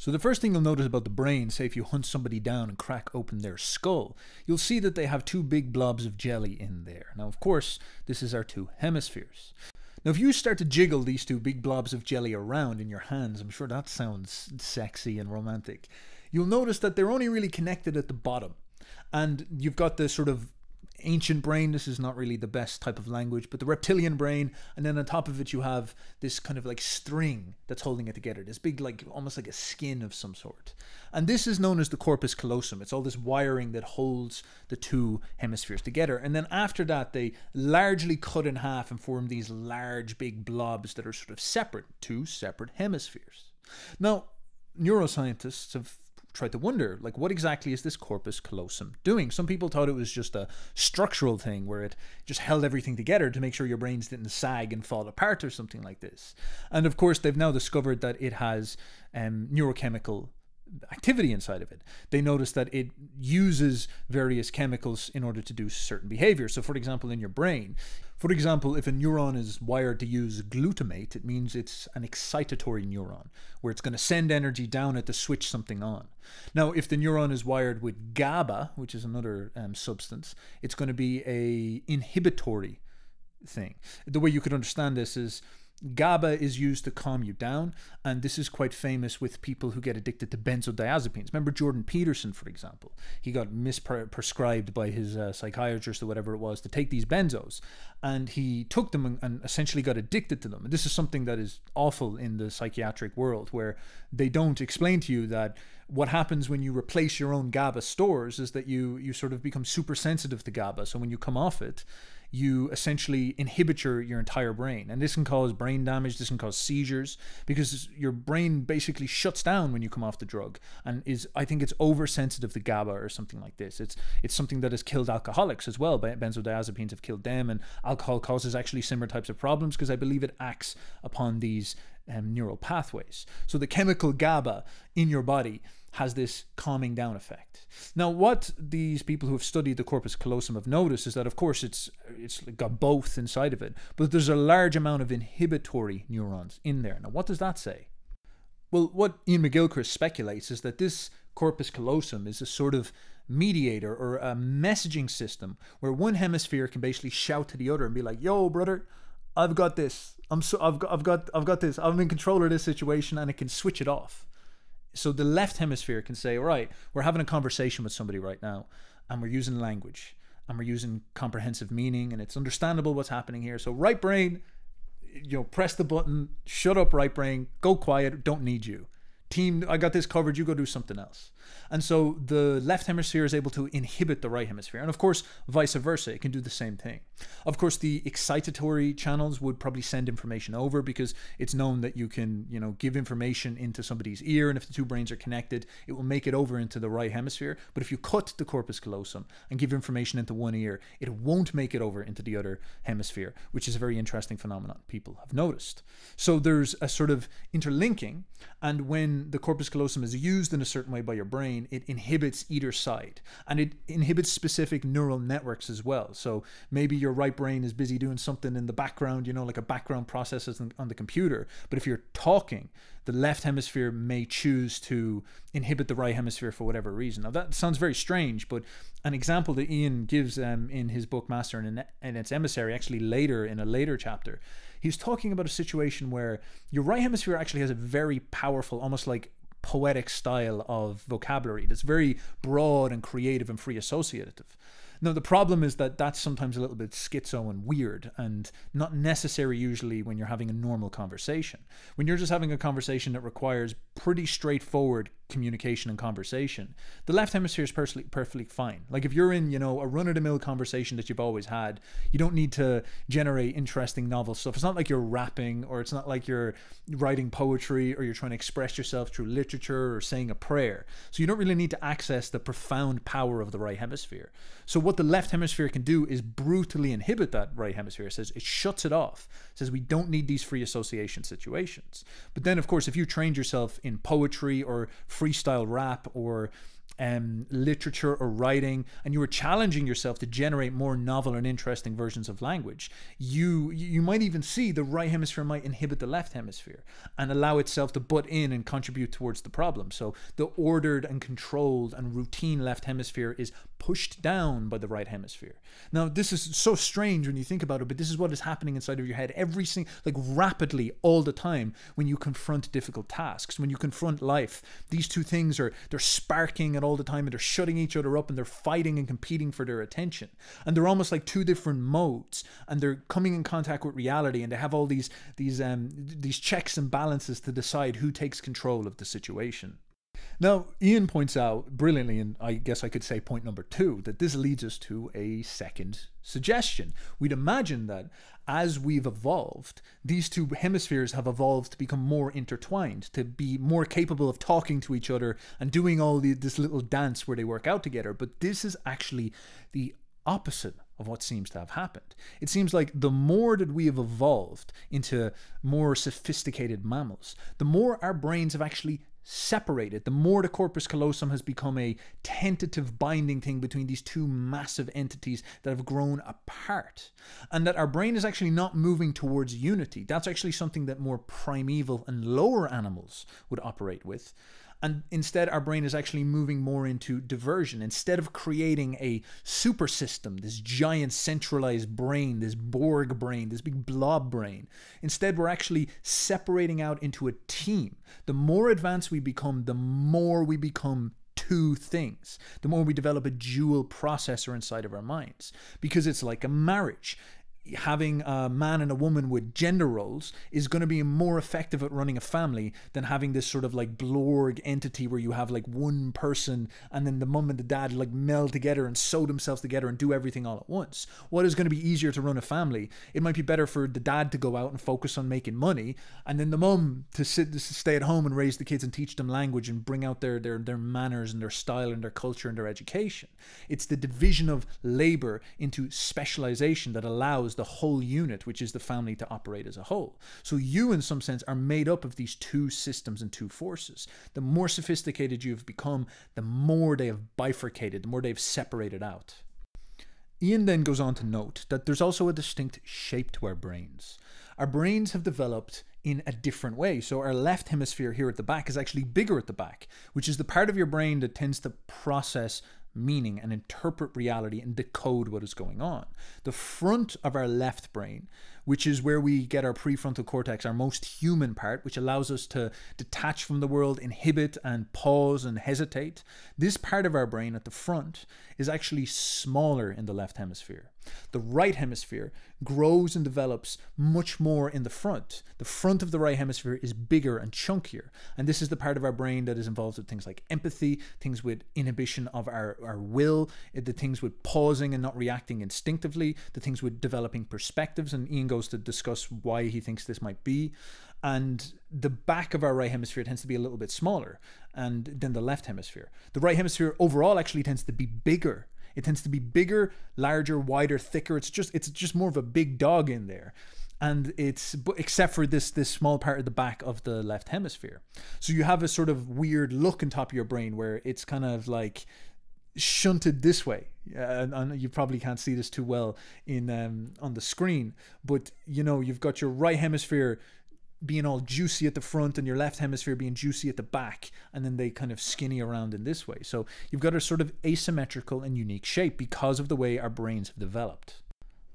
So the first thing you'll notice about the brain, say if you hunt somebody down and crack open their skull, you'll see that they have two big blobs of jelly in there. Now, of course, this is our two hemispheres. Now, if you start to jiggle these two big blobs of jelly around in your hands, I'm sure that sounds sexy and romantic, you'll notice that they're only really connected at the bottom. And you've got this sort of ancient brain, this is not really the best type of language, but the reptilian brain, and then on top of it you have this kind of like string that's holding it together, this big, like almost like a skin of some sort. And this is known as the corpus callosum. It's all this wiring that holds the two hemispheres together, and then after that they largely cut in half and form these large big blobs that are sort of separate, two separate hemispheres. Now, neuroscientists have tried to wonder, like, what exactly is this corpus callosum doing? Some people thought it was just a structural thing where it just held everything together to make sure your brains didn't sag and fall apart or something like this. And of course, they've now discovered that it has neurochemical activity inside of it. They notice that it uses various chemicals in order to do certain behavior. So for example, in your brain, for example, if a neuron is wired to use glutamate, it means it's an excitatory neuron where it's going to send energy down it to switch something on. Now, if the neuron is wired with GABA, which is another substance, it's going to be a inhibitory thing. The way you could understand this is GABA is used to calm you down, and this is quite famous with people who get addicted to benzodiazepines. Remember Jordan Peterson, for example? He got prescribed by his psychiatrist or whatever it was to take these benzos, and he took them and essentially got addicted to them. And this is something that is awful in the psychiatric world, where they don't explain to you that what happens when you replace your own GABA stores is that you sort of become super sensitive to GABA. So when you come off it, you essentially inhibit your entire brain. And this can cause brain damage, this can cause seizures, because your brain basically shuts down when you come off the drug and I think it's oversensitive to GABA or something like this. It's something that has killed alcoholics as well. Benzodiazepines have killed them, and alcohol causes actually similar types of problems because I believe it acts upon these neural pathways. So the chemical GABA in your body has this calming down effect. Now, what these people who have studied the corpus callosum have noticed is that, of course, it's got both inside of it, but there's a large amount of inhibitory neurons in there. Now, what does that say? Well, what Iain McGilchrist speculates is that this corpus callosum is a sort of mediator or a messaging system where one hemisphere can basically shout to the other and be like, "Yo, brother, I've got this. I've got this. I'm in control of this situation," and it can switch it off. So the left hemisphere can say, all right, we're having a conversation with somebody right now, and we're using language, and we're using comprehensive meaning, and it's understandable what's happening here. So right brain, press the button, shut up right brain, go quiet, don't need you. Team, I got this covered, you go do something else. And so the left hemisphere is able to inhibit the right hemisphere. And of course, vice versa, it can do the same thing. Of course, the excitatory channels would probably send information over because it's known that you can, give information into somebody's ear, and if the two brains are connected, it will make it over into the right hemisphere. But if you cut the corpus callosum and give information into one ear, it won't make it over into the other hemisphere, which is a very interesting phenomenon people have noticed. So there's a sort of interlinking, and when the corpus callosum is used in a certain way by your brain, it inhibits either side, and it inhibits specific neural networks as well. So maybe your right brain is busy doing something in the background, like a background process on the computer, but if you're talking, the left hemisphere may choose to inhibit the right hemisphere for whatever reason. Now that sounds very strange, but an example that Iain gives in his book Master and its Emissary, actually later in a later chapter, he's talking about a situation where your right hemisphere actually has a very powerful, almost like poetic style of vocabulary that's very broad and creative and free associative. Now, the problem is that that's sometimes a little bit schizo and weird and not necessary usually when you're having a normal conversation. When you're just having a conversation that requires pretty straightforward communication and conversation, the left hemisphere is perfectly fine. Like if you're in, a run-of-the-mill conversation that you've always had, you don't need to generate interesting novel stuff. It's not like you're rapping, or it's not like you're writing poetry, or you're trying to express yourself through literature or saying a prayer. So you don't really need to access the profound power of the right hemisphere. So what the left hemisphere can do is brutally inhibit that right hemisphere. It says it shuts it off. It says we don't need these free association situations. But then, of course, if you trained yourself in poetry or freestyle rap or literature or writing, and you were challenging yourself to generate more novel and interesting versions of language, you might even see the right hemisphere might inhibit the left hemisphere and allow itself to butt in and contribute towards the problem. So the ordered and controlled and routine left hemisphere is pushed down by the right hemisphere. Now, this is so strange when you think about it, but this is what is happening inside of your head like rapidly all the time when you confront difficult tasks, when you confront life. These two things they're sparking it all the time, and they're shutting each other up, and they're fighting and competing for their attention. And they're almost like two different modes, and they're coming in contact with reality, and they have all these checks and balances to decide who takes control of the situation. Now, Iain points out brilliantly, and I guess I could say point number 2, that this leads us to a second suggestion. We'd imagine that as we've evolved, these two hemispheres have evolved to become more intertwined, to be more capable of talking to each other and doing all this little dance where they work out together. But this is actually the opposite of what seems to have happened. It seems like the more that we have evolved into more sophisticated mammals, the more our brains have actually separated, the more the corpus callosum has become a tentative binding thing between these two massive entities that have grown apart, and that our brain is actually not moving towards unity. That's actually something that more primeval and lower animals would operate with. And instead, our brain is actually moving more into diversion. Instead of creating a super system, this giant centralized brain, this Borg brain, this big blob brain, instead we're actually separating out into a team. The more advanced we become, the more we become two things, the more we develop a dual processor inside of our minds. Because it's like a marriage. Having a man and a woman with gender roles is going to be more effective at running a family than having this sort of like Blorg entity where you have like one person and then the mum and the dad like meld together and sew themselves together and do everything all at once. What is going to be easier to run a family? It might be better for the dad to go out and focus on making money, and then the mum to stay at home and raise the kids and teach them language and bring out their manners and their style and their culture and their education. It's the division of labor into specialization that allows the whole unit, which is the family, to operate as a whole. So you, in some sense, are made up of these two systems and two forces. The more sophisticated you've become, the more they have bifurcated, the more they've separated out. Iain then goes on to note that there's also a distinct shape to our brains. Our brains have developed in a different way. So our left hemisphere here at the back is actually bigger at the back, which is the part of your brain that tends to process meaning and interpret reality and decode what is going on. The front of our left brain, which is where we get our prefrontal cortex, our most human part, which allows us to detach from the world, inhibit and pause and hesitate. This part of our brain at the front is actually smaller in the left hemisphere. The right hemisphere grows and develops much more in the front. The front of the right hemisphere is bigger and chunkier. And this is the part of our brain that is involved with things like empathy, things with inhibition of our will, the things with pausing and not reacting instinctively, the things with developing perspectives. And Iain goes to discuss why he thinks this might be. And the back of our right hemisphere tends to be a little bit smaller than the left hemisphere. The right hemisphere overall actually tends to be bigger. It tends to be bigger, larger, wider, thicker. It's just more of a big dog in there. And except for this small part of the back of the left hemisphere. So you have a sort of weird look on top of your brain where it's kind of like shunted this way. And you probably can't see this too well on the screen, but you know, you've got your right hemisphere being all juicy at the front and your left hemisphere being juicy at the back, and then they kind of skinny around in this way. So you've got a sort of asymmetrical and unique shape because of the way our brains have developed.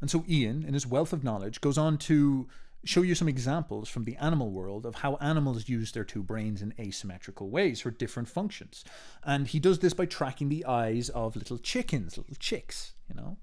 And so Iain, in his wealth of knowledge, goes on to show you some examples from the animal world of how animals use their two brains in asymmetrical ways for different functions. And he does this by tracking the eyes of little chickens, little chicks, you know.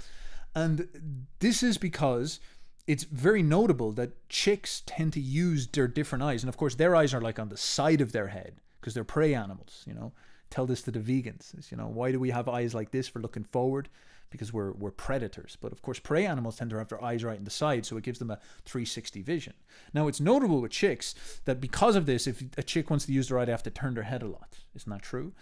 And this is because it's very notable that chicks tend to use their different eyes. And of course, their eyes are like on the side of their head because they're prey animals, you know. Tell this to the vegans, you know, why do we have eyes like this for looking forward? Because we're predators. But of course, prey animals tend to have their eyes right in the side, so it gives them a 360 vision. Now, it's notable with chicks that because of this, if a chick wants to use their eye, they have to turn their head a lot. Isn't that true?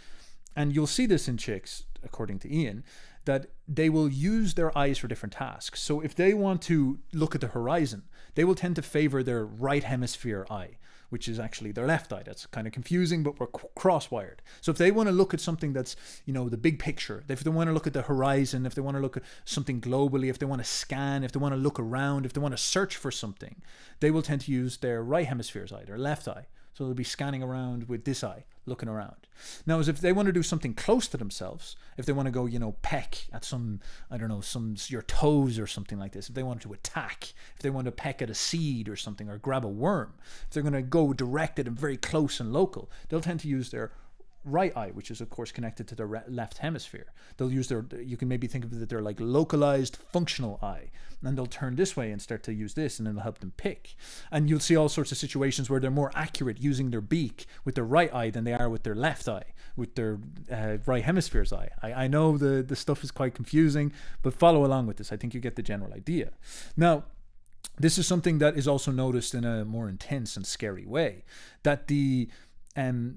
And you'll see this in chicks, according to Iain, that they will use their eyes for different tasks. So if they want to look at the horizon, they will tend to favor their right hemisphere eye, which is actually their left eye. That's kind of confusing, but we're cross-wired. So if they want to look at something that's, you know, the big picture, if they want to look at the horizon, if they want to look at something globally, if they want to scan, if they want to look around, if they want to search for something, they will tend to use their right hemisphere's eye, their left eye. So they'll be scanning around with this eye, looking around. Now, as if they want to do something close to themselves, if they want to go, you know, peck at some, I don't know, your toes or something like this, if they want to attack, if they want to peck at a seed or something, or grab a worm, if they're going to go directed and very close and local, they'll tend to use their right eye, which is of course connected to their left hemisphere. They'll use their, you can maybe think of it that they're like localized functional eye, and they'll turn this way and start to use this, and it'll help them pick. And you'll see all sorts of situations where they're more accurate using their beak with their right eye than they are with their left eye, with their right hemisphere's eye. I know the stuff is quite confusing, but follow along with this. I think you get the general idea. Now, this is something that is also noticed in a more intense and scary way, that the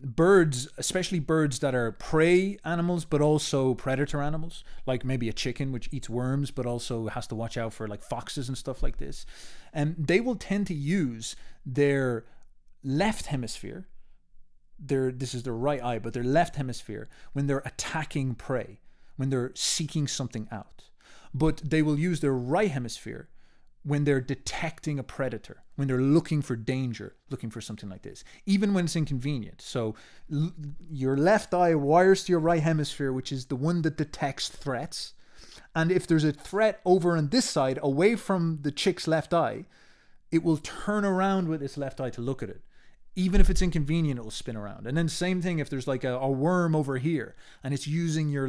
birds, especially birds that are prey animals, but also predator animals, like maybe a chicken which eats worms, but also has to watch out for like foxes and stuff like this. And they will tend to use their left hemisphere, this is their right eye, but their left hemisphere when they're attacking prey, when they're seeking something out. But they will use their right hemisphere when they're detecting a predator, when they're looking for danger, looking for something like this, even when it's inconvenient. So your left eye wires to your right hemisphere, which is the one that detects threats. And if there's a threat over on this side, away from the chick's left eye, it will turn around with its left eye to look at it. Even if it's inconvenient, it will spin around. And then same thing if there's like a worm over here and it's using your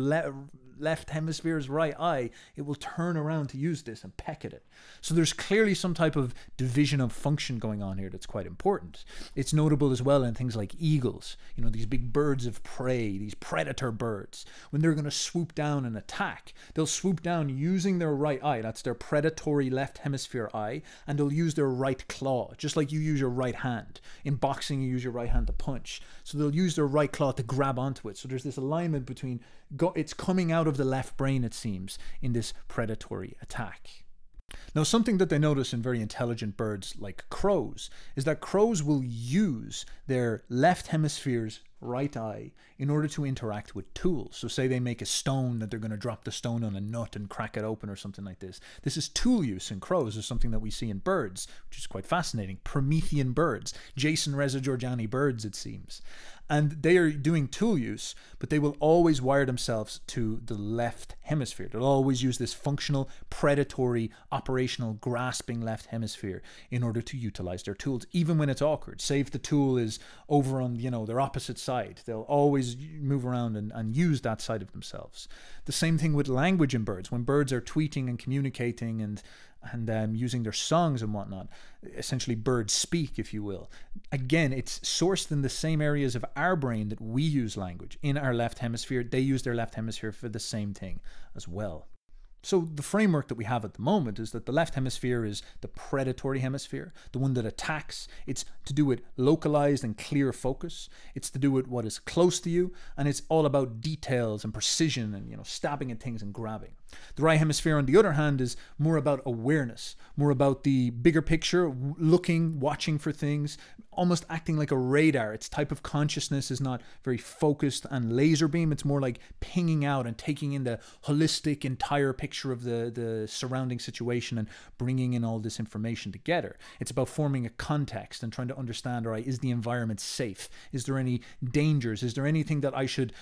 left hemisphere's right eye, it will turn around to use this and peck at it. So there's clearly some type of division of function going on here that's quite important. It's notable as well in things like eagles, you know, these big birds of prey, these predator birds. When they're going to swoop down and attack, they'll swoop down using their right eye, that's their predatory left hemisphere eye, and they'll use their right claw, just like you use your right hand. In boxing, you use your right hand to punch. So they'll use their right claw to grab onto it. So there's this alignment between, it's coming out of the left brain, it seems, in this predatory attack. Now, something that they notice in very intelligent birds like crows is that crows will use their left hemisphere's right eye in order to interact with tools. So say they make a stone, that they're going to drop the stone on a nut and crack it open or something like this. This is tool use in crows, is something that we see in birds, which is quite fascinating. Promethean birds, Jason Reza Georgiani birds, it seems. And they are doing tool use, but they will always wire themselves to the left hemisphere. They'll always use this functional, predatory, operational, grasping left hemisphere in order to utilize their tools, even when it's awkward. Say if the tool is over on, you know, their opposite side, they'll always move around and use that side of themselves. The same thing with language in birds. When birds are tweeting and communicating and using their songs and whatnot, essentially birds speak, if you will. Again, it's sourced in the same areas of our brain that we use language. In our left hemisphere, they use their left hemisphere for the same thing as well. So the framework that we have at the moment is that the left hemisphere is the predatory hemisphere, the one that attacks. It's to do with localized and clear focus. It's to do with what is close to you, and it's all about details and precision and, you know, stabbing at things and grabbing. The right hemisphere, on the other hand, is more about awareness, more about the bigger picture, looking, watching for things, almost acting like a radar. Its type of consciousness is not very focused and laser beam. It's more like pinging out and taking in the holistic entire picture of the surrounding situation and bringing in all this information together. It's about forming a context and trying to understand, all right, is the environment safe? Is there any dangers? Is there anything that I should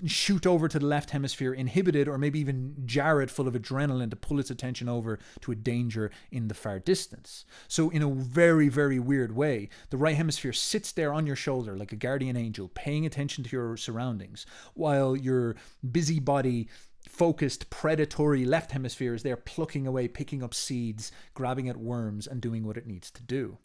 shoot over to the left hemisphere, inhibit it, or maybe even jar it full of adrenaline to pull its attention over to a danger in the far distance? So in a very, very weird way, the right hemisphere sits there on your shoulder like a guardian angel, paying attention to your surroundings, while your busybody focused predatory left hemisphere is there plucking away, picking up seeds, grabbing at worms, and doing what it needs to do.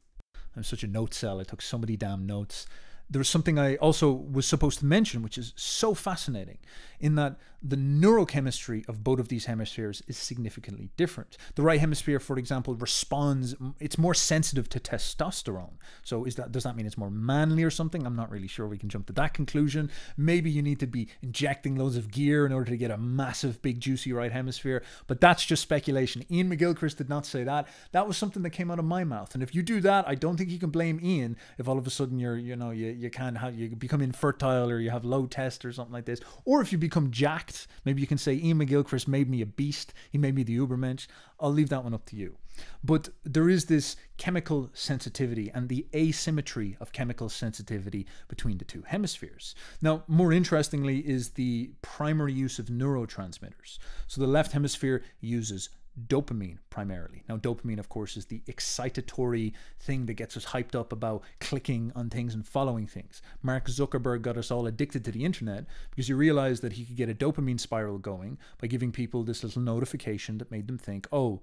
I'm such a note cell. I took so many damn notes. There was something I also was supposed to mention, which is so fascinating. in that the neurochemistry of both of these hemispheres is significantly different. The right hemisphere, for example, responds, it's more sensitive to testosterone. So does that mean it's more manly or something? I'm not really sure we can jump to that conclusion. Maybe you need to be injecting loads of gear in order to get a massive, big, juicy right hemisphere, but that's just speculation. Iain McGilchrist did not say that. That was something that came out of my mouth. And if you do that, I don't think you can blame Iain if all of a sudden you become infertile, or you have low test or something like this. Or if you become jacked, maybe you can say Iain McGilchrist made me a beast. He made me the Ubermensch. I'll leave that one up to you. But there is this chemical sensitivity and the asymmetry of chemical sensitivity between the two hemispheres. Now, more interestingly is the primary use of neurotransmitters. So the left hemisphere uses dopamine primarily. Now, dopamine, of course, is the excitatory thing that gets us hyped up about clicking on things and following things. Mark Zuckerberg got us all addicted to the internet because he realized that he could get a dopamine spiral going by giving people this little notification that made them think, oh,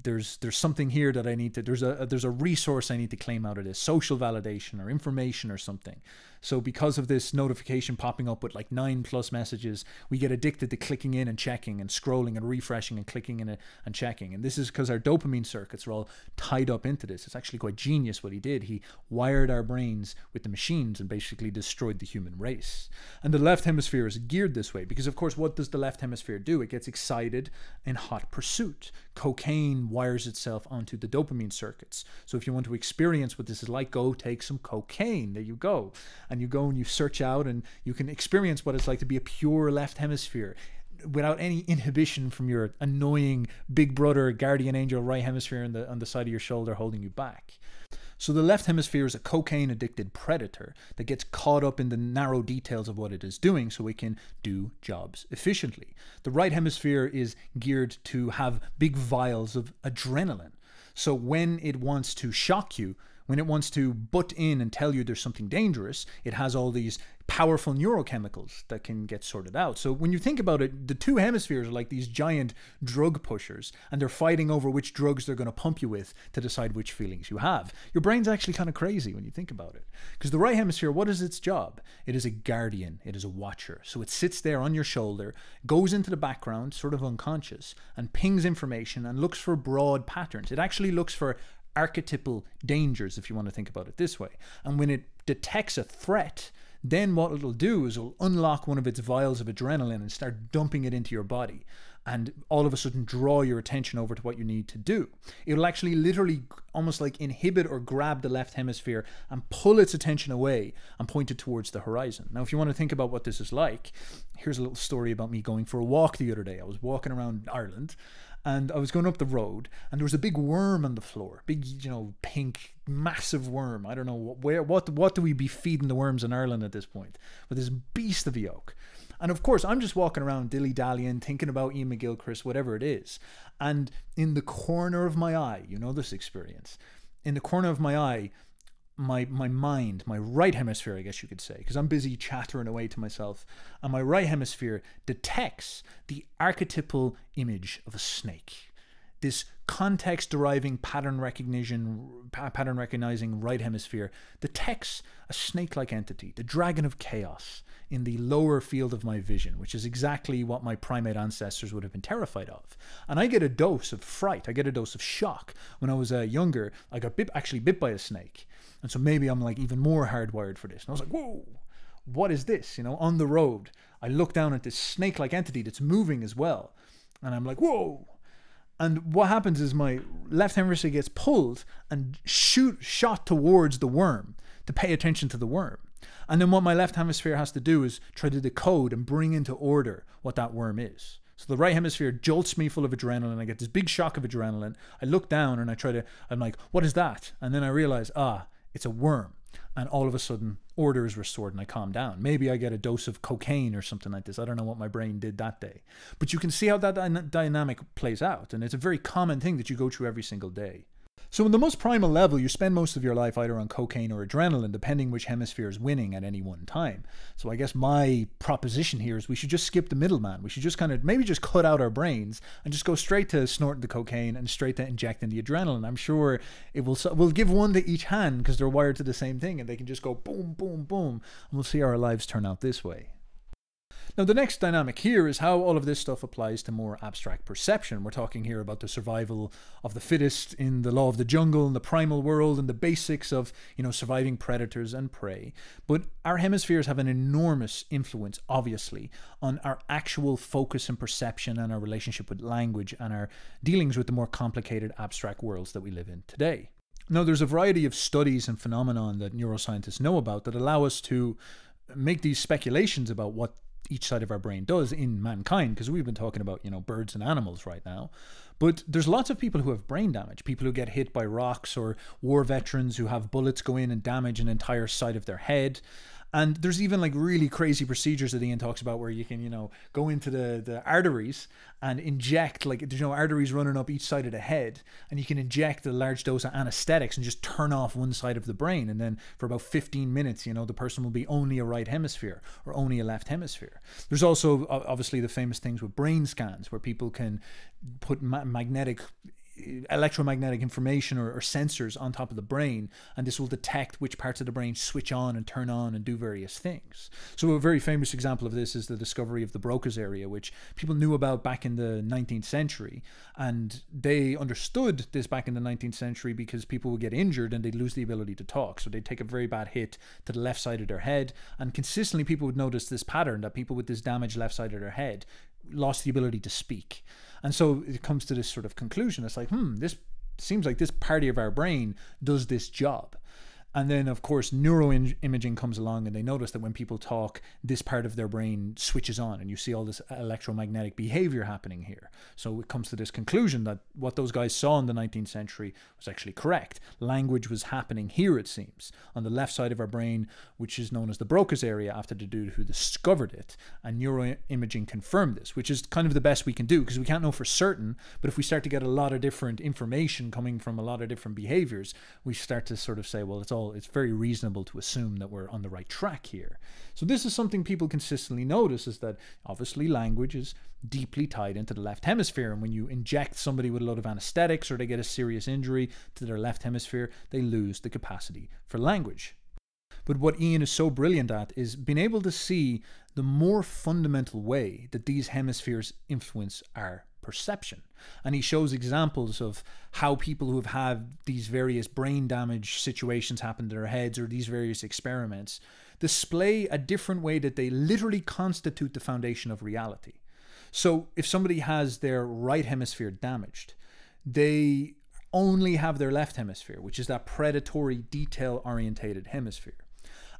there's something here that I need to, there's a resource I need to claim out of this, social validation or information or something. So because of this notification popping up with like 9+ messages, we get addicted to clicking in and checking and scrolling and refreshing and clicking in and checking. And this is because our dopamine circuits are all tied up into this. It's actually quite genius what he did. He wired our brains with the machines and basically destroyed the human race. And the left hemisphere is geared this way because, of course, what does the left hemisphere do? It gets excited in hot pursuit. Cocaine wires itself onto the dopamine circuits. So if you want to experience what this is like, go take some cocaine. There you go. And you go and you search out and you can experience what it's like to be a pure left hemisphere without any inhibition from your annoying big brother guardian angel right hemisphere on the side of your shoulder holding you back. So the left hemisphere is a cocaine addicted predator that gets caught up in the narrow details of what it is doing so it can do jobs efficiently. The right hemisphere is geared to have big vials of adrenaline. So when it wants to shock you, when it wants to butt in and tell you there's something dangerous, it has all these powerful neurochemicals that can get sorted out. So when you think about it, the two hemispheres are like these giant drug pushers, and they're fighting over which drugs they're going to pump you with to decide which feelings you have. Your brain's actually kind of crazy when you think about it. Because the right hemisphere, what is its job? It is a guardian. It is a watcher. So it sits there on your shoulder, goes into the background, sort of unconscious, and pings information and looks for broad patterns. It actually looks for archetypal dangers, if you want to think about it this way. And when it detects a threat, then what it'll do is it'll unlock one of its vials of adrenaline and start dumping it into your body, and all of a sudden draw your attention over to what you need to do. It'll actually literally almost like inhibit or grab the left hemisphere and pull its attention away and point it towards the horizon. Now, if you want to think about what this is like, here's a little story about me going for a walk the other day. I was walking around Ireland, and I was going up the road, and there was a big worm on the floor, big, pink, massive worm. I don't know what do we be feeding the worms in Ireland at this point? But this beast of a yoke. And of course, I'm just walking around dilly-dallying, thinking about Iain McGilchrist, whatever it is. And in the corner of my eye, you know this experience, in the corner of my eye, my mind, my right hemisphere, I guess you could say, because I'm busy chattering away to myself, and my right hemisphere detects the archetypal image of a snake. This context-deriving pattern recognizing right hemisphere detects a snake-like entity, the dragon of chaos, in the lower field of my vision, which is exactly what my primate ancestors would have been terrified of. And I get a dose of fright, I get a dose of shock. When I was younger, I got actually bit by a snake. And so maybe I'm like even more hardwired for this. And I was like, whoa, what is this? On the road, I look down at this snake-like entity that's moving as well. And I'm like, whoa. And what happens is my left hemisphere gets pulled and shot towards the worm to pay attention to the worm. And then what my left hemisphere has to do is try to decode and bring into order what that worm is. So the right hemisphere jolts me full of adrenaline. I get this big shock of adrenaline. I look down and I'm like, what is that? And then I realize, it's a worm. And all of a sudden, order is restored and I calm down. Maybe I get a dose of cocaine or something like this. I don't know what my brain did that day. But you can see how that dynamic plays out. And it's a very common thing that you go through every single day. So in the most primal level, you spend most of your life either on cocaine or adrenaline, depending which hemisphere is winning at any one time. So I guess my proposition here is we should just skip the middleman. We should just maybe just cut out our brains and just go straight to snorting the cocaine and straight to injecting the adrenaline. I'm sure we'll give one to each hand because they're wired to the same thing and they can just go boom, boom, boom. And we'll see how our lives turn out this way. Now, the next dynamic here is how all of this stuff applies to more abstract perception. We're talking here about the survival of the fittest in the law of the jungle and the primal world and the basics of, surviving predators and prey. But our hemispheres have an enormous influence, obviously, on our actual focus and perception and our relationship with language and our dealings with the more complicated abstract worlds that we live in today. Now, there's a variety of studies and phenomenon that neuroscientists know about that allow us to make these speculations about what each side of our brain does in mankind, because we've been talking about, birds and animals right now. But there's lots of people who have brain damage, people who get hit by rocks, or war veterans who have bullets go in and damage an entire side of their head. And there's even like really crazy procedures that Iain talks about where you can, go into the arteries and inject, like there's arteries running up each side of the head, and you can inject a large dose of anesthetics and just turn off one side of the brain. And then for about 15 minutes, the person will be only a right hemisphere or only a left hemisphere. There's also obviously the famous things with brain scans where people can put electromagnetic information or sensors on top of the brain, and this will detect which parts of the brain switch on and turn on and do various things. So a very famous example of this is the discovery of the Broca's area, which people knew about back in the 19th century, and they understood this back in the 19th century because people would get injured and they'd lose the ability to talk. So they'd take a very bad hit to the left side of their head, and consistently people would notice this pattern that people with this damaged left side of their head lost the ability to speak. And so it comes to this sort of conclusion. It's like, this seems like this part of our brain does this job. And then, of course, neuroimaging comes along, and they notice that when people talk, this part of their brain switches on, and you see all this electromagnetic behavior happening here. So it comes to this conclusion that what those guys saw in the 19th century was actually correct. Language was happening here, it seems, on the left side of our brain, which is known as the Broca's area after the dude who discovered it. And neuroimaging confirmed this, which is kind of the best we can do, because we can't know for certain, but if we start to get a lot of different information coming from a lot of different behaviors, we start to sort of say, well, it's very reasonable to assume that we're on the right track here. So this is something people consistently notice, is that obviously language is deeply tied into the left hemisphere. And when you inject somebody with a lot of anesthetics or they get a serious injury to their left hemisphere, they lose the capacity for language. But what Iain is so brilliant at is being able to see the more fundamental way that these hemispheres influence our perception. And he shows examples of how people who have had these various brain damage situations happen to their heads, or these various experiments, display a different way that they literally constitute the foundation of reality. So if somebody has their right hemisphere damaged, they only have their left hemisphere, which is that predatory, detail-orientated hemisphere.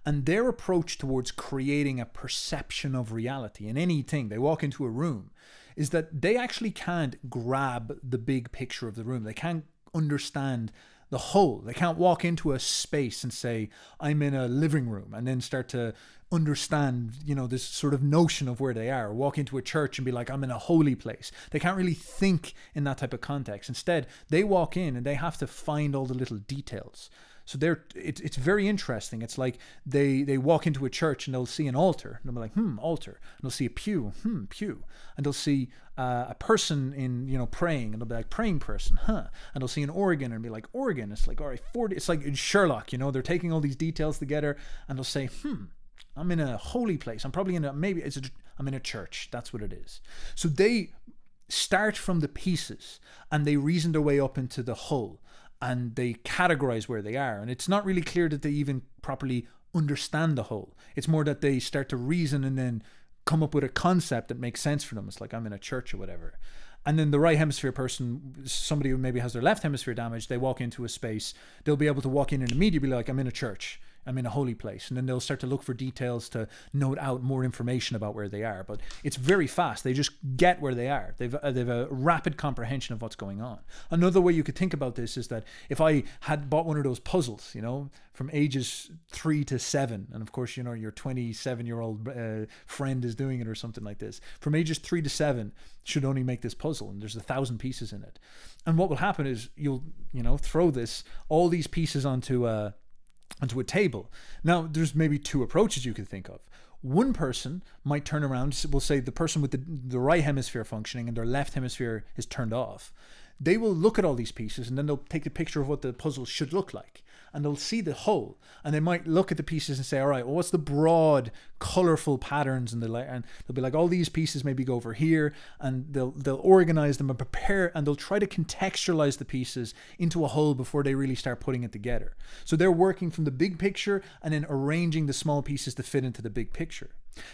And their approach towards creating a perception of reality in anything, they walk into a room, is that they actually can't grab the big picture of the room. They can't understand the whole. They can't walk into a space and say, I'm in a living room, and then start to understand, this sort of notion of where they are. Or walk into a church and be like, I'm in a holy place. They can't really think in that type of context. Instead, they walk in and they have to find all the little details. So it's very interesting. It's like they walk into a church and they'll see an altar, and they'll be like, altar. And they'll see a pew, pew. And they'll see a person in, praying, and they'll be like, praying person, And they'll see an organ and be like, organ. It's like, all right, 40. It's like in Sherlock, they're taking all these details together, and they'll say, I'm in a holy place. I'm probably I'm in a church. That's what it is. So they start from the pieces and they reason their way up into the whole. And they categorize where they are. And it's not really clear that they even properly understand the whole. It's more that they start to reason and then come up with a concept that makes sense for them. It's like, I'm in a church or whatever. And then the right hemisphere person, somebody who maybe has their left hemisphere damaged, they walk into a space, they'll be able to walk in and immediately be like, I'm in a church. I'm in a holy place. And then they'll start to look for details to note out more information about where they are. But it's very fast. They just get where they are. They've a rapid comprehension of what's going on. Another way you could think about this is that if I had bought one of those puzzles, from ages 3 to 7, and of course, your 27-year-old friend is doing it or something like this, from ages 3 to 7 should only make this puzzle, and there's 1,000 pieces in it. And what will happen is you'll, throw all these pieces onto a table. Now, there's maybe two approaches you could think of. One person might turn around, we'll say the person with the right hemisphere functioning and their left hemisphere is turned off. They will look at all these pieces and then they'll take a picture of what the puzzle should look like. and they'll see the whole, and they might look at the pieces and say, all right, well, what's the broad colorful patterns, and they'll be like, all these pieces maybe go over here, and they'll organize them and prepare, and they'll try to contextualize the pieces into a whole before they really start putting it together. So they're working from the big picture and then arranging the small pieces to fit into the big picture.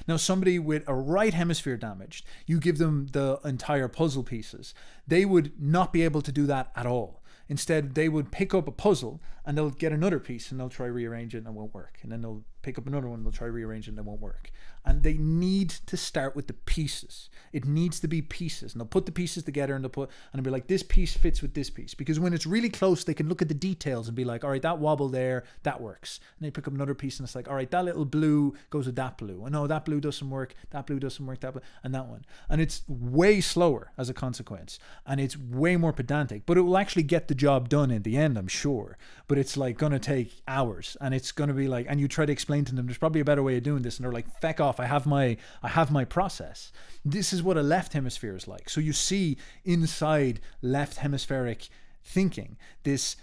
Now, somebody with a right hemisphere damaged, you give them the entire puzzle pieces, they would not be able to do that at all. Instead, they would pick up a puzzle and they'll get another piece and they'll try rearrange it and it won't work. And then they'll pick up another one and they'll try rearrange it and it won't work. And they need to start with the pieces. It needs to be pieces. And they'll put the pieces together and they'll be like, this piece fits with this piece. Because when it's really close, they can look at the details and be like, all right, that wobble there, that works. And they pick up another piece and it's like, all right, that little blue goes with that blue. And no, that blue doesn't work, that blue doesn't work, that blue, and that one. And it's way slower as a consequence. And it's way more pedantic. But it will actually get the job done in the end, I'm sure. But it's like going to take hours. And it's going to be like, and you try to explain to them, there's probably a better way of doing this. And they're like, feck off, I have my process. This is what a left hemisphere is like. So you see inside left hemispheric thinking, this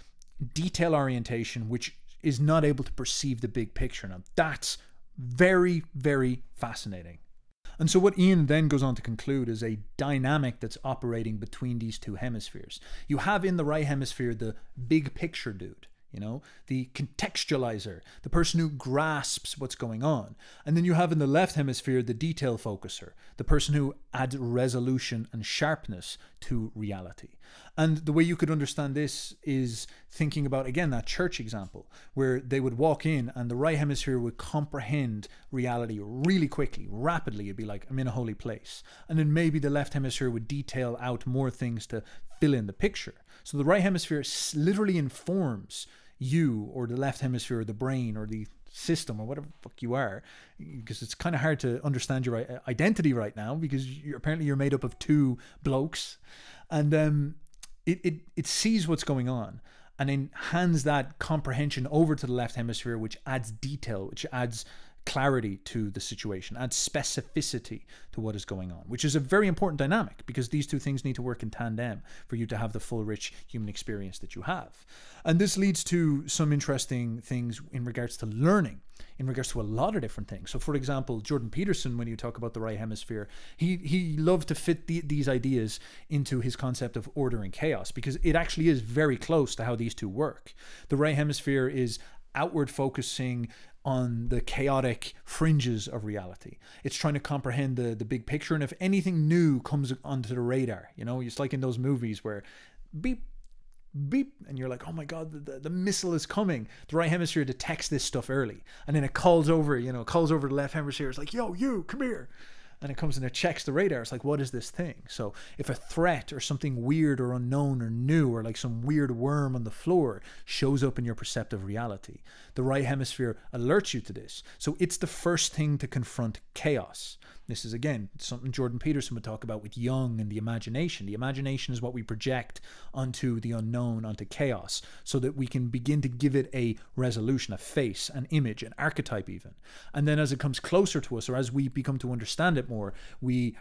detail orientation, which is not able to perceive the big picture. Now that's very, very fascinating. And so what Iain then goes on to conclude is a dynamic that's operating between these two hemispheres. You have in the right hemisphere the big picture dude, you know, the contextualizer, the person who grasps what's going on. And then you have in the left hemisphere the detail focuser, the person who adds resolution and sharpness to reality. And the way you could understand this is thinking about, again, that church example where they would walk in and the right hemisphere would comprehend reality really quickly, rapidly. It'd be like, I'm in a holy place. And then maybe the left hemisphere would detail out more things to fill in the picture. So the right hemisphere literally informs you, or the left hemisphere, or the brain, or the system, or whatever the fuck you are, because it's kind of hard to understand your identity right now, because apparently you're made up of two blokes, and it sees what's going on and then hands that comprehension over to the left hemisphere, which adds detail, which adds clarity to the situation, adds specificity to what is going on, which is a very important dynamic, because these two things need to work in tandem for you to have the full, rich human experience that you have. And this leads to some interesting things in regards to learning, in regards to a lot of different things. So for example, Jordan Peterson, when you talk about the right hemisphere, he loved to fit these ideas into his concept of order and chaos, because it actually is very close to how these two work. The right hemisphere is outward focusing on the chaotic fringes of reality. It's trying to comprehend the big picture, and if anything new comes onto the radar, you know, it's like in those movies where beep, beep, and you're like, oh my god, the missile is coming. The right hemisphere detects this stuff early, and then it calls over, you know, calls over the left hemisphere. It's like, yo, you, come here. And it comes and it checks the radar. It's like, what is this thing? So if a threat or something weird or unknown or new, or like some weird worm on the floor shows up in your perceptive reality, the right hemisphere alerts you to this. So it's the first thing to confront chaos. This is, again, something Jordan Peterson would talk about with Jung and the imagination. The imagination is what we project onto the unknown, onto chaos, so that we can begin to give it a resolution, a face, an image, an archetype even. And then as it comes closer to us, or as we become to understand it more,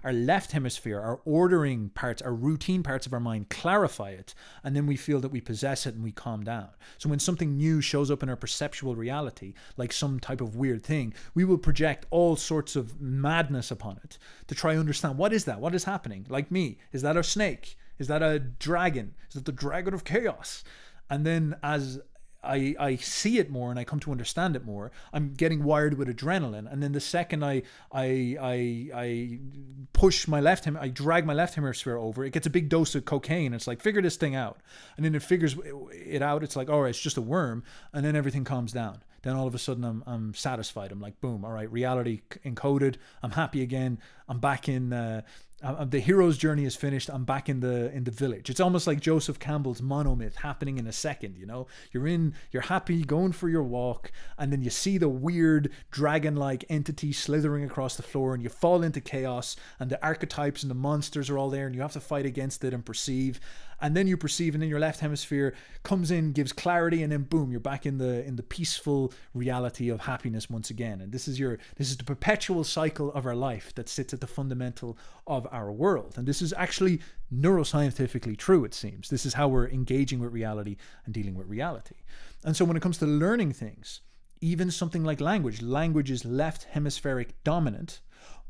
our left hemisphere, our ordering parts, our routine parts of our mind clarify it, and then we feel that we possess it and we calm down. So when something new shows up in our perceptual reality, like some type of weird thing, we will project all sorts of madness upon it to try and understand, what is that? What is happening? Like me, is that a snake? Is that a dragon? Is that the dragon of chaos? And then as I see it more and I come to understand it more, I'm getting wired with adrenaline. And then the second I push my left I drag my left hemisphere over, it gets a big dose of cocaine. It's like, figure this thing out. And then it figures it out. It's like, all right, it's just a worm. And then everything calms down. Then all of a sudden I'm satisfied. I'm like, boom, all right, reality encoded. I'm happy again. I'm back in, the hero's journey is finished. I'm back in the village. It's almost like Joseph Campbell's monomyth happening in a second, you know? You're happy, going for your walk, and then you see the weird dragon-like entity slithering across the floor, and you fall into chaos, and the archetypes and the monsters are all there, and you have to fight against it and perceive. And then you perceive, and then your left hemisphere comes in, gives clarity, and then boom, you're back in the peaceful reality of happiness once again. And this is the perpetual cycle of our life that sits at the fundamental of our world. And this is actually neuroscientifically true, it seems. This is how we're engaging with reality and dealing with reality. And so when it comes to learning things, even something like language, language is left hemispheric dominant.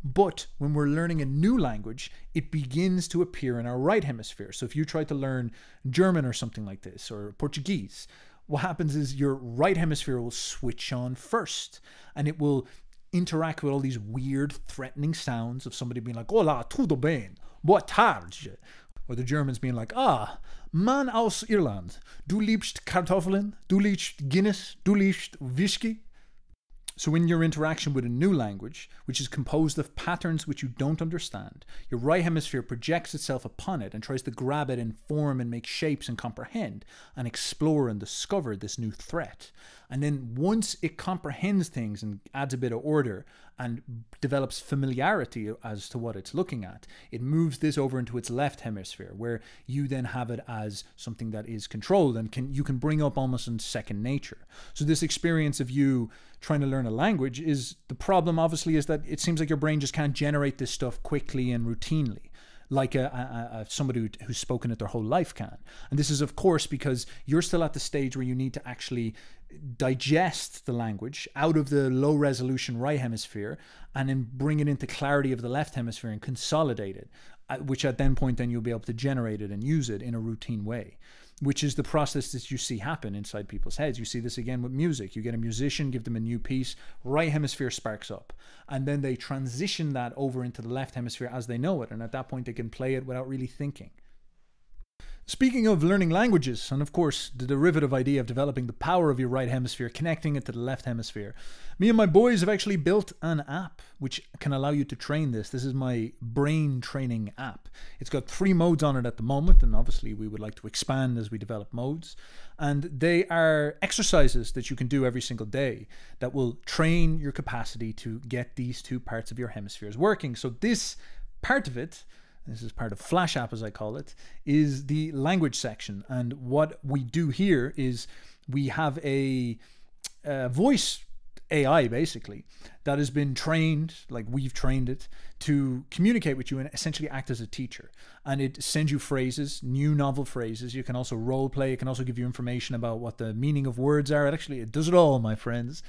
But when we're learning a new language, it begins to appear in our right hemisphere. So if you try to learn German or something like this, or Portuguese, what happens is your right hemisphere will switch on first, and it will interact with all these weird, threatening sounds of somebody being like, "Hola, tudo bem, boa tarde," or the Germans being like, "Ah, Mann aus Irland, du liebst Kartoffeln, du liebst Guinness, du liebst Whisky." So in your interaction with a new language, which is composed of patterns which you don't understand, your right hemisphere projects itself upon it and tries to grab it and form and make shapes and comprehend and explore and discover this new threat. And then once it comprehends things and adds a bit of order and develops familiarity as to what it's looking at, it moves this over into its left hemisphere, where you then have it as something that is controlled and you can bring up almost in second nature. So this experience of you trying to learn a language is, the problem obviously is that it seems like your brain just can't generate this stuff quickly and routinely, like somebody who's spoken it their whole life can. And this is, of course, because you're still at the stage where you need to actually digest the language out of the low resolution right hemisphere and then bring it into clarity of the left hemisphere and consolidate it, which at that point then you'll be able to generate it and use it in a routine way, which is the process that you see happen inside people's heads. You see this again with music. You get a musician, give them a new piece, right hemisphere sparks up, and then they transition that over into the left hemisphere as they know it, and at that point they can play it without really thinking. Speaking of learning languages, and of course the derivative idea of developing the power of your right hemisphere, connecting it to the left hemisphere, me and my boys have actually built an app which can allow you to train this. This is my brain training app. It's got 3 modes on it at the moment, and obviously we would like to expand as we develop modes. And they are exercises that you can do every single day that will train your capacity to get these 2 parts of your hemispheres working. So this part of it, this is part of Flash App as I call it, is the language section. And what we do here is we have a voice AI basically that has been trained, like we've trained it, to communicate with you and essentially act as a teacher. And it sends you phrases, new novel phrases. You can also role play. It can also give you information about what the meaning of words are. It does it all, my friends.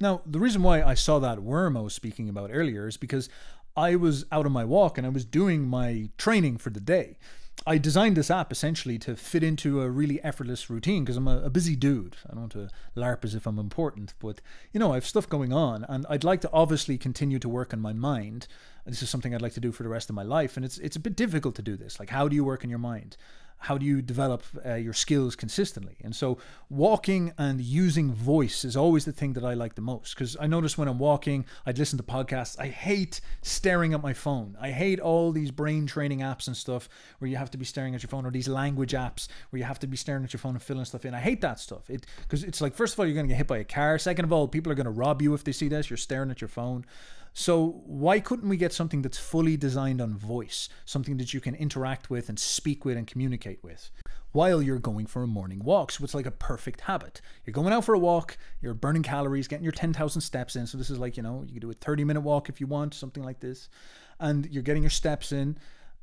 Now, the reason why I saw that worm I was speaking about earlier is because I was out on my walk and I was doing my training for the day. I designed this app essentially to fit into a really effortless routine because I'm a busy dude. I don't want to LARP as if I'm important, but you know, I have stuff going on and I'd like to obviously continue to work on my mind. This is something I'd like to do for the rest of my life, and it's a bit difficult to do this. Like, how do you work on your mind? How do you develop your skills consistently? And so walking and using voice is always the thing that I like the most, because I notice when I'm walking, I'd listen to podcasts. I hate staring at my phone. I hate all these brain training apps and stuff where you have to be staring at your phone, or these language apps where you have to be staring at your phone and filling stuff in. I hate that stuff. Because it's like, first of all, you're going to get hit by a car. Second of all, people are going to rob you if they see this. You're staring at your phone. So why couldn't we get something that's fully designed on voice, something that you can interact with and speak with and communicate with while you're going for a morning walk? So it's like a perfect habit. You're going out for a walk, you're burning calories, getting your 10,000 steps in. So this is like, you know, you can do a 30-minute walk if you want, something like this. And you're getting your steps in.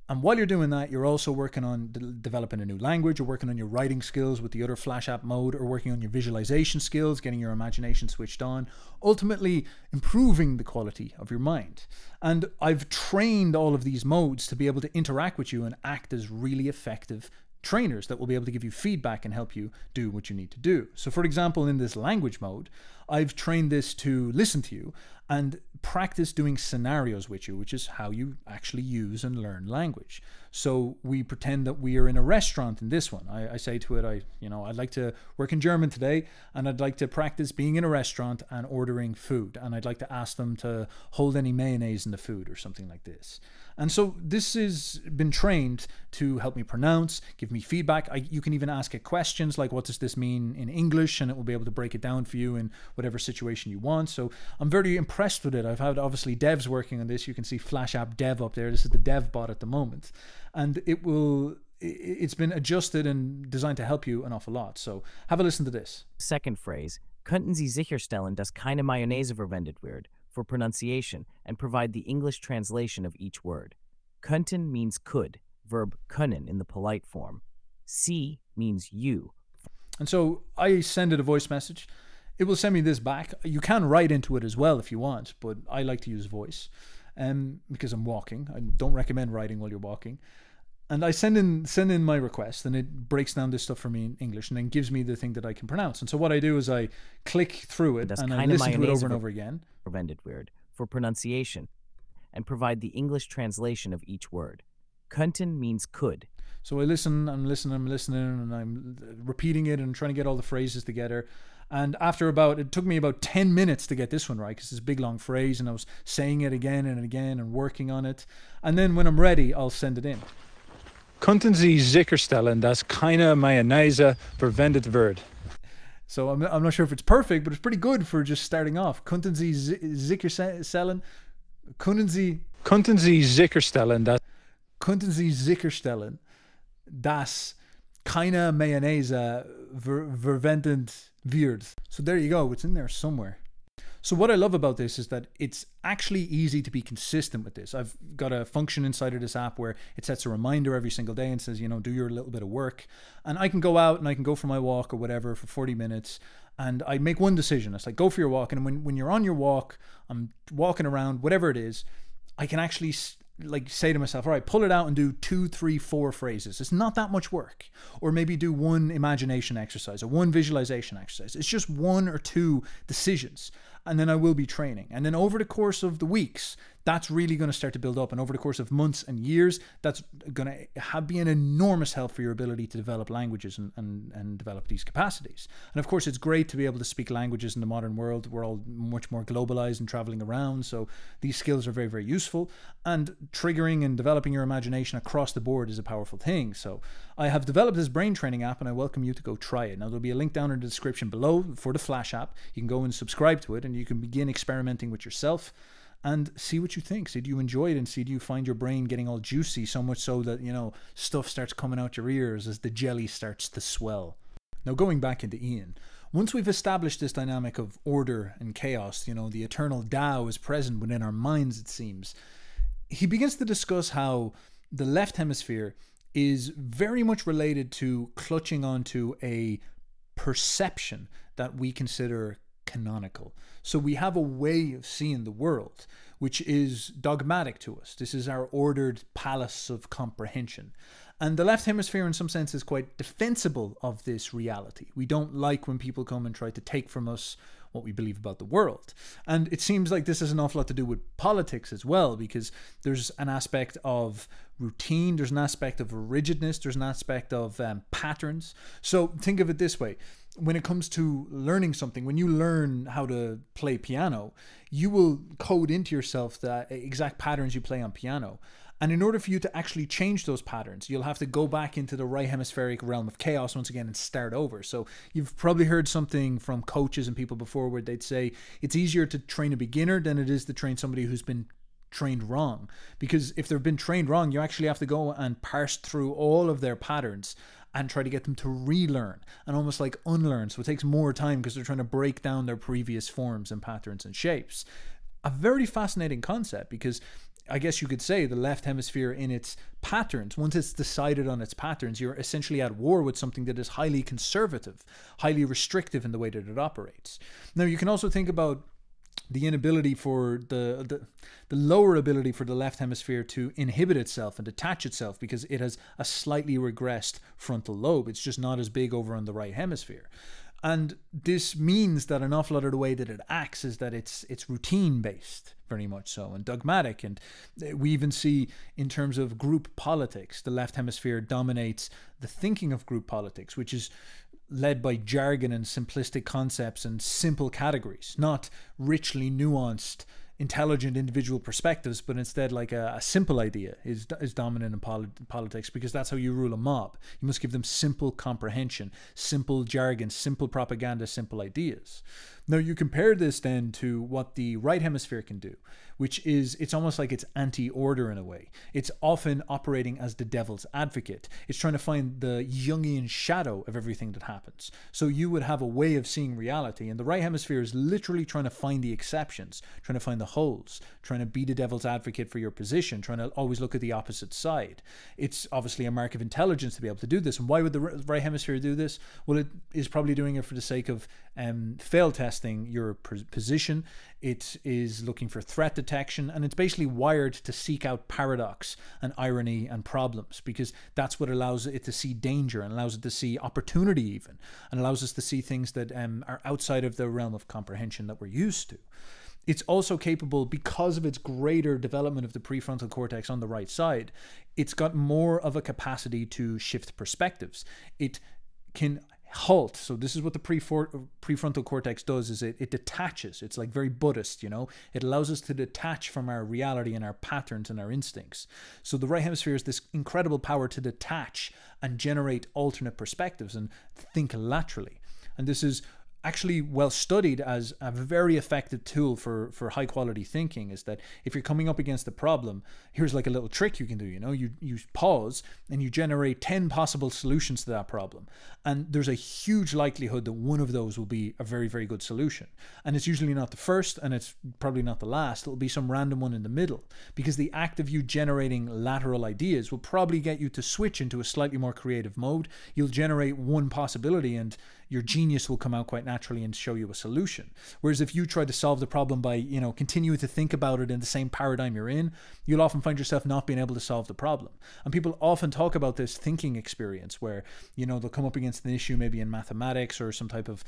And while you're doing that, you're also working on developing a new language. You're working on your writing skills with the other Flash App mode, or working on your visualization skills, getting your imagination switched on, ultimately improving the quality of your mind. And I've trained all of these modes to be able to interact with you and act as really effective trainers that will be able to give you feedback and help you do what you need to do. So for example, in this language mode, I've trained this to listen to you and practice doing scenarios with you, which is how you actually use and learn language. So we pretend that we are in a restaurant in this one. I say to it, I'd like to work in German today, and I'd like to practice being in a restaurant and ordering food. And I'd like to ask them to hold any mayonnaise in the food or something like this. And so this has been trained to help me pronounce, give me feedback. You can even ask it questions like, what does this mean in English? And it will be able to break it down for you in whatever situation you want. So I'm very impressed with it. I've had obviously devs working on this. You can see Flash App Dev up there. This is the dev bot at the moment. And it's been adjusted and designed to help you an awful lot. So have a listen to this. Second phrase. Könnten Sie sicherstellen, dass keine Mayonnaise verwendet wird? for pronunciation and provide the English translation of each word. Könnten means could, verb können in the polite form. Sie means you. And so I send it a voice message. It will send me this back. You can write into it as well if you want, but I like to use voice because I'm walking. I don't recommend writing while you're walking. And I send in my request, and it breaks down this stuff for me in English and then gives me the thing that I can pronounce. And so what I do is I click through it and I listen to it over and over again. Prevented weird for pronunciation and provide the English translation of each word. Könnten means could. So I listen, I'm listening, and I'm repeating it and trying to get all the phrases together. And it took me about 10 minutes to get this one right, because it's a big long phrase and I was saying it again and again and working on it. And then when I'm ready, I'll send it in. Könnten Sie sicherstellen, dass keine Mayonnaise verwendet wird? So I'm not sure if it's perfect, but it's pretty good for just starting off. Könnten Sie sicherstellen? Könnten Sie sicherstellen, dass keine Mayonnaise verwendet wird? So there you go. It's in there somewhere. So what I love about this is that it's actually easy to be consistent with this. I've got a function inside of this app where it sets a reminder every single day and says, do your little bit of work. And I can go out and I can go for my walk or whatever for 40 minutes. And I make one decision. It's like, go for your walk. And when you're on your walk, I'm walking around, whatever it is, I can actually say to myself, all right, pull it out and do 2, 3, 4 phrases. It's not that much work. Or maybe do one imagination exercise or one visualization exercise. It's just 1 or 2 decisions. And then I will be training. And then over the course of the weeks, that's really going to start to build up. And over the course of months and years, that's going to be an enormous help for your ability to develop languages and develop these capacities. And of course, it's great to be able to speak languages in the modern world. We're all much more globalized and traveling around. So these skills are very, very useful. And triggering and developing your imagination across the board is a powerful thing. So I have developed this brain training app and I welcome you to go try it. Now, there'll be a link down in the description below for the Flash app. You can go and subscribe to it and you can begin experimenting with yourself and see what you think. See, do you enjoy it? And see, do you find your brain getting all juicy, so much so that, stuff starts coming out your ears as the jelly starts to swell? Now, going back into Iain, once we've established this dynamic of order and chaos, the eternal Tao is present within our minds, it seems, he begins to discuss how the left hemisphere is very much related to clutching onto a perception that we consider canonical. So we have a way of seeing the world which is dogmatic to us. This is our ordered palace of comprehension. And the left hemisphere in some sense is quite defensible of this reality. We don't like when people come and try to take from us what we believe about the world. And it seems like this has an awful lot to do with politics as well, because there's an aspect of routine, there's an aspect of rigidness, there's an aspect of patterns. So think of it this way. When it comes to learning something, when you learn how to play piano, you will code into yourself the exact patterns you play on piano. And in order for you to actually change those patterns, you'll have to go back into the right hemispheric realm of chaos once again and start over. So you've probably heard something from coaches and people before where they'd say it's easier to train a beginner than it is to train somebody who's been trained wrong. Because if they've been trained wrong, you actually have to go and parse through all of their patterns and try to get them to relearn and almost like unlearn. So it takes more time because they're trying to break down their previous forms and patterns and shapes. A very fascinating concept, because I guess you could say the left hemisphere in its patterns, once it's decided on its patterns, you're essentially at war with something that is highly conservative, highly restrictive in the way that it operates. Now, you can also think about the inability for the lower ability for the left hemisphere to inhibit itself and detach itself because it has a slightly regressed frontal lobe. It's just not as big over on the right hemisphere. And this means that an awful lot of the way that it acts is that it's routine based, very much so, and dogmatic. And we even see in terms of group politics, the left hemisphere dominates the thinking of group politics, which is led by jargon and simplistic concepts and simple categories, not richly nuanced, intelligent individual perspectives, but instead like a simple idea is dominant in politics, because that's how you rule a mob. You must give them simple comprehension, simple jargon, simple propaganda, simple ideas. Now you compare this then to what the right hemisphere can do, which is, it's almost like it's anti-order in a way. It's often operating as the devil's advocate. It's trying to find the Jungian shadow of everything that happens. So you would have a way of seeing reality, and the right hemisphere is literally trying to find the exceptions, trying to find the holes, trying to be the devil's advocate for your position, trying to always look at the opposite side. It's obviously a mark of intelligence to be able to do this. And why would the right hemisphere do this? Well, it is probably doing it for the sake of fail testing your position. It is looking for threat detection, and it's basically wired to seek out paradox and irony and problems, because that's what allows it to see danger and allows it to see opportunity even, and allows us to see things that are outside of the realm of comprehension that we're used to. It's also capable, because of its greater development of the prefrontal cortex on the right side, it's got more of a capacity to shift perspectives. It can halt. So this is what the prefrontal cortex does, is it detaches. It's like very Buddhist, you know. It allows us to detach from our reality and our patterns and our instincts. So the right hemisphere is this incredible power to detach and generate alternate perspectives and think laterally. And this is actually well studied as a very effective tool for high quality thinking. Is that if you're coming up against a problem, here's like a little trick you can do, you know. You pause and you generate 10 possible solutions to that problem, and there's a huge likelihood that one of those will be a very, very good solution. And it's usually not the first, and it's probably not the last. It'll be some random one in the middle, because the act of you generating lateral ideas will probably get you to switch into a slightly more creative mode. You'll generate one possibility, and your genius will come out quite naturally and show you a solution. Whereas if you try to solve the problem by, you know, continuing to think about it in the same paradigm you're in, you'll often find yourself not being able to solve the problem. And people often talk about this thinking experience where, you know, they'll come up against an issue maybe in mathematics or some type of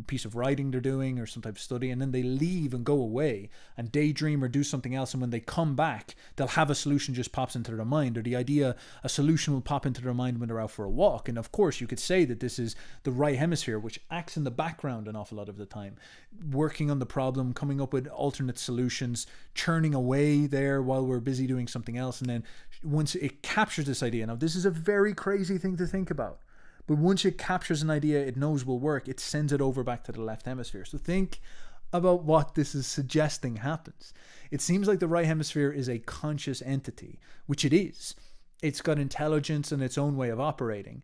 piece of writing they're doing or some type of study, and then they leave and go away and daydream or do something else, and when they come back, they'll have a solution just pops into their mind, or the idea, a solution will pop into their mind when they're out for a walk. And of course you could say that this is the right hemisphere, which acts in the background an awful lot of the time, working on the problem, coming up with alternate solutions, churning away there while we're busy doing something else. And then once it captures this idea, now this is a very crazy thing to think about, but once it captures an idea it knows will work, it sends it over back to the left hemisphere. So think about what this is suggesting happens. It seems like the right hemisphere is a conscious entity, which it is. It's got intelligence and its own way of operating.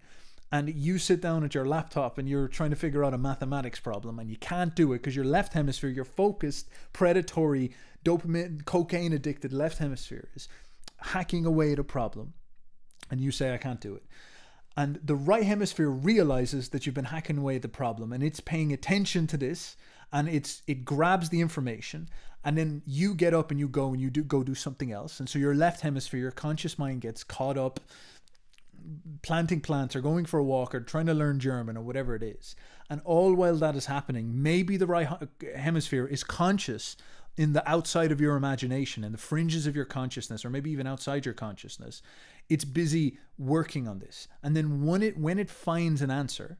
And you sit down at your laptop and you're trying to figure out a mathematics problem, and you can't do it because your left hemisphere, your focused, predatory, dopamine, cocaine addicted left hemisphere is hacking away at a problem, and you say, I can't do it. And the right hemisphere realizes that you've been hacking away at the problem, and it's paying attention to this, and it grabs the information, and then you get up and you go and you go do something else. And so your left hemisphere, your conscious mind, gets caught up planting plants or going for a walk or trying to learn German or whatever it is. And all while that is happening, maybe the right hemisphere is conscious in the outside of your imagination, in the fringes of your consciousness, or maybe even outside your consciousness. It's busy working on this. And then when it finds an answer,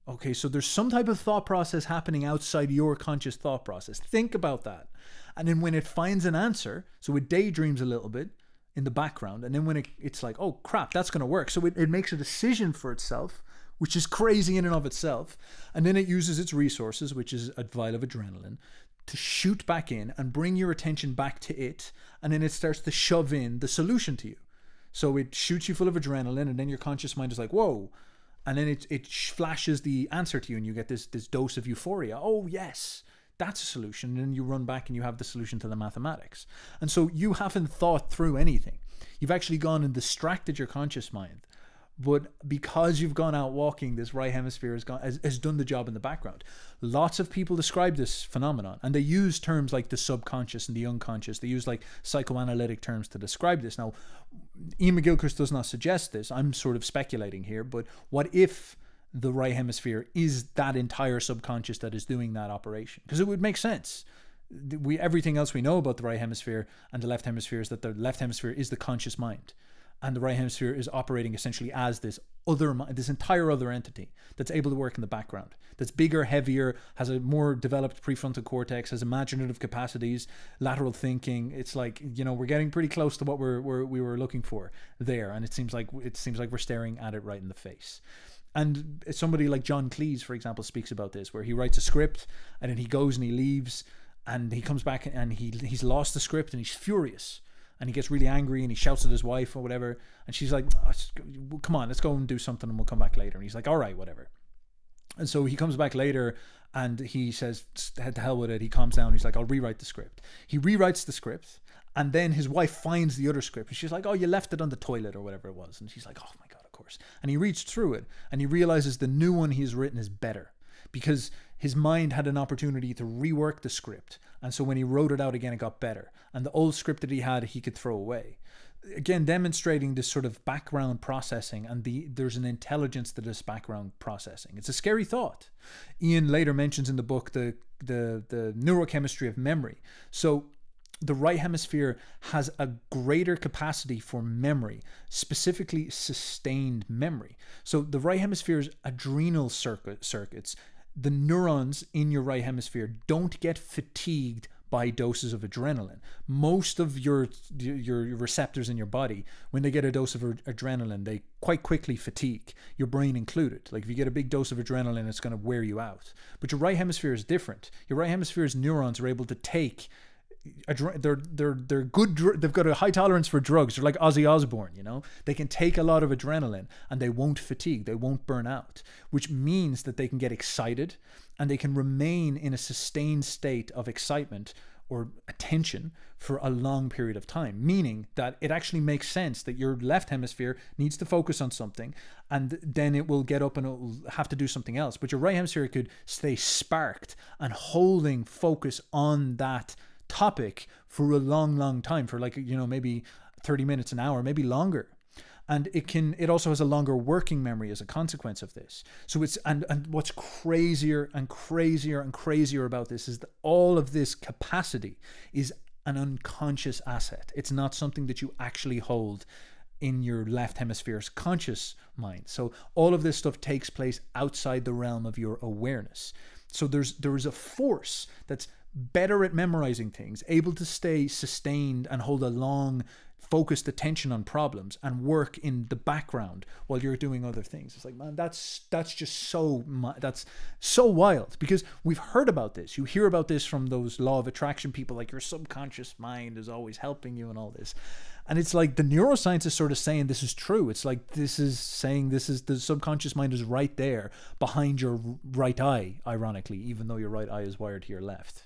okay, so there's some type of thought process happening outside your conscious thought process. Think about that. And then when it finds an answer, so it daydreams a little bit in the background, and then when it's like, oh crap, that's going to work. So it makes a decision for itself, which is crazy in and of itself. And then it uses its resources, which is a vial of adrenaline, to shoot back in and bring your attention back to it. And then it starts to shove in the solution to you. So it shoots you full of adrenaline, and then your conscious mind is like, whoa. And then it flashes the answer to you, and you get this dose of euphoria. Oh yes, that's a solution. And then you run back and you have the solution to the mathematics. And so you haven't thought through anything. You've actually gone and distracted your conscious mind. But because you've gone out walking, this right hemisphere has done the job in the background. Lots of people describe this phenomenon, and they use terms like the subconscious and the unconscious. They use like psychoanalytic terms to describe this. Now, Iain McGilchrist does not suggest this. I'm sort of speculating here, but what if the right hemisphere is that entire subconscious that is doing that operation? Because it would make sense. Everything else we know about the right hemisphere and the left hemisphere is that the left hemisphere is the conscious mind, and the right hemisphere is operating essentially as this entire other entity that's able to work in the background, that's bigger, heavier, has a more developed prefrontal cortex, has imaginative capacities, lateral thinking. It's like, you know, we're getting pretty close to what we were looking for there, and it seems like we're staring at it right in the face. And somebody like John Cleese, for example, speaks about this, where he writes a script and then he goes and he leaves, and he comes back and he's lost the script and he's furious. And he gets really angry and he shouts at his wife or whatever. And she's like, oh, come on, let's go and do something and we'll come back later. And he's like, all right, whatever. And so he comes back later and he says, head to hell with it. He calms down. He's like, I'll rewrite the script. He rewrites the script. And then his wife finds the other script. And she's like, oh, you left it on the toilet or whatever it was. And she's like, oh my God, of course. And he reads through it and he realizes the new one he has written is better because his mind had an opportunity to rework the script. And so when he wrote it out again, it got better. And the old script that he had, he could throw away. Again, demonstrating this sort of background processing, and there's an intelligence to this background processing. It's a scary thought. Iain later mentions in the book the neurochemistry of memory. So the right hemisphere has a greater capacity for memory, specifically sustained memory. So the right hemisphere's adrenal circuits, the neurons in your right hemisphere don't get fatigued by doses of adrenaline. Most of your receptors in your body, when they get a dose of adrenaline, they quite quickly fatigue, your brain included. Like if you get a big dose of adrenaline, it's going to wear you out. But your right hemisphere is different. Your right hemisphere's neurons are able to take they're good. They've got a high tolerance for drugs. They're like Ozzy Osbourne, you know. They can take a lot of adrenaline and they won't fatigue. They won't burn out, which means that they can get excited and they can remain in a sustained state of excitement or attention for a long period of time, meaning that it actually makes sense that your left hemisphere needs to focus on something and then it will get up and it will have to do something else. But your right hemisphere could stay sparked and holding focus on that topic for a long time, for like, you know, maybe 30 minutes, an hour, maybe longer. And it also has a longer working memory as a consequence of this. So it's, and what's crazier and crazier and crazier about this is that all of this capacity is an unconscious asset. It's not something that you actually hold in your left hemisphere's conscious mind. So all of this stuff takes place outside the realm of your awareness. So there is a force that's better at memorizing things, able to stay sustained and hold a long focused attention on problems and work in the background while you're doing other things. It's like, man, that's just so wild, because we've heard about this. You hear about this from those law of attraction people, like your subconscious mind is always helping you and all this. And it's like the neuroscience is sort of saying this is true. It's like this is saying this is the subconscious mind is right there behind your right eye, ironically, even though your right eye is wired to your left.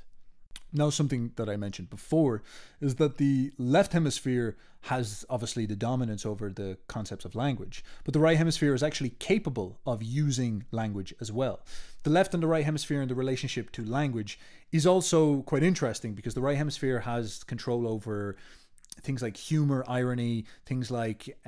Now, something that I mentioned before is that the left hemisphere has obviously the dominance over the concepts of language, but the right hemisphere is actually capable of using language as well. The left and the right hemisphere in the relationship to language is also quite interesting, because the right hemisphere has control over things like humor, irony, things like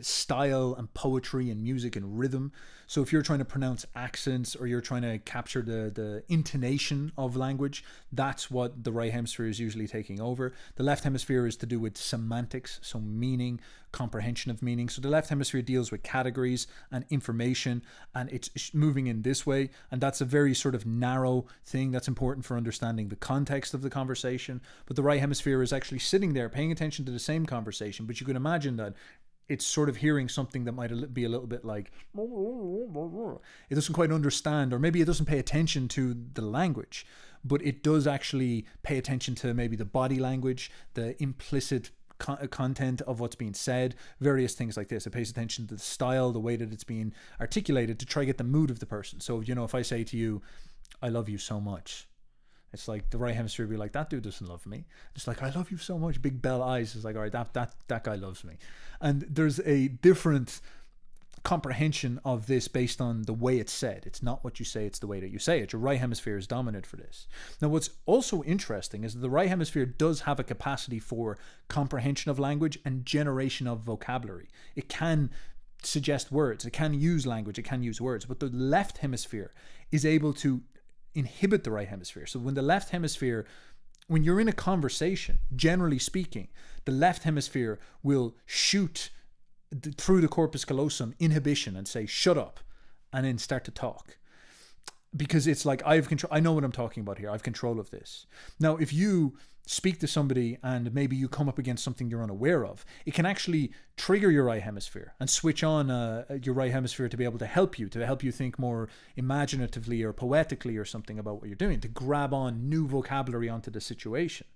style and poetry and music and rhythm. So if you're trying to pronounce accents or you're trying to capture the intonation of language, that's what the right hemisphere is usually taking over. The left hemisphere is to do with semantics, so meaning, comprehension of meaning. So the left hemisphere deals with categories and information, and it's moving in this way, and that's a very sort of narrow thing that's important for understanding the context of the conversation. But the right hemisphere is actually sitting there paying attention to the same conversation, but you can imagine that it's sort of hearing something that might be a little bit like, it doesn't quite understand, or maybe it doesn't pay attention to the language, but it does actually pay attention to maybe the body language, the implicit content of what's being said, various things like this. It pays attention to the style, the way that it's being articulated, to try to get the mood of the person. So, you know, if I say to you, I love you so much, it's like the right hemisphere will be like, that dude doesn't love me. It's like, I love you so much. Big bell eyes. It's like, all right, that guy loves me. And there's a different comprehension of this based on the way it's said. It's not what you say, it's the way that you say it. Your right hemisphere is dominant for this. Now, what's also interesting is that the right hemisphere does have a capacity for comprehension of language and generation of vocabulary. It can suggest words, it can use language, it can use words, but the left hemisphere is able to inhibit the right hemisphere. So when the left hemisphere, when you're in a conversation, generally speaking, the left hemisphere will shoot through the corpus callosum inhibition and say, shut up, and then start to talk. because it's like I have control. I know what I'm talking about here. I have control of this. Now, if you speak to somebody and maybe you come up against something you're unaware of, it can actually trigger your right hemisphere and switch on your right hemisphere to be able to help you think more imaginatively or poetically or something about what you're doing, to grab on new vocabulary onto the situation.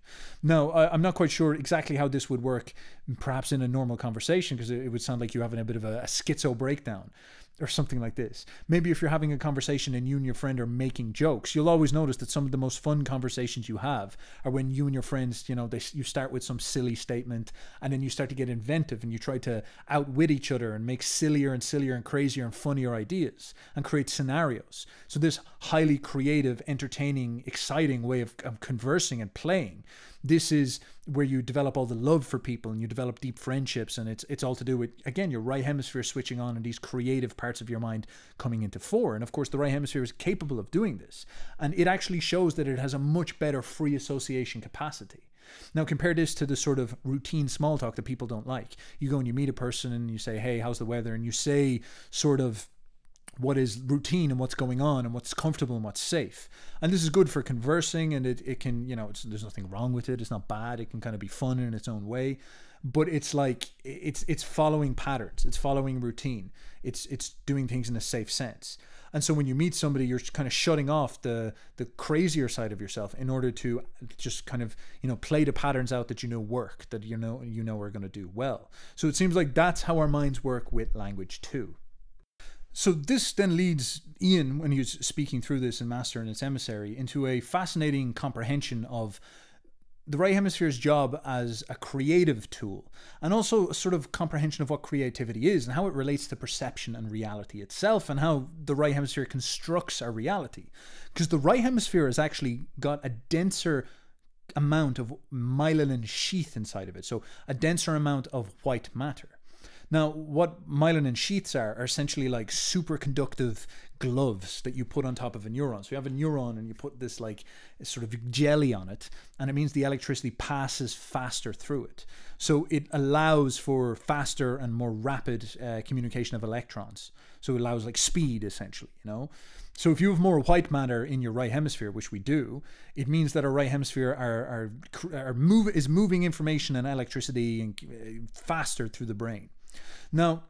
Now, I'm not quite sure exactly how this would work, perhaps in a normal conversation, because it would sound like you're having a bit of a schizo breakdown or something like this. Maybe if you're having a conversation and you and your friend are making jokes, you'll always notice that some of the most fun conversations you have are when you and your friends, you start with some silly statement and then you start to get inventive and you try to outwit each other and make sillier and crazier and funnier ideas and create scenarios. So this highly creative, entertaining, exciting way of conversing and playing, this is where you develop all the love for people and you develop deep friendships, and it's all to do with, again, your right hemisphere switching on and these creative parts of your mind coming into fore. And of course the right hemisphere is capable of doing this, and it actually shows that it has a much better free association capacity. Now compare this to the sort of routine small talk that people don't like. You go and you meet a person and you say, hey, how's the weather? And you say sort of what is routine and what's going on and what's comfortable and what's safe. And this is good for conversing, and it can, there's nothing wrong with it. It's not bad. It can kind of be fun in its own way, but it's like, it's following patterns. It's following routine. It's doing things in a safe sense. And so when you meet somebody, you're kind of shutting off the crazier side of yourself in order to just kind of, play the patterns out that work, that you know are going to do well. So it seems like that's how our minds work with language too. So this then leads Iain, when he was speaking through this in Master and its Emissary, into a fascinating comprehension of the right hemisphere's job as a creative tool, and also a sort of comprehension of what creativity is and how it relates to perception and reality itself, and how the right hemisphere constructs our reality. Because the right hemisphere has actually got a denser amount of myelin sheath inside of it, so a denser amount of white matter. Now, what myelin sheaths are essentially like superconductive gloves that you put on top of a neuron. So you have a neuron and you put this like sort of jelly on it, and it means the electricity passes faster through it. So it allows for faster and more rapid communication of electrons. So it allows like speed, essentially, So if you have more white matter in your right hemisphere, which we do, it means that our right hemisphere is moving information and electricity and faster through the brain. Now,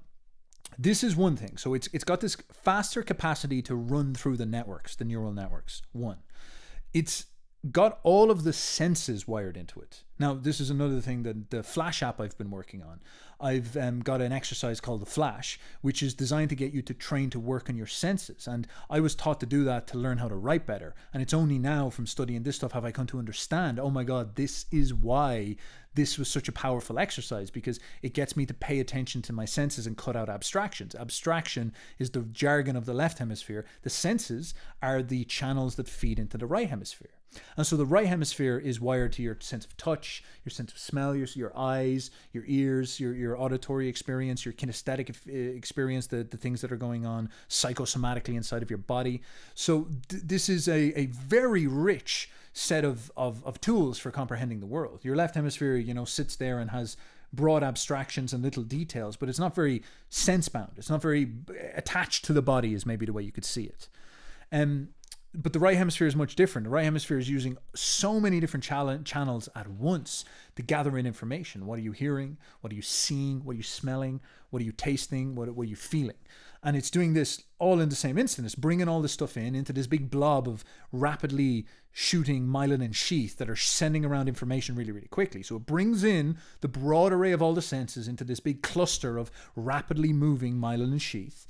this is one thing. So it's got this faster capacity to run through the networks, the neural networks. One, it's got all of the senses wired into it. Now, this is another thing that the Flash app I've been working on. I've got an exercise called the Flash, which is designed to get you to train to work on your senses. And I was taught to do that to learn how to write better. And it's only now from studying this stuff have I come to understand, oh my God, this is why this was such a powerful exercise, because it gets me to pay attention to my senses and cut out abstractions. Abstraction is the jargon of the left hemisphere. The senses are the channels that feed into the right hemisphere. And so the right hemisphere is wired to your sense of touch, your sense of smell, your eyes, your ears, your auditory experience, your kinesthetic experience, the things that are going on psychosomatically inside of your body. So this is a very rich set of tools for comprehending the world. Your left hemisphere, sits there and has broad abstractions and little details, but it's not very sense-bound. It's not very attached to the body, is maybe the way you could see it. But the right hemisphere is much different. The right hemisphere is using so many different channels at once to gather in information. What are you hearing? What are you seeing? What are you smelling? What are you tasting? What are you feeling? And it's doing this all in the same instant. It's bringing all this stuff into this big blob of rapidly shooting myelin sheath that are sending around information really, really quickly. So it brings in the broad array of all the senses into this big cluster of rapidly moving myelin sheath.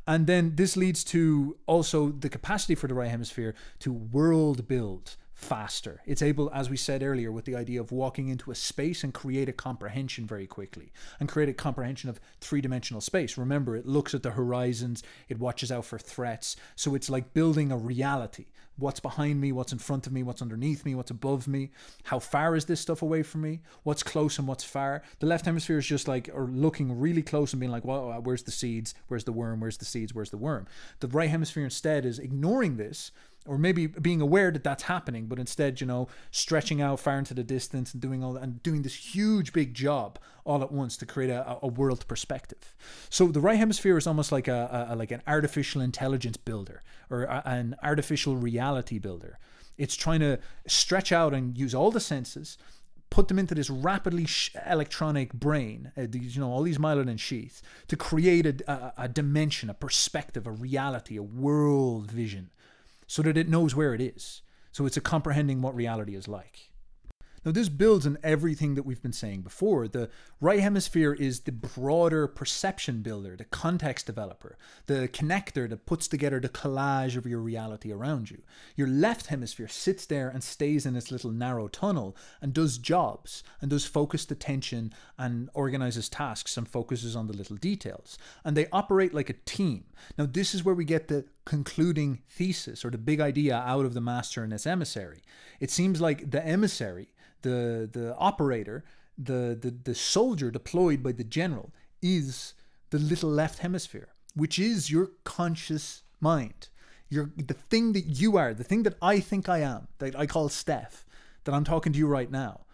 And then this leads to also the capacity for the right hemisphere to world build faster. It's able, as we said earlier, with the idea of walking into a space and create a comprehension very quickly, and create a comprehension of three-dimensional space. Remember, it looks at the horizons, it watches out for threats. So it's like building a reality. What's behind me, what's in front of me, what's underneath me, what's above me, how far is this stuff away from me, what's close and what's far. The left hemisphere is just like, or looking really close and being like, well, where's the seeds, where's the worm, where's the seeds, where's the worm. The right hemisphere instead is ignoring this Or maybe being aware that that's happening, but instead, you know, stretching out far into the distance and doing all that, and doing this huge big job all at once to create a world perspective. So the right hemisphere is almost like like an artificial intelligence builder, or an artificial reality builder. It's trying to stretch out and use all the senses, put them into this rapidly electronic brain, you know, all these myelin sheaths, to create a dimension, a perspective, a reality, a world vision, so that it knows where it is. So it's a comprehending what reality is like. Now, this builds on everything that we've been saying before. The right hemisphere is the broader perception builder, the context developer, the connector that puts together the collage of your reality around you. Your left hemisphere sits there and stays in its little narrow tunnel and does jobs and does focused attention and organizes tasks and focuses on the little details. And they operate like a team. Now, this is where we get the concluding thesis, or the big idea out of the master and its emissary. It seems like the emissary, the operator, the soldier deployed by the general, is the little left hemisphere, which is your conscious mind. The thing that you are, the thing that I think I am, that I call Steph, that I'm talking to you right now,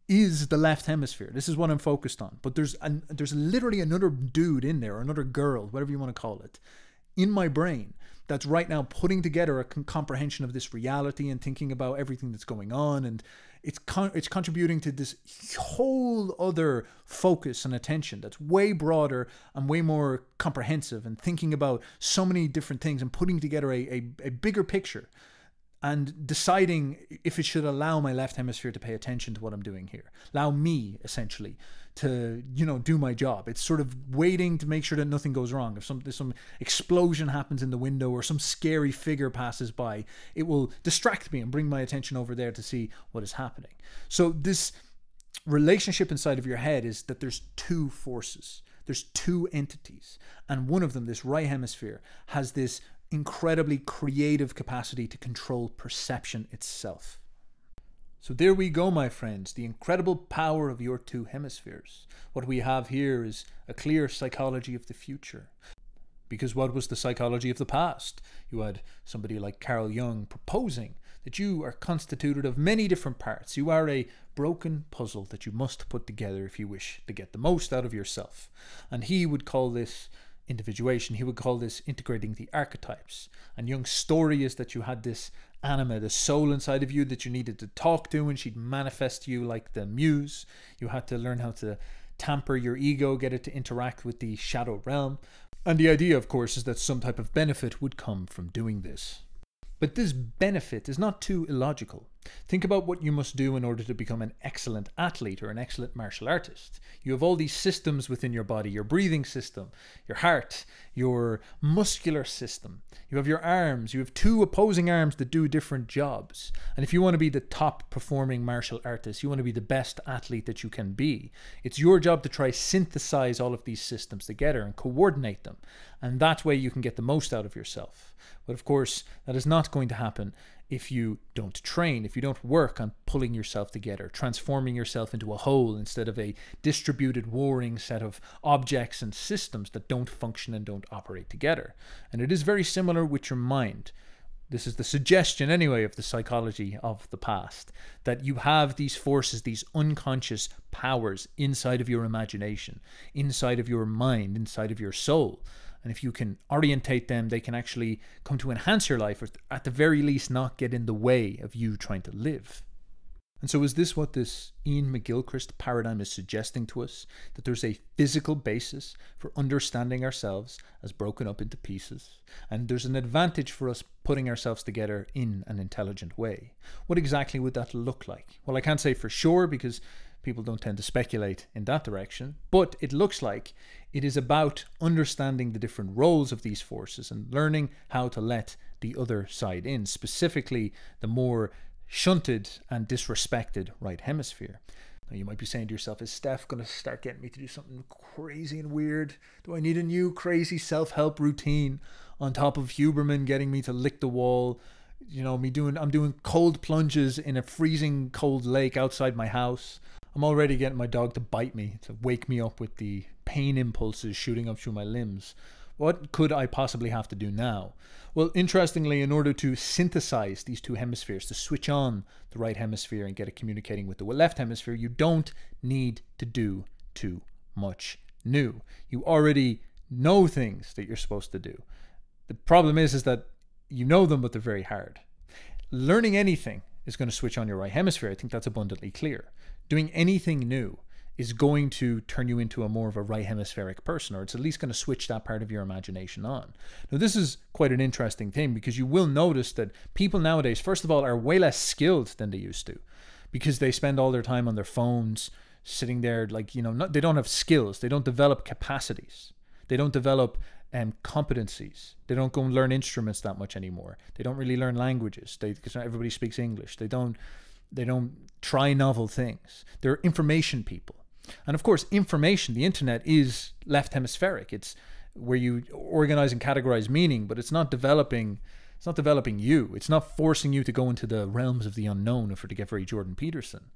is the left hemisphere. This is what I'm focused on. But there's literally another dude in there, or another girl, whatever you want to call it, in my brain that's right now putting together a comprehension of this reality and thinking about everything that's going on, and it's contributing to this whole other focus and attention that's way broader and way more comprehensive, and thinking about so many different things and putting together a bigger picture, and deciding if it should allow my left hemisphere to pay attention to what I'm doing here. Allow me, essentially, to, you know, do my job. It's sort of waiting to make sure that nothing goes wrong. If some explosion happens in the window, or some scary figure passes by, it will distract me and bring my attention over there to see what is happening. So this relationship inside of your head is that there's two forces. There's two entities. And one of them, this right hemisphere, has this incredibly creative capacity to control perception itself. So there we go, my friends, the incredible power of your two hemispheres. What we have here is a clear psychology of the future. Because what was the psychology of the past? You had somebody like Carl Jung proposing that you are constituted of many different parts. You are a broken puzzle that you must put together if you wish to get the most out of yourself. And he would call this individuation. He would call this integrating the archetypes. And Jung's story is that you had this anima, the soul inside of you that you needed to talk to, and she'd manifest you like the muse. You had to learn how to tamper your ego, get it to interact with the shadow realm. And the idea, of course, is that some type of benefit would come from doing this. But this benefit is not too illogical. Think about what you must do in order to become an excellent athlete or an excellent martial artist. You have all these systems within your body, your breathing system, your heart, your muscular system. You have your arms. You have two opposing arms that do different jobs. And if you want to be the top performing martial artist, you want to be the best athlete that you can be, it's your job to try synthesize all of these systems together and coordinate them. And that way you can get the most out of yourself. But of course, that is not going to happen if you don't train, if you don't work on pulling yourself together, transforming yourself into a whole instead of a distributed warring set of objects and systems that don't function and don't operate together. And it is very similar with your mind. This is the suggestion anyway of the psychology of the past, that you have these forces, these unconscious powers inside of your imagination, inside of your mind, inside of your soul. And if you can orientate them, they can actually come to enhance your life, or at the very least not get in the way of you trying to live. And so is this what this Iain McGilchrist paradigm is suggesting to us? That there's a physical basis for understanding ourselves as broken up into pieces, and there's an advantage for us putting ourselves together in an intelligent way. What exactly would that look like? Well, I can't say for sure because people don't tend to speculate in that direction, but it looks like it is about understanding the different roles of these forces and learning how to let the other side in, specifically the more shunted and disrespected right hemisphere. Now you might be saying to yourself, is Steph going to start getting me to do something crazy and weird? Do I need a new crazy self-help routine on top of Huberman getting me to lick the wall? You know, I'm doing cold plunges in a freezing cold lake outside my house. I'm already getting my dog to bite me, to wake me up with the pain impulses shooting up through my limbs. What could I possibly have to do now? Well, interestingly, in order to synthesize these two hemispheres, to switch on the right hemisphere and get it communicating with the left hemisphere, you don't need to do too much new. You already know things that you're supposed to do. The problem is that you know them, but they're very hard. Learning anything is going to switch on your right hemisphere. I think that's abundantly clear. Doing anything new is going to turn you into a more of a right hemispheric person, or it's at least going to switch that part of your imagination on. Now, this is quite an interesting thing, because you will notice that people nowadays, first of all, are way less skilled than they used to, because they spend all their time on their phones, sitting there, like, you know, they don't have skills. They don't develop capacities. They don't develop competencies. They don't go and learn instruments that much anymore. They don't really learn languages, because not everybody speaks English. They don't try novel things. They're information people. And of course, information, the internet, is left hemispheric. It's where you organize and categorize meaning, but it's not developing you. It's not forcing you to go into the realms of the unknown, if we're to get very Jordan Peterson.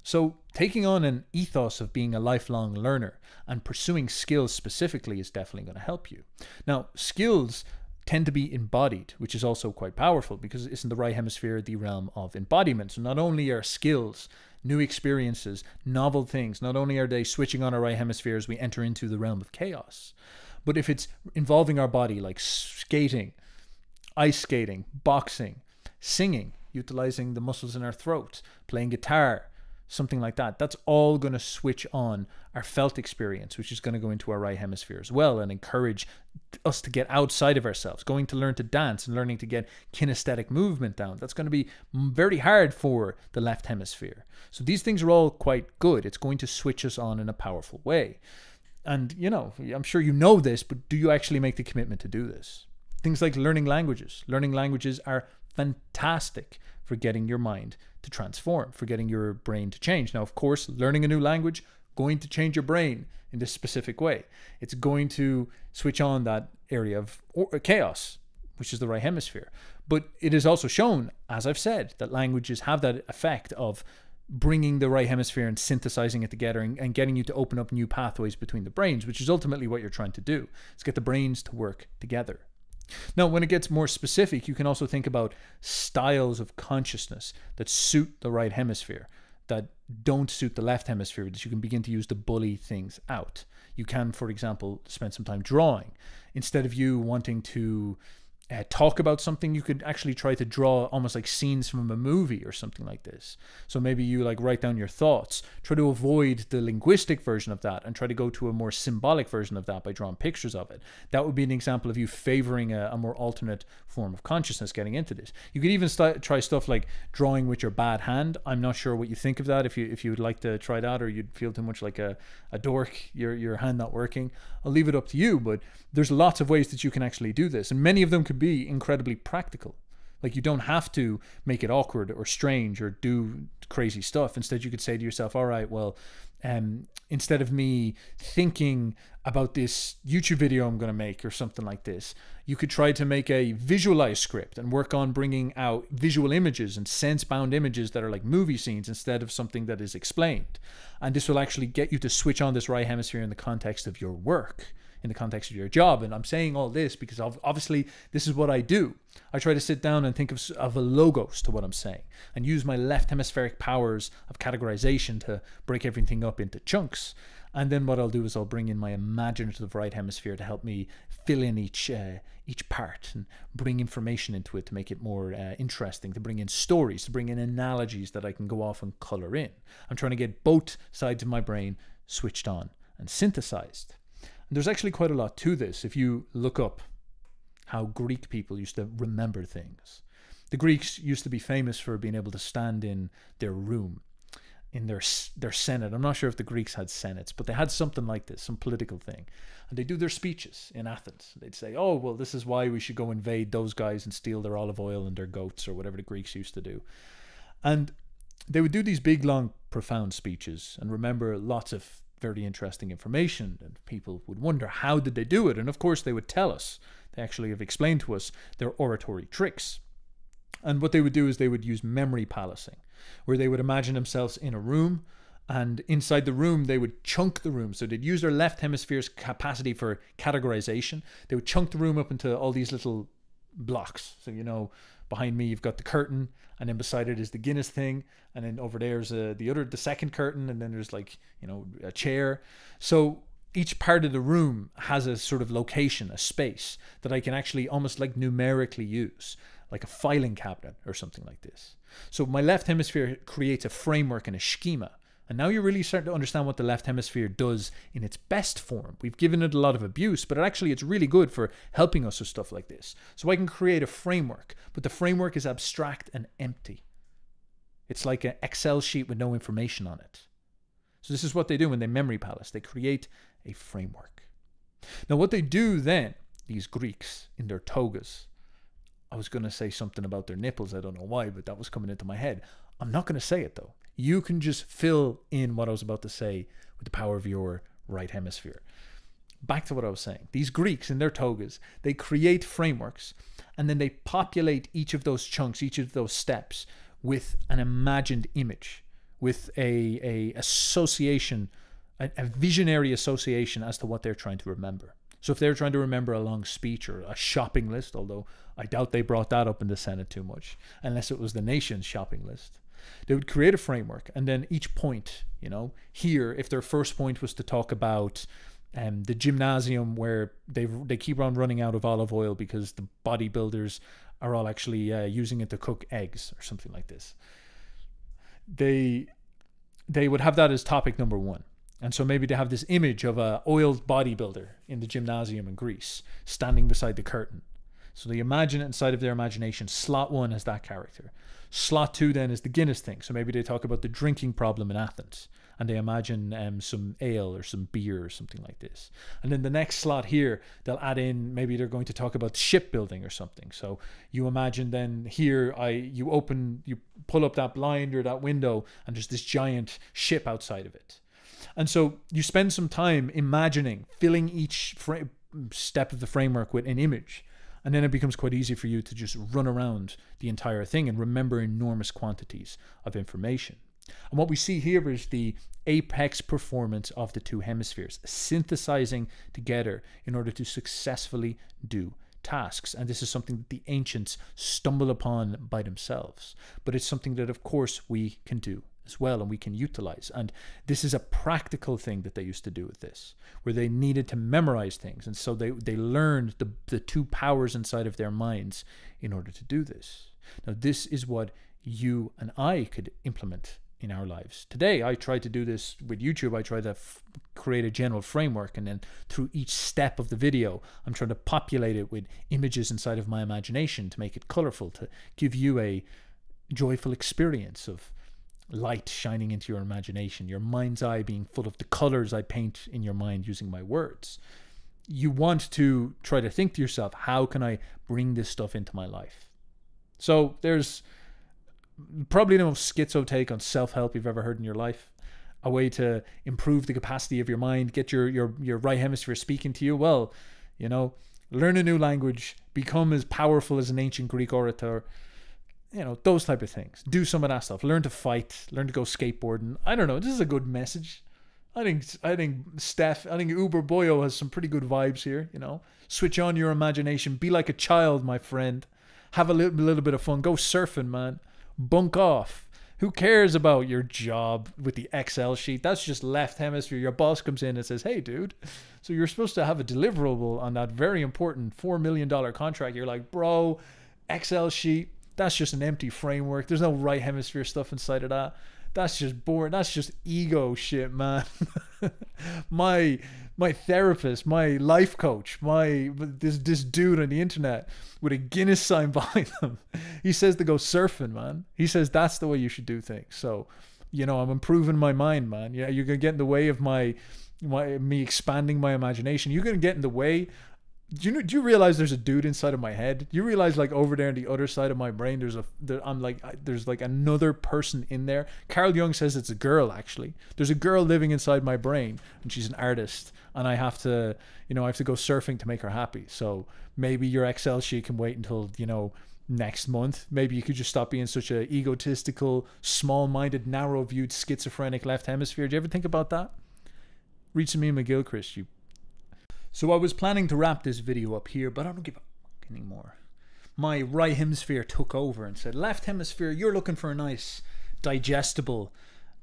So taking on an ethos of being a lifelong learner and pursuing skills specifically is definitely going to help you. Now, skills tend to be embodied, which is also quite powerful, because it's in the right hemisphere, the realm of embodiment. So not only are skills, new experiences, novel things, not only are they switching on our right hemisphere as we enter into the realm of chaos, but if it's involving our body, like skating, ice skating, boxing, singing, utilizing the muscles in our throat, playing guitar, something like that, that's all going to switch on our felt experience, which is going to go into our right hemisphere as well, and encourage us to get outside of ourselves. Going to learn to dance and learning to get kinesthetic movement down, that's going to be very hard for the left hemisphere. So these things are all quite good. It's going to switch us on in a powerful way. And, you know, I'm sure you know this, but do you actually make the commitment to do this? Things like learning languages. Learning languages are fantastic for getting your mind to transform, for getting your brain to change. Now, of course, learning a new language, going to change your brain in this specific way. It's going to switch on that area of chaos, which is the right hemisphere. But it is also shown, as I've said, that languages have that effect of bringing the right hemisphere and synthesizing it together and getting you to open up new pathways between the brains, which is ultimately what you're trying to do. Is get the brains to work together. Now, when it gets more specific, you can also think about styles of consciousness that suit the right hemisphere, that don't suit the left hemisphere, that you can begin to use to bully things out. You can, for example, spend some time drawing. Instead of you wanting to talk about something, you could actually try to draw almost like scenes from a movie or something like this. So maybe you like write down your thoughts, try to avoid the linguistic version of that and try to go to a more symbolic version of that by drawing pictures of it. That would be an example of you favoring a more alternate form of consciousness getting into this. You could even try stuff like drawing with your bad hand. I'm not sure what you think of that, if you would like to try that, or you'd feel too much like a dork, your hand not working. I'll leave it up to you, but there's lots of ways that you can actually do this, and many of them could be incredibly practical. Like, you don't have to make it awkward or strange or do crazy stuff. Instead, you could say to yourself, all right, well, instead of me thinking about this YouTube video I'm going to make or something like this, you could try to make a visualized script and work on bringing out visual images and sense-bound images that are like movie scenes instead of something that is explained. And this will actually get you to switch on this right hemisphere in the context of your work, in the context of your job. And I'm saying all this because obviously this is what I do. I try to sit down and think of a logos to what I'm saying and use my left hemispheric powers of categorization to break everything up into chunks. And then what I'll do is I'll bring in my imaginative right hemisphere to help me fill in each part and bring information into it to make it more interesting, to bring in stories, to bring in analogies that I can go off and color in. I'm trying to get both sides of my brain switched on and synthesized. And there's actually quite a lot to this. If you look up how Greek people used to remember things. The Greeks used to be famous for being able to stand in their room, in their senate. I'm not sure if the Greeks had senates, but they had something like this, some political thing. And they do their speeches in Athens. They'd say, oh, well, this is why we should go invade those guys and steal their olive oil and their goats, or whatever the Greeks used to do. And they would do these big, long, profound speeches and remember lots of very interesting information, and people would wonder, how did they do it? And of course they would tell us. They actually have explained to us their oratory tricks. And what they would do is they would use memory palancing, where they would imagine themselves in a room And inside the room, they would chunk the room. So they'd use their left hemisphere's capacity for categorization. They would chunk the room up into all these little blocks. So, you know, behind me, you've got the curtain, and then beside it is the Guinness thing. And then over there's the second curtain. And then there's like, you know, a chair. So each part of the room has a sort of location, a space that I can actually almost like numerically use, like a filing cabinet or something like this. So my left hemisphere creates a framework and a schema. And now you're really starting to understand what the left hemisphere does in its best form. We've given it a lot of abuse, but it's really good for helping us with stuff like this. So I can create a framework, but the framework is abstract and empty. It's like an Excel sheet with no information on it. So this is what they do when they memory palace. They create a framework. Now what they do then, these Greeks in their togas, I was going to say something about their nipples. I don't know why, but that was coming into my head. I'm not going to say it though. You can just fill in what I was about to say with the power of your right hemisphere. Back to what I was saying. These Greeks in their togas, they create frameworks and then they populate each of those chunks, each of those steps with an imagined image, with a association, a visionary association as to what they're trying to remember. So if they're trying to remember a long speech or a shopping list, although I doubt they brought that up in the Senate too much, unless it was the nation's shopping list, they would create a framework, and then each point, you know, here, if their first point was to talk about the gymnasium where they keep on running out of olive oil because the bodybuilders are all actually using it to cook eggs or something like this, they would have that as topic number one. And so maybe they have this image of a oiled bodybuilder in the gymnasium in Greece standing beside the curtain. So they imagine it inside of their imagination. Slot 1 is that character. Slot 2 then is the Guinness thing. So maybe they talk about the drinking problem in Athens and they imagine some ale or some beer or something like this. And then the next slot here, they'll add in, maybe they're going to talk about shipbuilding or something. So you imagine then here, you pull up that blind or that window and there's this giant ship outside of it. And so you spend some time imagining, filling each step of the framework with an image. And then it becomes quite easy for you to just run around the entire thing and remember enormous quantities of information. And what we see here is the apex performance of the two hemispheres, synthesizing together in order to successfully do tasks. And this is something that the ancients stumble upon by themselves. But it's something that, of course, we can do as well and we can utilize. And this is a practical thing that they used to do with this, where they needed to memorize things, and so they learned the two powers inside of their minds in order to do this. Now this is what you and I could implement in our lives today. I try to do this with YouTube. I try to create a general framework, and then through each step of the video I'm trying to populate it with images inside of my imagination to make it colorful, to give you a joyful experience of light shining into your imagination, your mind's eye being full of the colors I paint in your mind using my words. You want to try to think to yourself, how can I bring this stuff into my life? So there's probably the most schizo take on self-help you've ever heard in your life. A way to improve the capacity of your mind, get your right hemisphere speaking to you. Well, you know, learn a new language, become as powerful as an ancient Greek orator. You know, those type of things. Do some of that stuff. Learn to fight. Learn to go skateboarding. I don't know. This is a good message. I think Uber Boyo has some pretty good vibes here. You know, switch on your imagination. Be like a child, my friend. Have a little bit of fun. Go surfing, man. Bunk off. Who cares about your job with the Excel sheet? That's just left hemisphere. Your boss comes in and says, hey, dude, so you're supposed to have a deliverable on that very important $4 million contract. You're like, bro, Excel sheet. That's just an empty framework. There's no right hemisphere stuff inside of that. That's just boring. That's just ego shit, man. my therapist, my life coach, this dude on the internet with a Guinness sign behind him, he says to go surfing, man. He says that's the way you should do things. So, you know, I'm improving my mind, man. Yeah, you're gonna get in the way of me expanding my imagination. You're gonna get in the way. Do you realize there's a dude inside of my head? Do you realize, like, over there on the other side of my brain, there's like another person in there? Carl Jung says it's a girl, actually. There's a girl living inside my brain, and she's an artist, and I have to go surfing to make her happy. So maybe your Excel sheet can wait until, you know, next month. Maybe you could just stop being such a egotistical, small-minded, narrow-viewed, schizophrenic left hemisphere. Do you ever think about that? Read some Iain McGilchrist, you. So I was planning to wrap this video up here, but I don't give a fuck anymore. My right hemisphere took over and said, left hemisphere, you're looking for a nice, digestible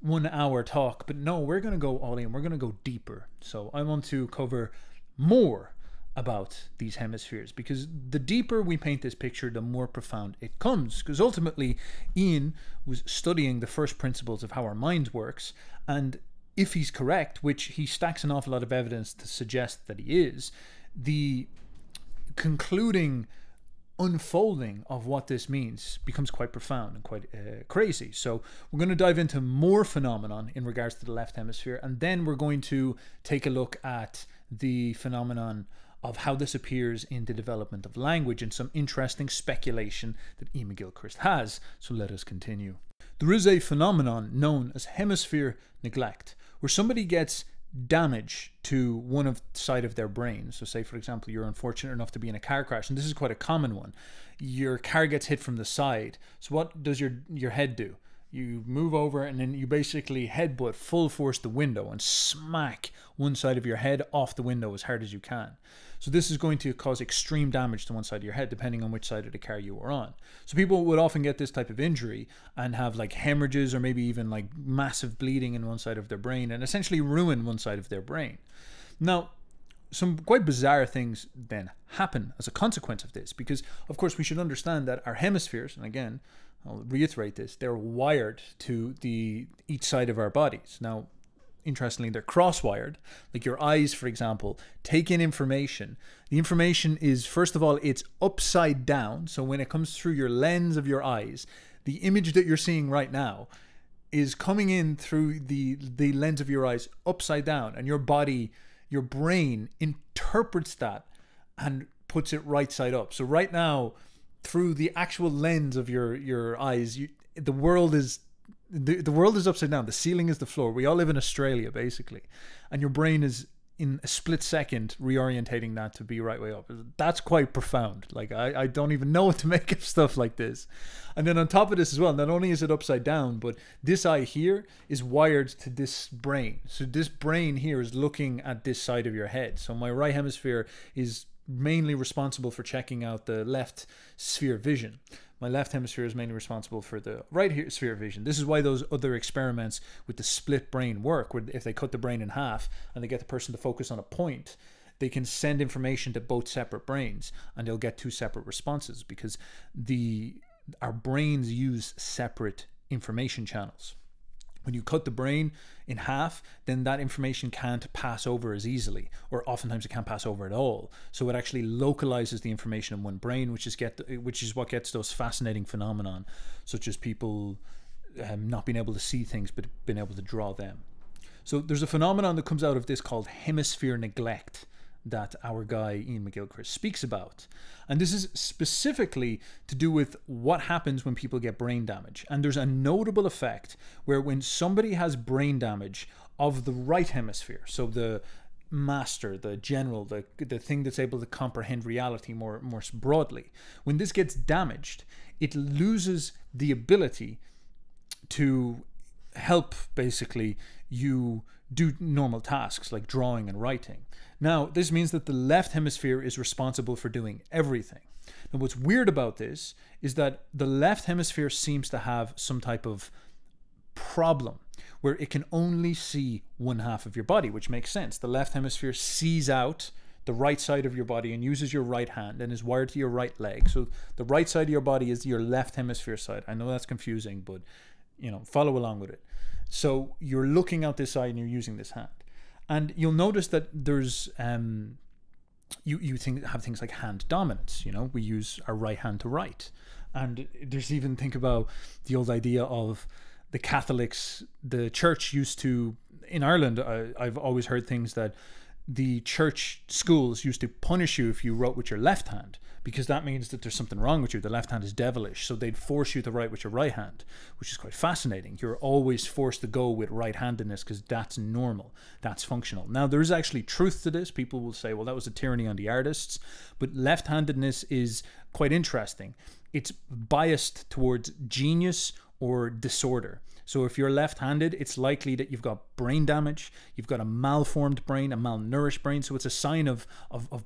1 hour talk. But no, we're going to go all in. We're going to go deeper. So I want to cover more about these hemispheres, because the deeper we paint this picture, the more profound it comes. Because ultimately, Iain was studying the first principles of how our mind works, and if he's correct, which he stacks an awful lot of evidence to suggest that he is, the concluding unfolding of what this means becomes quite profound and quite crazy. So we're going to dive into more phenomenon in regards to the left hemisphere, and then we're going to take a look at the phenomenon of how this appears in the development of language and some interesting speculation that Iain McGilchrist has. So let us continue. There is a phenomenon known as hemisphere neglect, where somebody gets damage to one side of their brain. So say, for example, you're unfortunate enough to be in a car crash, and this is quite a common one. Your car gets hit from the side. So what does your head do? You move over and then you basically headbutt full force the window and smack one side of your head off the window as hard as you can. So this is going to cause extreme damage to one side of your head, depending on which side of the car you were on. So people would often get this type of injury and have like hemorrhages or maybe even like massive bleeding in one side of their brain, and essentially ruin one side of their brain. Now, some quite bizarre things then happen as a consequence of this, because of course we should understand that our hemispheres, and again, I'll reiterate this, they're wired to each side of our bodies. Now, interestingly, they're cross-wired. Like your eyes, for example, take in information. The information is, first of all, it's upside down. So when it comes through your lens of your eyes, the image that you're seeing right now is coming in through the lens of your eyes upside down, and your body, your brain interprets that and puts it right side up. So right now, through the actual lens of your eyes, the world is upside down. The ceiling is the floor. We all live in Australia, basically, and your brain is in a split second reorientating that to be right way up. That's quite profound. Like I don't even know what to make of stuff like this. And then on top of this as well, not only is it upside down, but this eye here is wired to this brain. So this brain here is looking at this side of your head. So my right hemisphere is mainly responsible for checking out the left sphere vision. My left hemisphere is mainly responsible for the right sphere vision. This is why those other experiments with the split brain work, where if they cut the brain in half and they get the person to focus on a point, they can send information to both separate brains and they'll get two separate responses, because our brains use separate information channels. When you cut the brain in half, then that information can't pass over as easily, or oftentimes it can't pass over at all. So it actually localizes the information in one brain, which is what gets those fascinating phenomenon, such as people not being able to see things but being able to draw them. So there's a phenomenon that comes out of this called hemisphere neglect that our guy Iain McGilchrist speaks about. And this is specifically to do with what happens when people get brain damage. And there's a notable effect where when somebody has brain damage of the right hemisphere, so the master, the general, the thing that's able to comprehend reality more broadly, when this gets damaged, it loses the ability to help basically you do normal tasks like drawing and writing. Now, this means that the left hemisphere is responsible for doing everything. Now, what's weird about this is that the left hemisphere seems to have some type of problem where it can only see one half of your body, which makes sense. The left hemisphere sees out the right side of your body and uses your right hand and is wired to your right leg. So the right side of your body is your left hemisphere side. I know that's confusing, but follow along with it. So you're looking out this eye and you're using this hand. And you'll notice that there's have things like hand dominance. We use our right hand to write. And there's even, think about the old idea of the Catholics, the church used to, in Ireland, I've always heard things that the church schools used to punish you if you wrote with your left hand, because that means that there's something wrong with you. The left hand is devilish, so they'd force you to write with your right hand, which is quite fascinating. You're always forced to go with right-handedness because that's normal, that's functional. Now, there is actually truth to this. People will say, well, that was a tyranny on the artists, but left-handedness is quite interesting. It's biased towards genius or disorder. So if you're left-handed, it's likely that you've got brain damage, you've got a malformed brain, a malnourished brain. So it's a sign of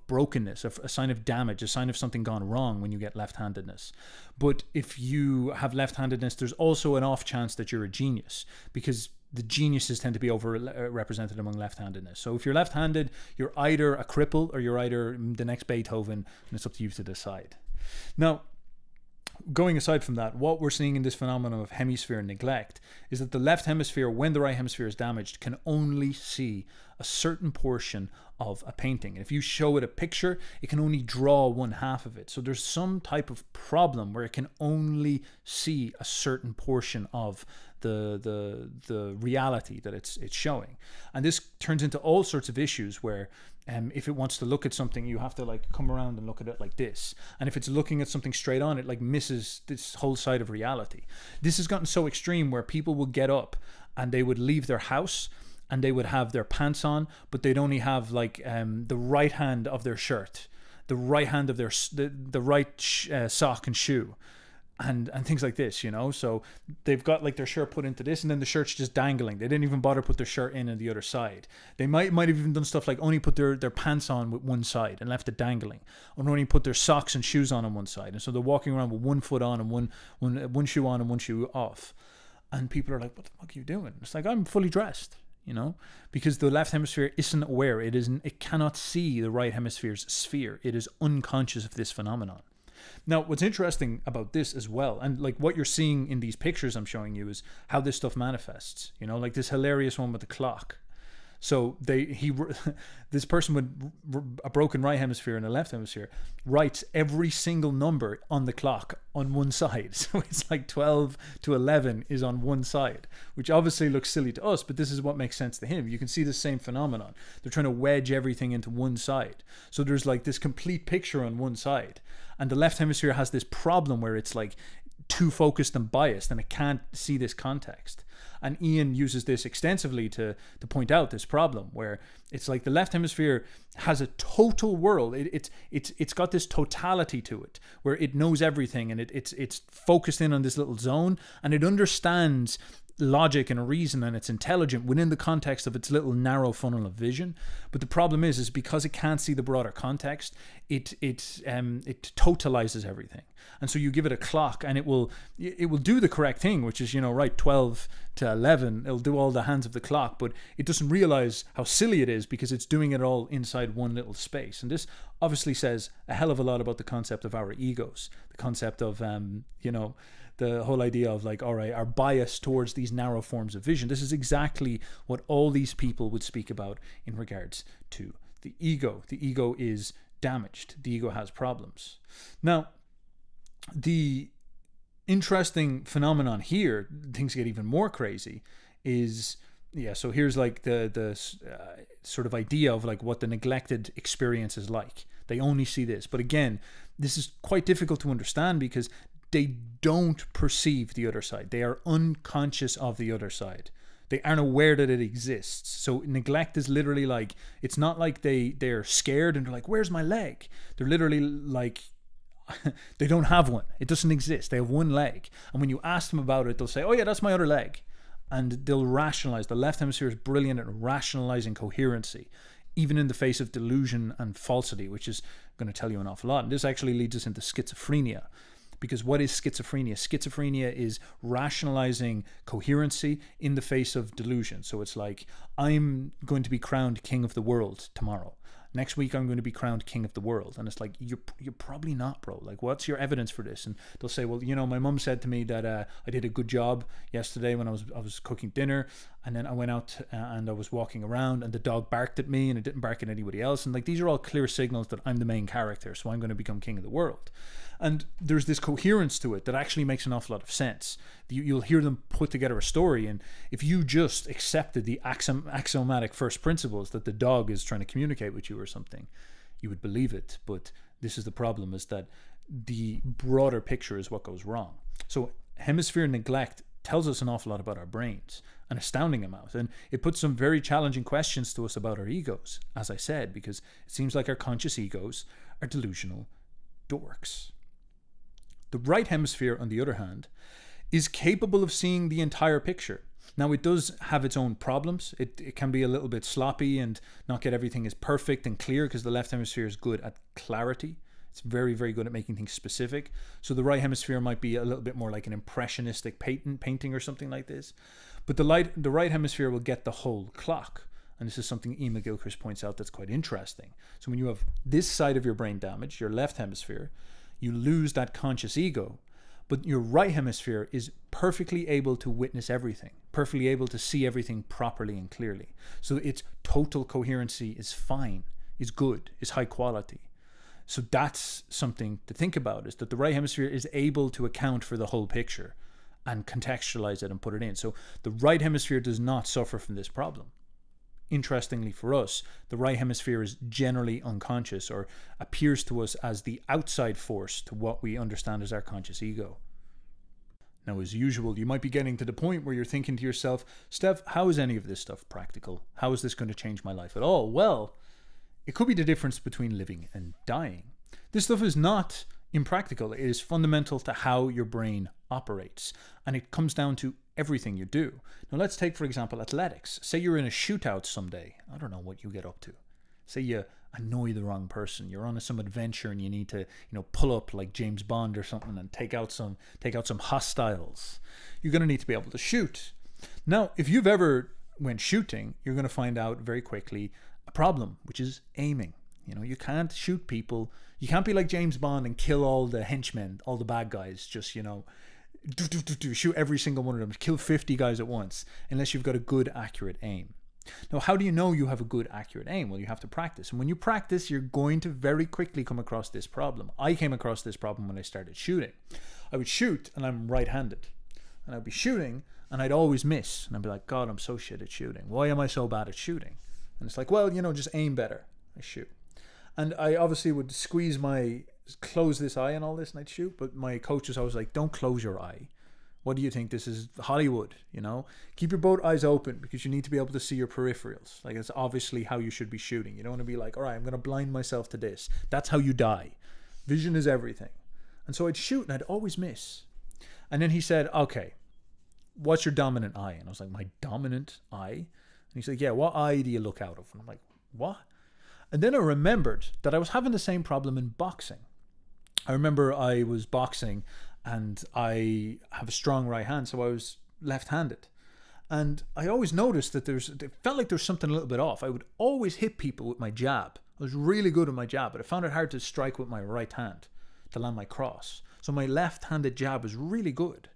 brokenness, a sign of damage, a sign of something gone wrong when you get left-handedness. But if you have left-handedness, there's also an off chance that you're a genius, because the geniuses tend to be overrepresented among left-handedness. So if you're left-handed, you're either a cripple or you're either the next Beethoven, and it's up to you to decide. Now, going aside from that, what we're seeing in this phenomenon of hemisphere neglect is that the left hemisphere, when the right hemisphere is damaged, can only see a certain portion of a painting. And if you show it a picture, it can only draw one half of it. So there's some type of problem where it can only see a certain portion of the reality that it's showing. And this turns into all sorts of issues where if it wants to look at something, you have to like come around and look at it like this. And if it's looking at something straight on, it like misses this whole side of reality. This has gotten so extreme where people will get up and they would leave their house and they would have their pants on, but they'd only have like the right hand of their shirt, the right hand of their the right sock and shoe. And things like this, you know. So they've got like their shirt put into this, and then the shirt's just dangling. They didn't even bother put their shirt in on the other side. They might have even done stuff like only put their pants on with one side and left it dangling, or only put their socks and shoes on one side. And so they're walking around with one foot on and one shoe on and one shoe off. And people are like, "What the fuck are you doing?" It's like, I'm fully dressed, you know, because the left hemisphere isn't aware. It cannot see the right hemisphere's sphere. It is unconscious of this phenomenon. Now, what's interesting about this as well, and like what you're seeing in these pictures I'm showing you, is how this stuff manifests, you know, like this hilarious one with the clock. So this person with a broken right hemisphere and a left hemisphere writes every single number on the clock on one side. So it's like 12 to 11 is on one side, which obviously looks silly to us, but this is what makes sense to him. You can see the same phenomenon. They're trying to wedge everything into one side. So there's like this complete picture on one side. And the left hemisphere has this problem where it's like too focused and biased and it can't see this context. And Iain uses this extensively to point out this problem where it's like the left hemisphere has a total world. It's got this totality to it where it knows everything, and it's focused in on this little zone, and it understands logic and reason, and it's intelligent within the context of its little narrow funnel of vision. But the problem is because it can't see the broader context, it totalizes everything. And so you give it a clock and it will do the correct thing, which is, you know, right, 12 to 11, it'll do all the hands of the clock, but it doesn't realize how silly it is because it's doing it all inside one little space. And this obviously says a hell of a lot about the concept of our egos, the concept of you know, the whole idea of like, all right, our bias towards these narrow forms of vision. This is exactly what all these people would speak about in regards to the ego. The ego is damaged. The ego has problems. Now, the interesting phenomenon here, things get even more crazy, is, yeah, so here's like the sort of idea of like what the neglected experience is like. They only see this. But again, this is quite difficult to understand because they don't perceive the other side. They are unconscious of the other side. They aren't aware that it exists. So neglect is literally like, it's not like they're scared and they're like, where's my leg? They're literally like, they don't have one. It doesn't exist. They have one leg. And when you ask them about it, they'll say, oh yeah, that's my other leg. And they'll rationalize. The left hemisphere is brilliant at rationalizing coherency, even in the face of delusion and falsity, which is going to tell you an awful lot. And this actually leads us into schizophrenia. Because what is schizophrenia? Schizophrenia is rationalizing coherency in the face of delusion. So it's like, I'm going to be crowned king of the world tomorrow. Next week, I'm going to be crowned king of the world. And it's like, you're probably not, bro. Like, what's your evidence for this? And they'll say, well, you know, my mum said to me that I did a good job yesterday when I was cooking dinner. And then I went out and I was walking around and the dog barked at me and it didn't bark at anybody else. And like, these are all clear signals that I'm the main character, so I'm going to become king of the world. And there's this coherence to it that actually makes an awful lot of sense. You'll hear them put together a story, and if you just accepted the axiomatic first principles that the dog is trying to communicate with you or something, you would believe it. But this is the problem, is that the broader picture is what goes wrong. So hemisphere neglect tells us an awful lot about our brains, an astounding amount, and it puts some very challenging questions to us about our egos, as I said, because it seems like our conscious egos are delusional dorks. The right hemisphere, on the other hand, is capable of seeing the entire picture. Now, it does have its own problems. It can be a little bit sloppy and not get everything as perfect and clear, because the left hemisphere is good at clarity. It's very, very good at making things specific. So the right hemisphere might be a little bit more like an impressionistic painting or something like this. But the right hemisphere will get the whole clock. And this is something Iain McGilchrist points out that's quite interesting. So when you have this side of your brain damaged, your left hemisphere, you lose that conscious ego. But your right hemisphere is perfectly able to witness everything, perfectly able to see everything properly and clearly. So its total coherency is fine, is good, is high quality. So that's something to think about, is that the right hemisphere is able to account for the whole picture and contextualize it and put it in. So the right hemisphere does not suffer from this problem. Interestingly for us, the right hemisphere is generally unconscious, or appears to us as the outside force to what we understand as our conscious ego. Now, as usual, you might be getting to the point where you're thinking to yourself, Steph, how is any of this stuff practical? How is this going to change my life at all? Well, it could be the difference between living and dying. This stuff is not impractical. It is fundamental to how your brain operates, and it comes down to everything you do. Now, let's take, for example, athletics. Say you're in a shootout someday. I don't know what you get up to. Say you annoy the wrong person. You're on some adventure and you need to, pull up like James Bond or something and take out some hostiles. You're going to need to be able to shoot. Now, if you've ever went shooting, you're going to find out very quickly a problem, which is aiming. You can't shoot people. You can't be like James Bond and kill all the henchmen, all the bad guys, just, shoot every single one of them, kill 50 guys at once, unless you've got a good, accurate aim. Now, how do you know you have a good, accurate aim? Well, you have to practice. And when you practice, you're going to very quickly come across this problem. I came across this problem when I started shooting. I would shoot, and I'm right-handed. And I'd be shooting, and I'd always miss. And I'd be like, God, I'm so shit at shooting. Why am I so bad at shooting? And it's like, well, just aim better. I shoot. And I obviously would close this eye and all this, and I'd shoot. But my coach was always like, don't close your eye. What do you think? This is Hollywood, Keep your both eyes open, because you need to be able to see your peripherals. Like, it's obviously how you should be shooting. You don't want to be like, all right, I'm going to blind myself to this. That's how you die. Vision is everything. And so I'd shoot, and I'd always miss. And then he said, okay, what's your dominant eye? And I was like, my dominant eye? And he said, yeah, what eye do you look out of? And I'm like, what? And then I remembered that I was having the same problem in boxing. I remember I was boxing, and I have a strong right hand, so I was left-handed. And I always noticed that it felt like there's something a little bit off. I would always hit people with my jab. I was really good at my jab, but I found it hard to strike with my right hand to land my cross. So my left-handed jab was really good.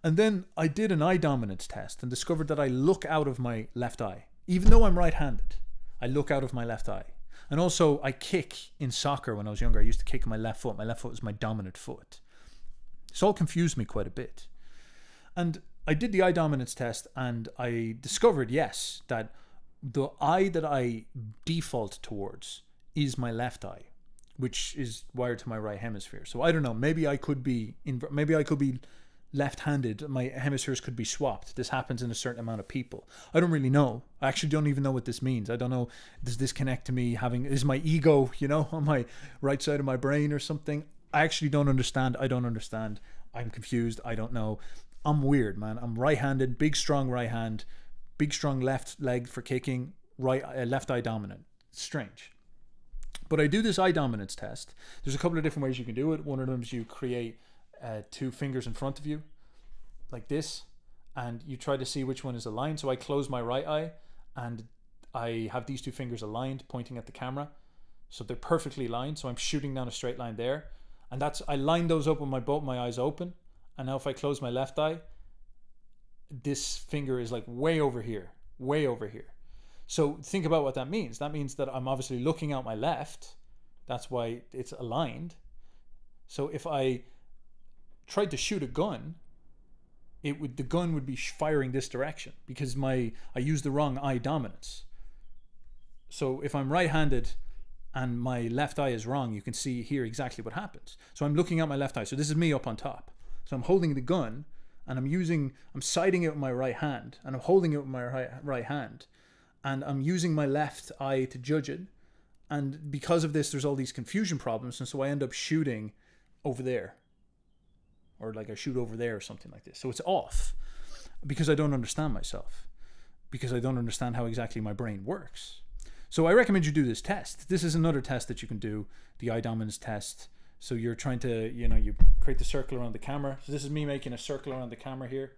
And then I did an eye dominance test and discovered that I look out of my left eye. Even though I'm right-handed, I look out of my left eye. And also, I kick in soccer when I was younger. I used to kick my left foot. My left foot was my dominant foot. This all confused me quite a bit. And I did the eye dominance test, and I discovered, yes, that the eye that I default towards is my left eye, which is wired to my right hemisphere. So I don't know, maybe I could be left-handed. My hemispheres could be swapped. This happens in a certain amount of people. I don't really know. I actually don't even know what this means. I don't know, does this connect to me is my ego, on my right side of my brain or something? I actually don't understand. I don't understand. I'm confused. I don't know. I'm weird, man. I'm right-handed, big, strong right hand, big, strong left leg for kicking, left eye dominant. It's strange. But I do this eye dominance test. There's a couple of different ways you can do it. One of them is you create 2 fingers in front of you, like this, and you try to see which one is aligned. So I close my right eye, and I have these 2 fingers aligned, pointing at the camera. So they're perfectly aligned. So I'm shooting down a straight line there. And I line those up with both my eyes open. And now if I close my left eye, this finger is like way over here, way over here. So think about what that means. That means that I'm obviously looking out my left. That's why it's aligned. So if I tried to shoot a gun, the gun would be firing this direction because I used the wrong eye dominance. So if I'm right-handed and my left eye is wrong, you can see here exactly what happens. So I'm looking at my left eye. So this is me up on top. So I'm holding the gun and I'm sighting it with my right hand and I'm holding it with my right hand and I'm using my left eye to judge it. And because of this, there's all these confusion problems. And so I end up shooting over there, or like I shoot over there or something like this. So it's off because I don't understand myself, because I don't understand how exactly my brain works. So I recommend you do this test. This is another test that you can do, the eye dominance test. So you're trying to, you create the circle around the camera. So this is me making a circle around the camera here.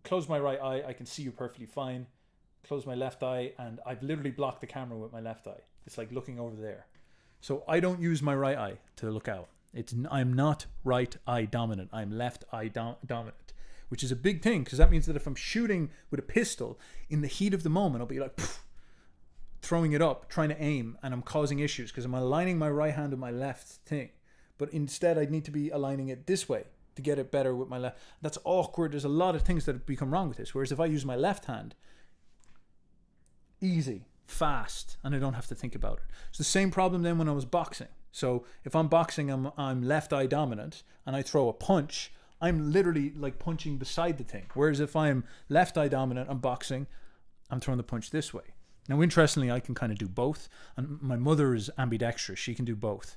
Close my right eye, I can see you perfectly fine. Close my left eye, and I've literally blocked the camera with my left eye. It's like looking over there. So I don't use my right eye to look out. I'm not right eye dominant. I'm left eye dominant, which is a big thing because that means that if I'm shooting with a pistol in the heat of the moment, I'll be like throwing it up, trying to aim, and I'm causing issues because I'm aligning my right hand with my left thing. But instead, I'd need to be aligning it this way to get it better with my left. That's awkward. There's a lot of things that have become wrong with this. Whereas if I use my left hand, easy, fast, and I don't have to think about it. It's the same problem then when I was boxing. So if I'm boxing, I'm left eye dominant and I throw a punch, I'm literally like punching beside the thing. Whereas if I'm left eye dominant, I'm boxing, I'm throwing the punch this way. Now, interestingly, I can kind of do both. And my mother is ambidextrous. She can do both.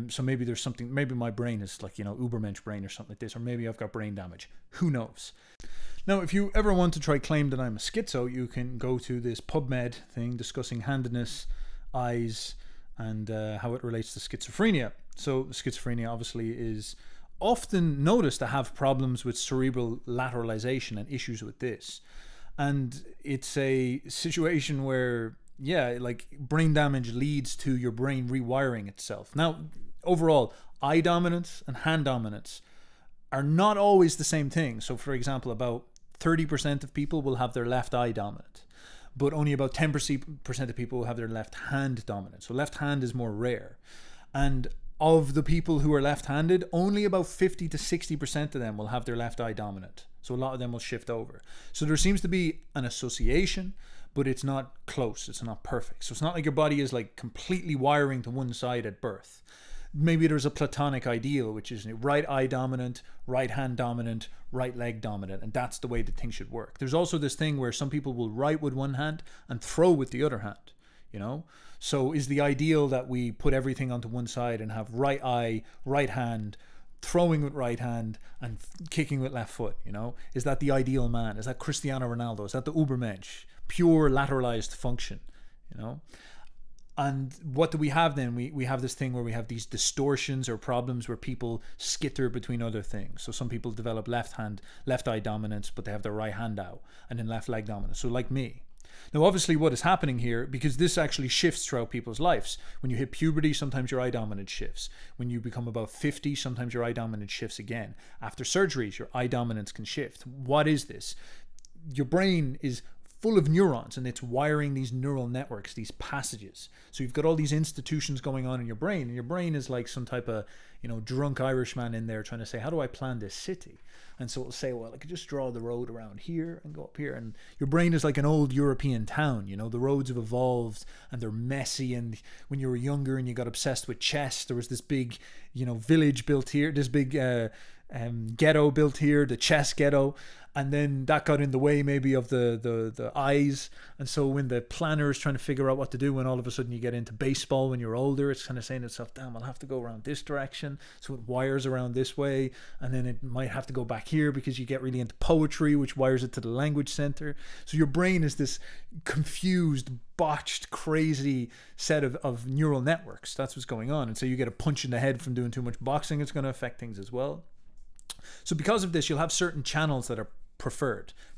So maybe there's something, maybe my brain is like, Ubermensch brain or something like this, or maybe I've got brain damage. Who knows? Now, if you ever want to try claim that I'm a schizo, you can go to this PubMed thing discussing handedness, eyes, and how it relates to schizophrenia. So schizophrenia obviously is often noticed to have problems with cerebral lateralization and issues with this. And it's a situation where, like brain damage leads to your brain rewiring itself. Now, overall, eye dominance and hand dominance are not always the same thing. So for example, about 30% of people will have their left eye dominant, but only about 10% of people will have their left hand dominant. So left hand is more rare. And of the people who are left-handed, only about 50 to 60% of them will have their left eye dominant. So a lot of them will shift over. So there seems to be an association, but it's not close. It's not perfect. So it's not like your body is like completely wiring to one side at birth. Maybe there's a platonic ideal, which is right eye dominant, right hand dominant, right leg dominant, and that's the way the thing should work. There's also this thing where some people will write with one hand and throw with the other hand, So is the ideal that we put everything onto one side and have right eye, right hand, throwing with right hand and kicking with left foot, Is that the ideal man? Is that Cristiano Ronaldo? Is that the Ubermensch? Pure lateralized function, And what do we have then? We have this thing where we have these distortions or problems where people skitter between other things. So some people develop left eye dominance, but they have their right hand out, and then left leg dominance. So like me. Now, obviously what is happening here, because this actually shifts throughout people's lives. When you hit puberty, sometimes your eye dominance shifts. When you become about 50, sometimes your eye dominance shifts again. After surgeries, your eye dominance can shift. What is this? Your brain is full of neurons and it's wiring these neural networks, these passages. So you've got all these institutions going on in your brain, and your brain is like some type of, drunk Irishman in there trying to say, how do I plan this city? And so it'll say, well, I could just draw the road around here and go up here. And your brain is like an old European town, the roads have evolved and they're messy. And when you were younger and you got obsessed with chess, there was this big, village built here, this big ghetto built here, the chess ghetto. And then that got in the way maybe of the eyes. And so when the planner is trying to figure out what to do, when all of a sudden you get into baseball when you're older, it's kind of saying to itself, damn, I'll have to go around this direction. So it wires around this way. And then it might have to go back here because you get really into poetry, which wires it to the language center. So your brain is this confused, botched, crazy set of neural networks. That's what's going on. And so you get a punch in the head from doing too much boxing. It's going to affect things as well. So because of this, you'll have certain channels that are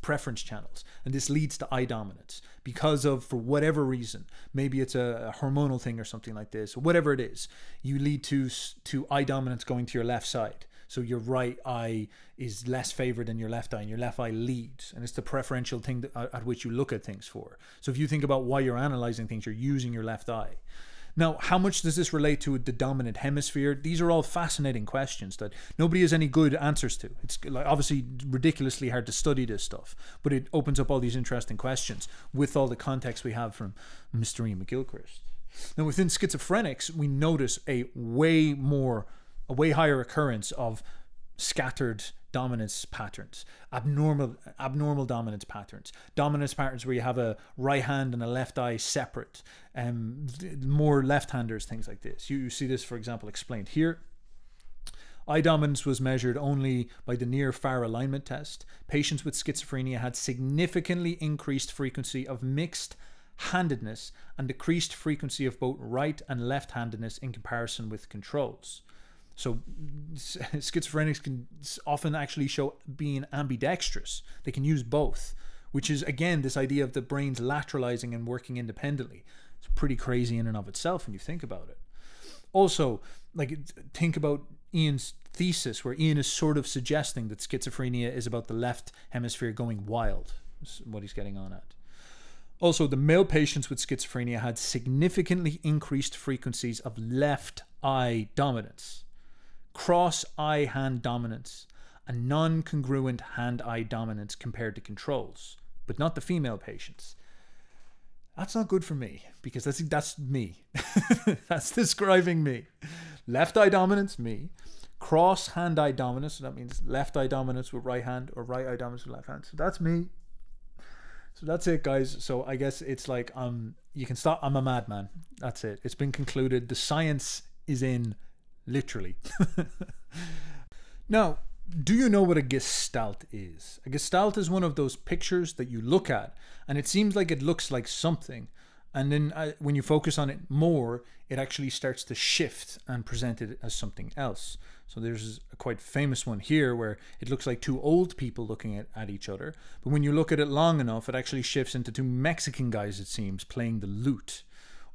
preference channels, and this leads to eye dominance because of, for whatever reason, maybe it's a hormonal thing or something like this, or whatever it is, you lead to eye dominance going to your left side. So your right eye is less favored than your left eye, and your left eye leads. And it's the preferential thing at which you look at things for. So if you think about why you're analyzing things, you're using your left eye. Now, how much does this relate to the dominant hemisphere? These are all fascinating questions that nobody has any good answers to. It's like obviously ridiculously hard to study this stuff, but it opens up all these interesting questions with all the context we have from Mr. Iain McGilchrist. Now, within schizophrenics, we notice a way higher occurrence of scattered dominance patterns, abnormal dominance patterns where you have a right hand and a left eye separate, more left-handers, things like this. You see this, for example, explained here. Eye dominance was measured only by the near-far alignment test. Patients with schizophrenia had significantly increased frequency of mixed handedness and decreased frequency of both right and left-handedness in comparison with controls. So schizophrenics can often actually show being ambidextrous. They can use both, which is, again, this idea of the brain's lateralizing and working independently. It's pretty crazy in and of itself when you think about it. Also, like, think about Ian's thesis, where Iain is sort of suggesting that schizophrenia is about the left hemisphere going wild. That's what he's getting on at. Also, the male patients with schizophrenia had significantly increased frequencies of left eye dominance, cross eye hand dominance, and non-congruent hand eye dominance compared to controls, but not the female patients. That's not good for me, because that's me. That's describing me. Left eye dominance, me. Cross hand eye dominance, so that means left eye dominance with right hand, or right eye dominance with left hand. So that's me. So that's it, guys. So I guess it's like, you can stop. I'm a madman. That's it. It's been concluded. The science is in, literally. Now, do you know what a gestalt is? A gestalt is one of those pictures that you look at, and it seems like it looks like something. And then when you focus on it more, it actually starts to shift and present it as something else. So there's a quite famous one here where it looks like two old people looking at each other. But when you look at it long enough, it actually shifts into two Mexican guys, it seems, playing the lute.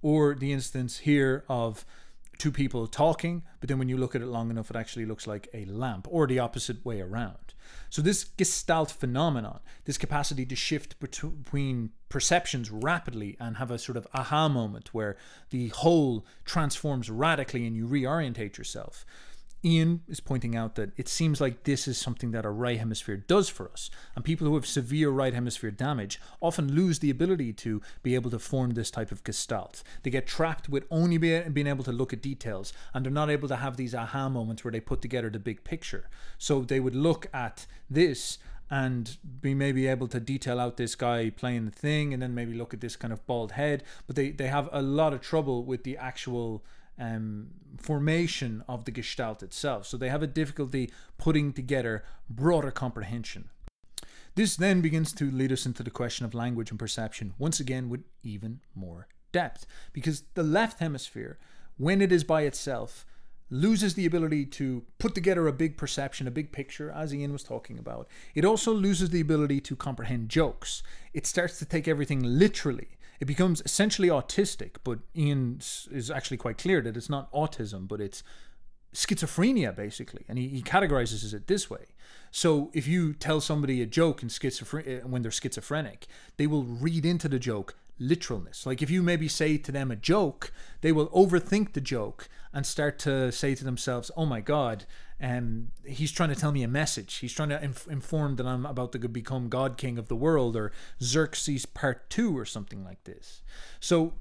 Or the instance here of two people talking, but then when you look at it long enough, it actually looks like a lamp, or the opposite way around. So this gestalt phenomenon, this capacity to shift between perceptions rapidly and have a sort of aha moment where the whole transforms radically and you reorientate yourself. Iain is pointing out that it seems like this is something that our right hemisphere does for us, and people who have severe right hemisphere damage often lose the ability to be able to form this type of gestalt. They get trapped with only being able to look at details, and they're not able to have these aha moments where they put together the big picture. So they would look at this and be maybe able to detail out this guy playing the thing, and then maybe look at this kind of bald head, but they have a lot of trouble with the actual formation of the gestalt itself. So they have a difficulty putting together broader comprehension. This then begins to lead us into the question of language and perception, once again with even more depth, because the left hemisphere, when it is by itself, loses the ability to put together a big perception, a big picture, as Iain was talking about. It also loses the ability to comprehend jokes. It starts to take everything literally. It becomes essentially autistic, but Iain is actually quite clear that it's not autism, but it's schizophrenia, basically. And he categorizes it this way. So if you tell somebody a joke when they're schizophrenic, they will read into the joke literalness. Like if you maybe say to them a joke, they will overthink the joke and start to say to themselves, oh my God, he's trying to tell me a message. He's trying to inform that I'm about to become God King of the world, or Xerxes Part 2 or something like this. So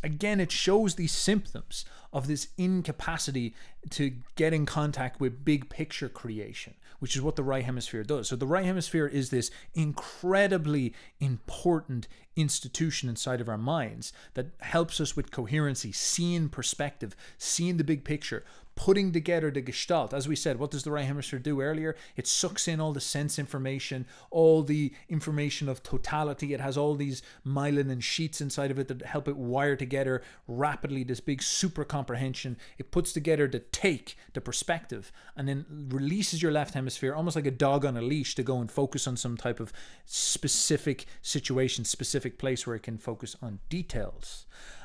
again, it shows these symptoms of this incapacity to get in contact with big picture creation, which is what the right hemisphere does. So the right hemisphere is this incredibly important institution inside of our minds that helps us with coherency, seeing perspective, seeing the big picture, putting together the gestalt. As we said, what does the right hemisphere do earlier? It sucks in all the sense information, all the information of totality. It has all these myelin and sheets inside of it that help it wire together rapidly this big super comprehension. It puts together the take, the perspective, and then releases your left hemisphere almost like a dog on a leash to go and focus on some type of specific situation, specific place where it can focus on details.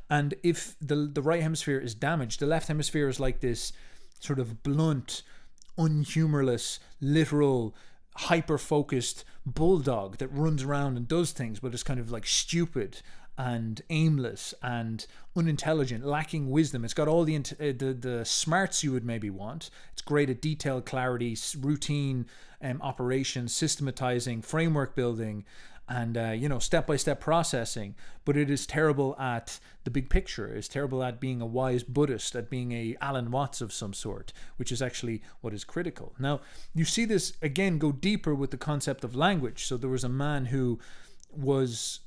And if the right hemisphere is damaged, the left hemisphere is like this sort of blunt, unhumorless, literal, hyper-focused bulldog that runs around and does things, but is kind of like stupid and aimless and unintelligent, lacking wisdom. It's got all the smarts you would maybe want. It's great at detail, clarity, routine, operations, systematizing, framework building, and step-by-step processing. But it is terrible at the big picture. It's terrible at being a wise Buddhist, at being a Alan Watts of some sort, which is actually what is critical. Now, you see this again go deeper with the concept of language. So there was a man who was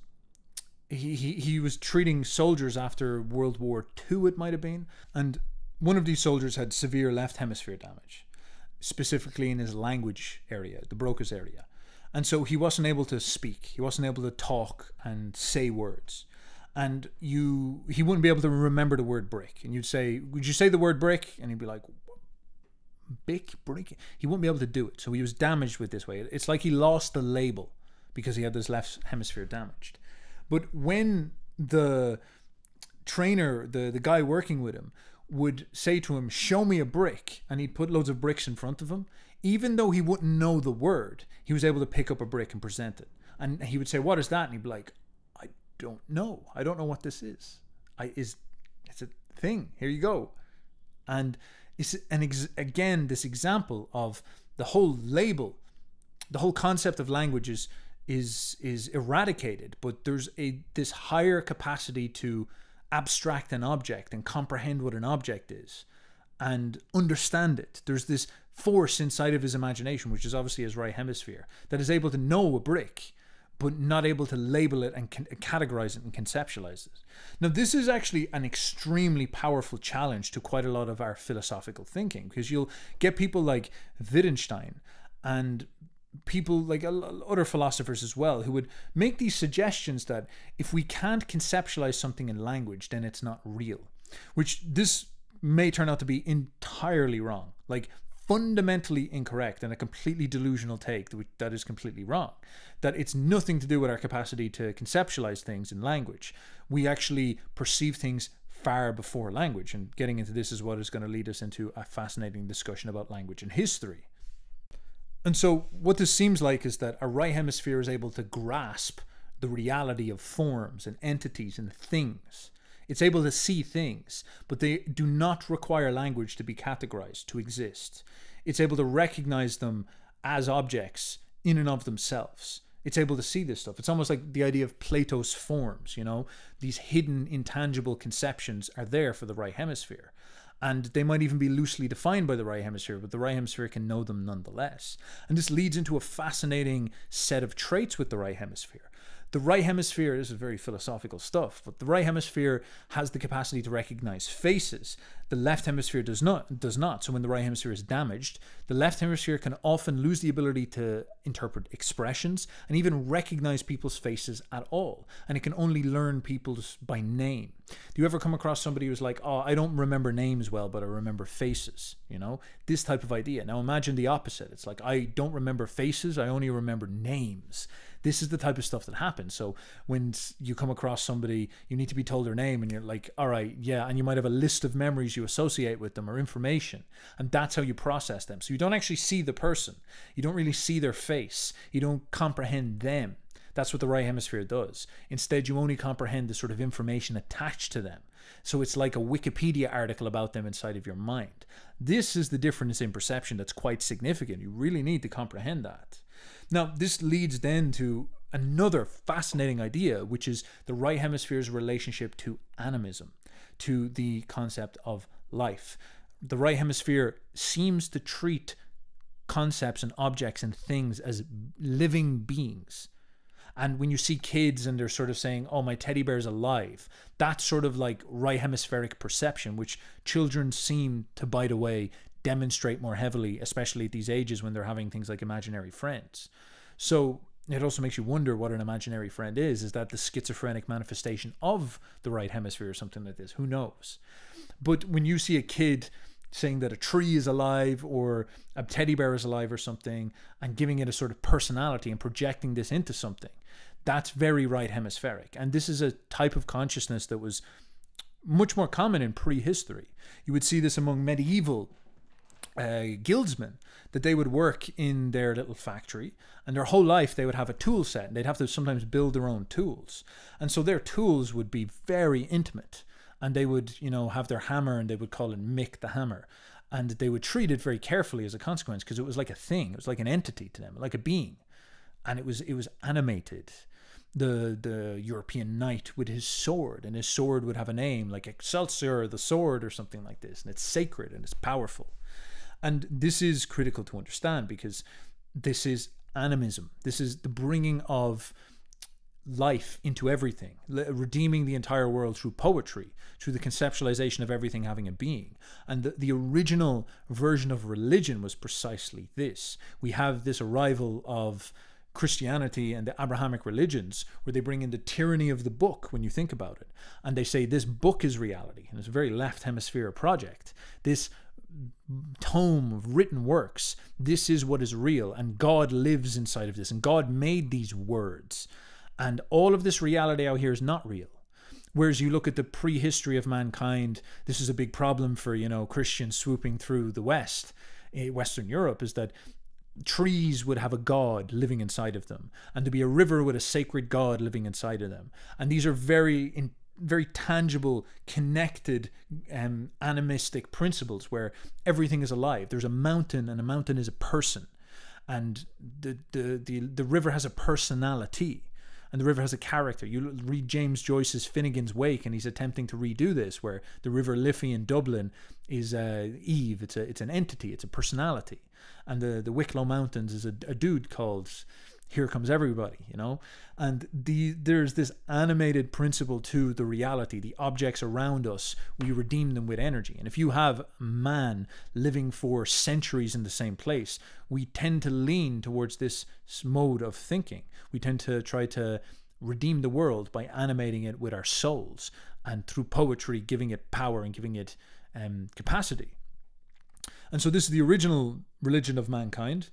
he was treating soldiers after World War II, it might have been, and one of these soldiers had severe left hemisphere damage, specifically in his language area, the Broca's area. And so he wasn't able to speak. He wasn't able to talk and say words. And he wouldn't be able to remember the word brick. And you'd say, would you say the word brick? And he'd be like, brick? He wouldn't be able to do it. So he was damaged with this way. It's like he lost the label because he had this left hemisphere damaged. But when the trainer, the guy working with him, would say to him, show me a brick, and he'd put loads of bricks in front of him, even though he wouldn't know the word, he was able to pick up a brick and present it. And he would say, what is that? And he'd be like, I don't know. I don't know what this is. It's a thing. Here you go. And it's again, this example of the whole label, the whole concept of language is eradicated, but there's this higher capacity to abstract an object and comprehend what an object is and understand it. There's this force inside of his imagination, which is obviously his right hemisphere, that is able to know a brick but not able to label it and categorize it and conceptualize it. Now, this is actually an extremely powerful challenge to quite a lot of our philosophical thinking, because you'll get people like Wittgenstein and people like other philosophers as well, who would make these suggestions that if we can't conceptualize something in language, then it's not real, which this may turn out to be entirely wrong, like fundamentally incorrect and a completely delusional take that is completely wrong, that it's nothing to do with our capacity to conceptualize things in language. We actually perceive things far before language, and getting into this is what is going to lead us into a fascinating discussion about language and history. And so what this seems like is that our right hemisphere is able to grasp the reality of forms and entities and things. It's able to see things, but they do not require language to be categorized, to exist. It's able to recognize them as objects in and of themselves. It's able to see this stuff. It's almost like the idea of Plato's forms, you know? These hidden, intangible conceptions are there for the right hemisphere. And they might even be loosely defined by the right hemisphere, but the right hemisphere can know them nonetheless. And this leads into a fascinating set of traits with the right hemisphere. The right hemisphere, this is very philosophical stuff, but the right hemisphere has the capacity to recognize faces. The left hemisphere does not. So when the right hemisphere is damaged, the left hemisphere can often lose the ability to interpret expressions and even recognize people's faces at all. And it can only learn people's by name. Do you ever come across somebody who's like, oh, I don't remember names well, but I remember faces, you know? This type of idea. Now imagine the opposite. It's like, I don't remember faces, I only remember names. This is the type of stuff that happens. So when you come across somebody, you need to be told their name and you're like, all right, yeah. And you might have a list of memories you associate with them or information. And that's how you process them. So you don't actually see the person. You don't really see their face. You don't comprehend them. That's what the right hemisphere does. Instead, you only comprehend the sort of information attached to them. So it's like a Wikipedia article about them inside of your mind. This is the difference in perception that's quite significant. You really need to comprehend that. Now, this leads then to another fascinating idea, which is the right hemisphere's relationship to animism, to the concept of life. The right hemisphere seems to treat concepts and objects and things as living beings. And when you see kids and they're sort of saying, oh, my teddy bear's alive, that's sort of like right hemispheric perception, which children seem to, by the way, demonstrate more heavily, especially at these ages when they're having things like imaginary friends. So it also makes you wonder what an imaginary friend is. Is that the schizophrenic manifestation of the right hemisphere or something like this? Who knows? But when you see a kid saying that a tree is alive or a teddy bear is alive or something and giving it a sort of personality and projecting this into something, that's very right hemispheric. And this is a type of consciousness that was much more common in prehistory. You would see this among medieval guildsmen, that they would work in their little factory, and their whole life they would have a tool set, and they'd have to sometimes build their own tools. And so their tools would be very intimate, and they would, you know, have their hammer, and they would call it Mick the hammer, and they would treat it very carefully as a consequence, because it was like a thing, it was like an entity to them, like a being, and it was animated. The European knight with his sword, and his sword would have a name like Excelsior the sword or something like this, and it's sacred and it's powerful. And this is critical to understand, because this is animism. This is the bringing of life into everything, redeeming the entire world through poetry, through the conceptualization of everything having a being. And the original version of religion was precisely this. We have this arrival of Christianity and the Abrahamic religions, where they bring in the tyranny of the book, when you think about it. And they say this book is reality. And it's a very left hemisphere project. This tome of written works, this is what is real. And God lives inside of this. And God made these words. And all of this reality out here is not real. Whereas you look at the prehistory of mankind, this is a big problem for, you know, Christians swooping through the West, Western Europe, is that trees would have a god living inside of them, and there'd be a river with a sacred god living inside of them. And these are very tangible, connected, animistic principles where everything is alive. There's a mountain, and a mountain is a person, and the river has a personality, and the river has a character. You read James Joyce's Finnegan's Wake, and he's attempting to redo this, where the River Liffey in Dublin is Eve. It's an entity. It's a personality. And the Wicklow Mountains is a dude called Here Comes Everybody, you know. And there's this animated principle to the reality. The objects around us, we redeem them with energy. And if you have man living for centuries in the same place, we tend to lean towards this mode of thinking. We tend to try to redeem the world by animating it with our souls, and through poetry giving it power and giving it capacity. And so this is the original religion of mankind.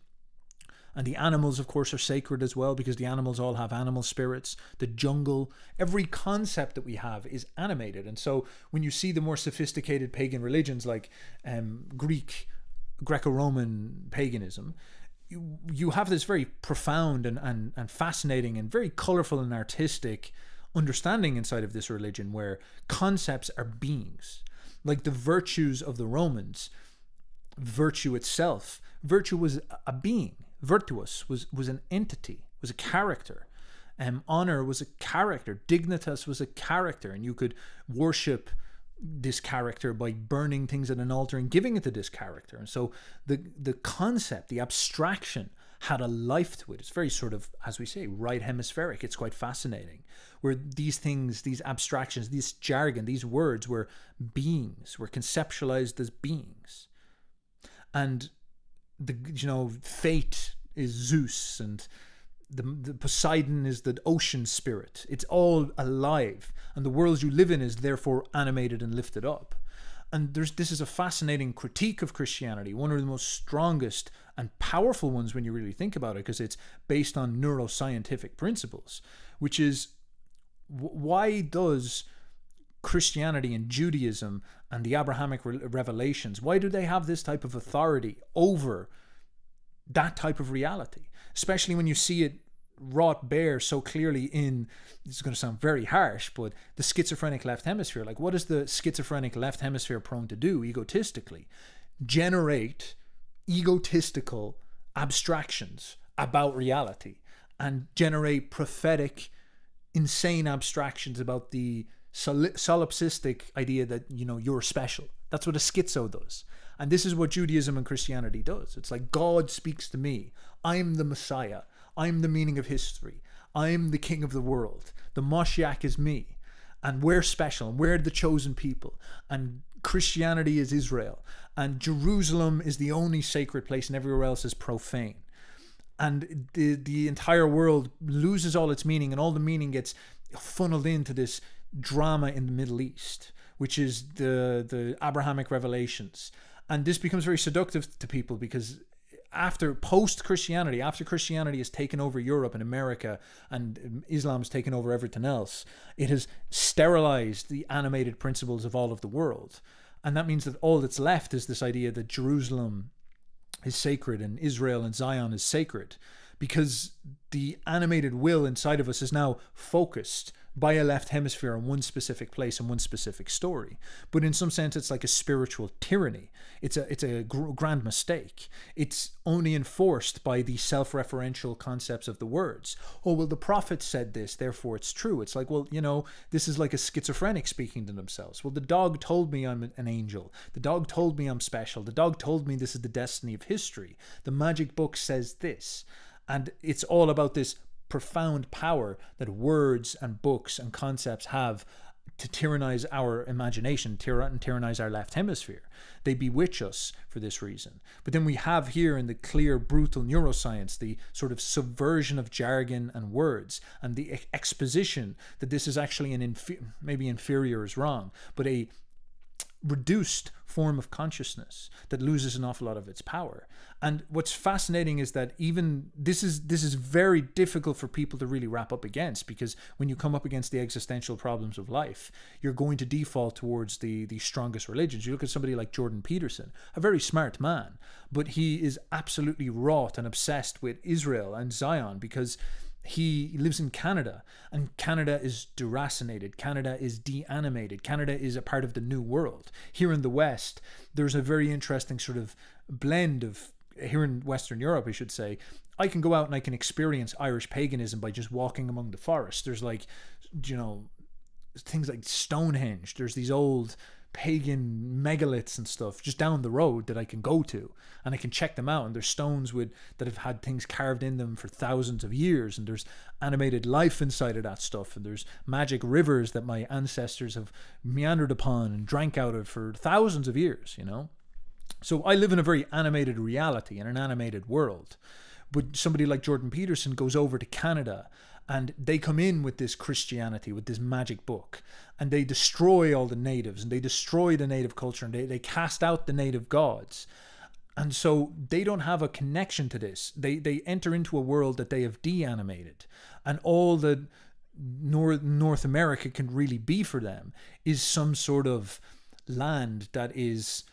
And the animals, of course, are sacred as well, because the animals all have animal spirits. The jungle, every concept that we have is animated. And so when you see the more sophisticated pagan religions like Greco-Roman paganism, you have this very profound and fascinating and very colorful and artistic understanding inside of this religion, where concepts are beings. Like the virtues of the Romans, virtue itself, virtue was a being. Virtuous was an entity, was a character. Honor was a character. Dignitas was a character, and you could worship this character by burning things at an altar and giving it to this character. And so the concept, the abstraction, had a life to it. It's very sort of, as we say, right hemispheric. It's quite fascinating, where these things, these abstractions, this jargon, these words were beings, were conceptualized as beings. And fate is Zeus, and the Poseidon is the ocean spirit. It's all alive, and the world you live in is therefore animated and lifted up. And this is a fascinating critique of Christianity, one of the most strongest and powerful ones when you really think about it, because it's based on neuroscientific principles, which is, why does Christianity and Judaism and the Abrahamic revelations, why do they have this type of authority over that type of reality? Especially when you see it wrought bare so clearly in, this is going to sound very harsh, but the schizophrenic left hemisphere. Like, what is the schizophrenic left hemisphere prone to do egotistically? Generate egotistical abstractions about reality, and generate prophetic, insane abstractions about the solipsistic idea that, you're special. That's what a schizo does. And this is what Judaism and Christianity does. It's like, God speaks to me. I'm the Messiah. I'm the meaning of history. I'm the king of the world. The Moshiach is me. And we're special. And we're the chosen people. And Christianity is Israel. And Jerusalem is the only sacred place, and everywhere else is profane. And the entire world loses all its meaning, and all the meaning gets funneled into this drama in the Middle East, which is the Abrahamic revelations. And this becomes very seductive to people, because after Christianity has taken over Europe and America, and Islam's taken over everything else, it has sterilized the animated principles of all of the world. And that means that all that's left is this idea that Jerusalem is sacred and Israel and Zion is sacred, because the animated will inside of us is now focused by a left hemisphere in one specific place and one specific story. But in some sense, it's like a spiritual tyranny. It's a grand mistake. It's only enforced by the self-referential concepts of the words. Oh, well, the prophet said this, therefore it's true. It's like, well, you know, this is like a schizophrenic speaking to themselves. Well, the dog told me I'm an angel. The dog told me I'm special. The dog told me this is the destiny of history. The magic book says this. And it's all about this profound power that words and books and concepts have to tyrannize our imagination, tyrannize our left hemisphere. They bewitch us for this reason. But then we have here in the clear, brutal neuroscience, the sort of subversion of jargon and words, and the exposition that this is actually maybe inferior is wrong, but a reduced form of consciousness that loses an awful lot of its power. And what's fascinating is that even this is very difficult for people to really wrap up against, because when you come up against the existential problems of life, you're going to default towards the strongest religions. You look at somebody like Jordan Peterson, a very smart man, but he is absolutely wrought and obsessed with Israel and Zion because he lives in Canada, and Canada is deracinated. Canada is deanimated. Canada is a part of the New World. Here in the West, there's a very interesting sort of blend of, here in Western Europe, I should say, I can go out and I can experience Irish paganism by just walking among the forest. There's like, you know, things like Stonehenge. There's these old pagan megaliths and stuff just down the road that I can go to, and I can check them out, and there's stones that have had things carved in them for thousands of years, and there's animated life inside of that stuff, and there's magic rivers that my ancestors have meandered upon and drank out of for thousands of years, you know. So I live in a very animated reality, in an animated world. But somebody like Jordan Peterson goes over to Canada, and they come in with this Christianity, with this magic book, and they destroy all the natives, and they destroy the native culture, and they cast out the native gods. And so they don't have a connection to this. They enter into a world that they have deanimated, and all that North America can really be for them is some sort of land that is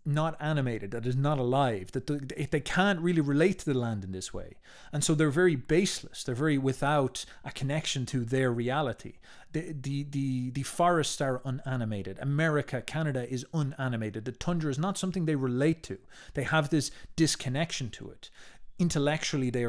not animated, that is not alive, that they can't really relate to the land in this way. And so they're very baseless. They're very without a connection to their reality. The forests are unanimated. America, Canada is unanimated. The tundra is not something they relate to. They have this disconnection to it. Intellectually, they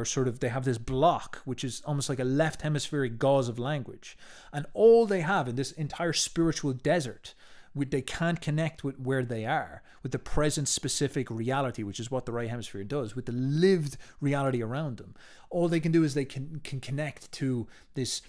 have this block, which is almost like a left hemispheric gauze of language. And all they have in this entire spiritual desert, they can't connect with where they are, with the present specific reality, which is what the right hemisphere does, with the lived reality around them. All they can do is they can connect to this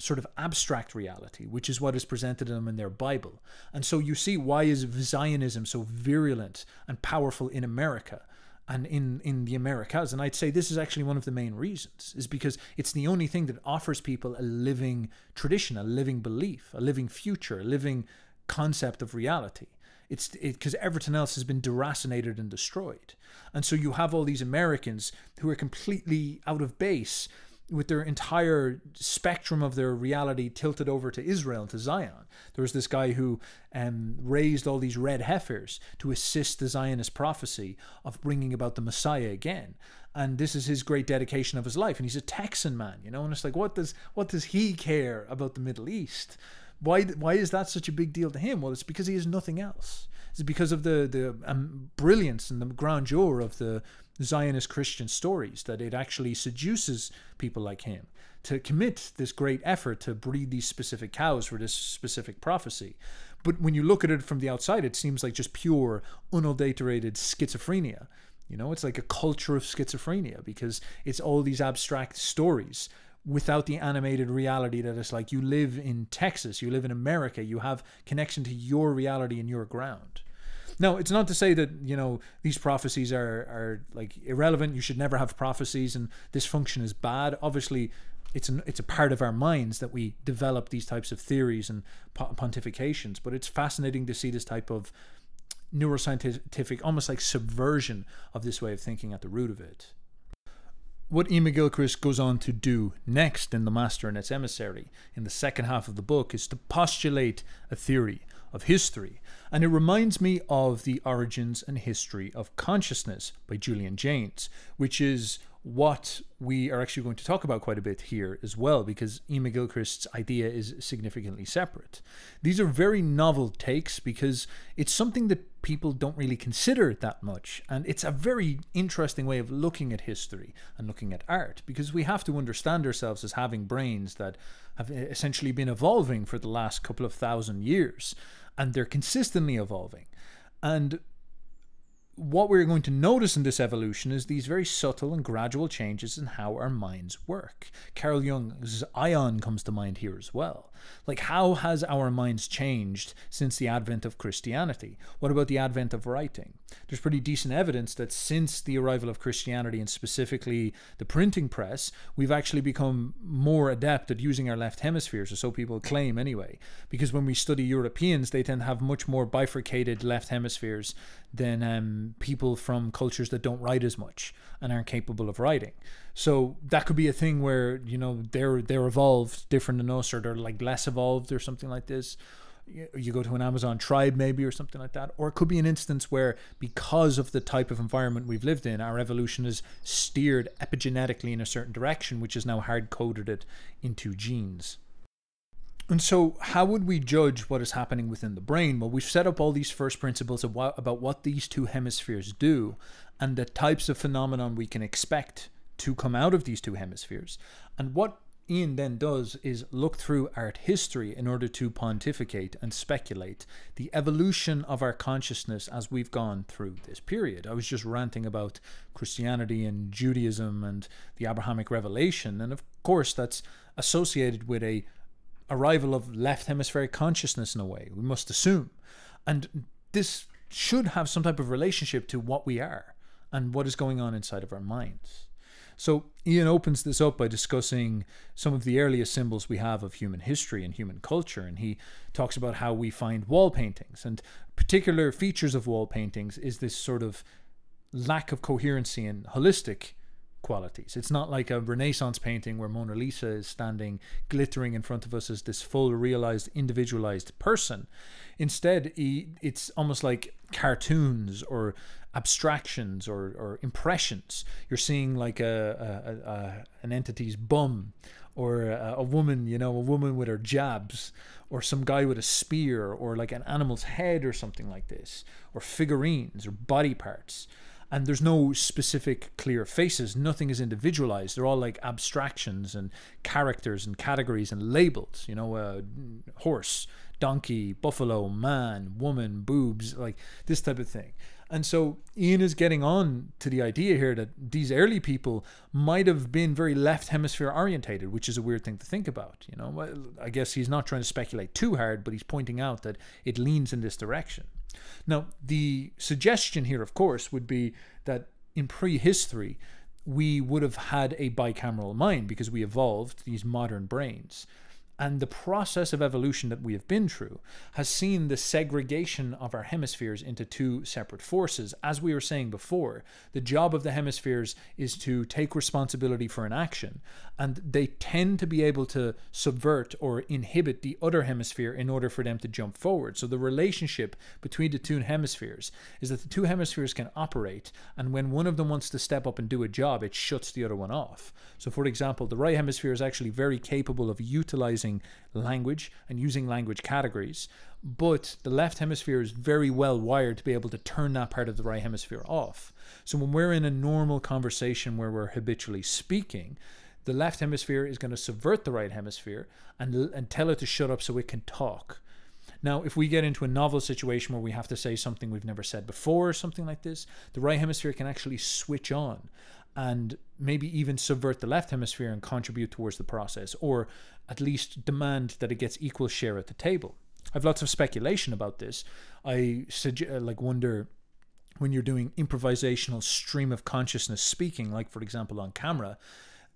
sort of abstract reality, which is what is presented to them in their Bible. And so you see, why is Zionism so virulent and powerful in America and in the Americas? And I'd say this is actually one of the main reasons, is because it's the only thing that offers people a living tradition, a living belief, a living future, a living concept of reality. It's because everything else has been deracinated and destroyed. And so you have all these Americans who are completely out of base, with their entire spectrum of their reality tilted over to Israel and to Zion. There was this guy who raised all these red heifers to assist the Zionist prophecy of bringing about the Messiah again. And this is his great dedication of his life. And he's a Texan man, you know, and it's like, what does he care about the Middle East? Why is that such a big deal to him? Well, it's because he has nothing else. It's because of the brilliance and the grandeur of the Zionist Christian stories that it actually seduces people like him to commit this great effort to breed these specific cows for this specific prophecy. But when you look at it from the outside, it seems like just pure, unadulterated schizophrenia. You know, it's like a culture of schizophrenia, because it's all these abstract stories without the animated reality that it's like you live in Texas, you live in America, you have connection to your reality and your ground. Now, it's not to say that, you know, these prophecies are like irrelevant. You should never have prophecies and this function is bad. Obviously, it's a part of our minds that we develop these types of theories and pontifications, but it's fascinating to see this type of neuroscientific, almost like subversion of this way of thinking at the root of it. What Iain McGilchrist goes on to do next in The Master and Its Emissary, in the second half of the book, is to postulate a theory of history. And it reminds me of The Origins and History of Consciousness by Julian Jaynes, which is what we are actually going to talk about quite a bit here as well, because Iain McGilchrist's idea is significantly separate. These are very novel takes because it's something that people don't really consider that much, and it's a very interesting way of looking at history and looking at art, because we have to understand ourselves as having brains that have essentially been evolving for the last couple of thousand years, and they're consistently evolving. And what we're going to notice in this evolution is these very subtle and gradual changes in how our minds work. Carl Jung's Ion comes to mind here as well. Like, how has our minds changed since the advent of Christianity? What about the advent of writing? There's pretty decent evidence that since the arrival of Christianity, and specifically the printing press, we've actually become more adept at using our left hemispheres, or so people claim anyway. Because when we study Europeans, they tend to have much more bifurcated left hemispheres than people from cultures that don't write as much and aren't capable of writing. So that could be a thing where, you know, they're evolved different than us, or they're like less evolved or something like this. You go to an Amazon tribe maybe, or something like that. Or it could be an instance where, because of the type of environment we've lived in, our evolution is steered epigenetically in a certain direction, which has now hard-coded it into genes. And so how would we judge what is happening within the brain? Well, we've set up all these first principles about what these two hemispheres do and the types of phenomenon we can expect to come out of these two hemispheres. And what Iain then does is look through art history in order to pontificate and speculate the evolution of our consciousness as we've gone through this period. I was just ranting about Christianity and Judaism and the Abrahamic revelation, and of course that's associated with a arrival of left hemispheric consciousness in a way, we must assume. And this should have some type of relationship to what we are and what is going on inside of our minds. So Iain opens this up by discussing some of the earliest symbols we have of human history and human culture, and he talks about how we find wall paintings, and particular features of wall paintings is this sort of lack of coherency and holistic qualities. It's not like a Renaissance painting where Mona Lisa is standing glittering in front of us as this full realized individualized person. Instead, it's almost like cartoons or abstractions or impressions. You're seeing like an entity's bum, or a woman, you know, a woman with her jabs, or some guy with a spear, or like an animal's head or something like this, or figurines or body parts. And there's no specific clear faces. Nothing is individualized. They're all like abstractions and characters and categories and labels. You know, horse, donkey, buffalo, man, woman, boobs, like this type of thing. And so Iain is getting on to the idea here that these early people might have been very left hemisphere orientated, which is a weird thing to think about. You know, well, I guess he's not trying to speculate too hard, but he's pointing out that it leans in this direction. Now, the suggestion here, of course, would be that in prehistory, we would have had a bicameral mind because we evolved these modern brains. And the process of evolution that we have been through has seen the segregation of our hemispheres into two separate forces. As we were saying before, the job of the hemispheres is to take responsibility for an action, and they tend to be able to subvert or inhibit the other hemisphere in order for them to jump forward. So the relationship between the two hemispheres is that the two hemispheres can operate, and when one of them wants to step up and do a job, it shuts the other one off. So for example, the right hemisphere is actually very capable of utilizing language and using language categories, but the left hemisphere is very well wired to be able to turn that part of the right hemisphere off. So when we're in a normal conversation where we're habitually speaking, the left hemisphere is going to subvert the right hemisphere and tell it to shut up so it can talk. Now, if we get into a novel situation where we have to say something we've never said before or something like this, the right hemisphere can actually switch on and maybe even subvert the left hemisphere and contribute towards the process, or at least demand that it gets equal share at the table. I've lots of speculation about this. I wonder, when you're doing improvisational stream of consciousness speaking, like for example on camera,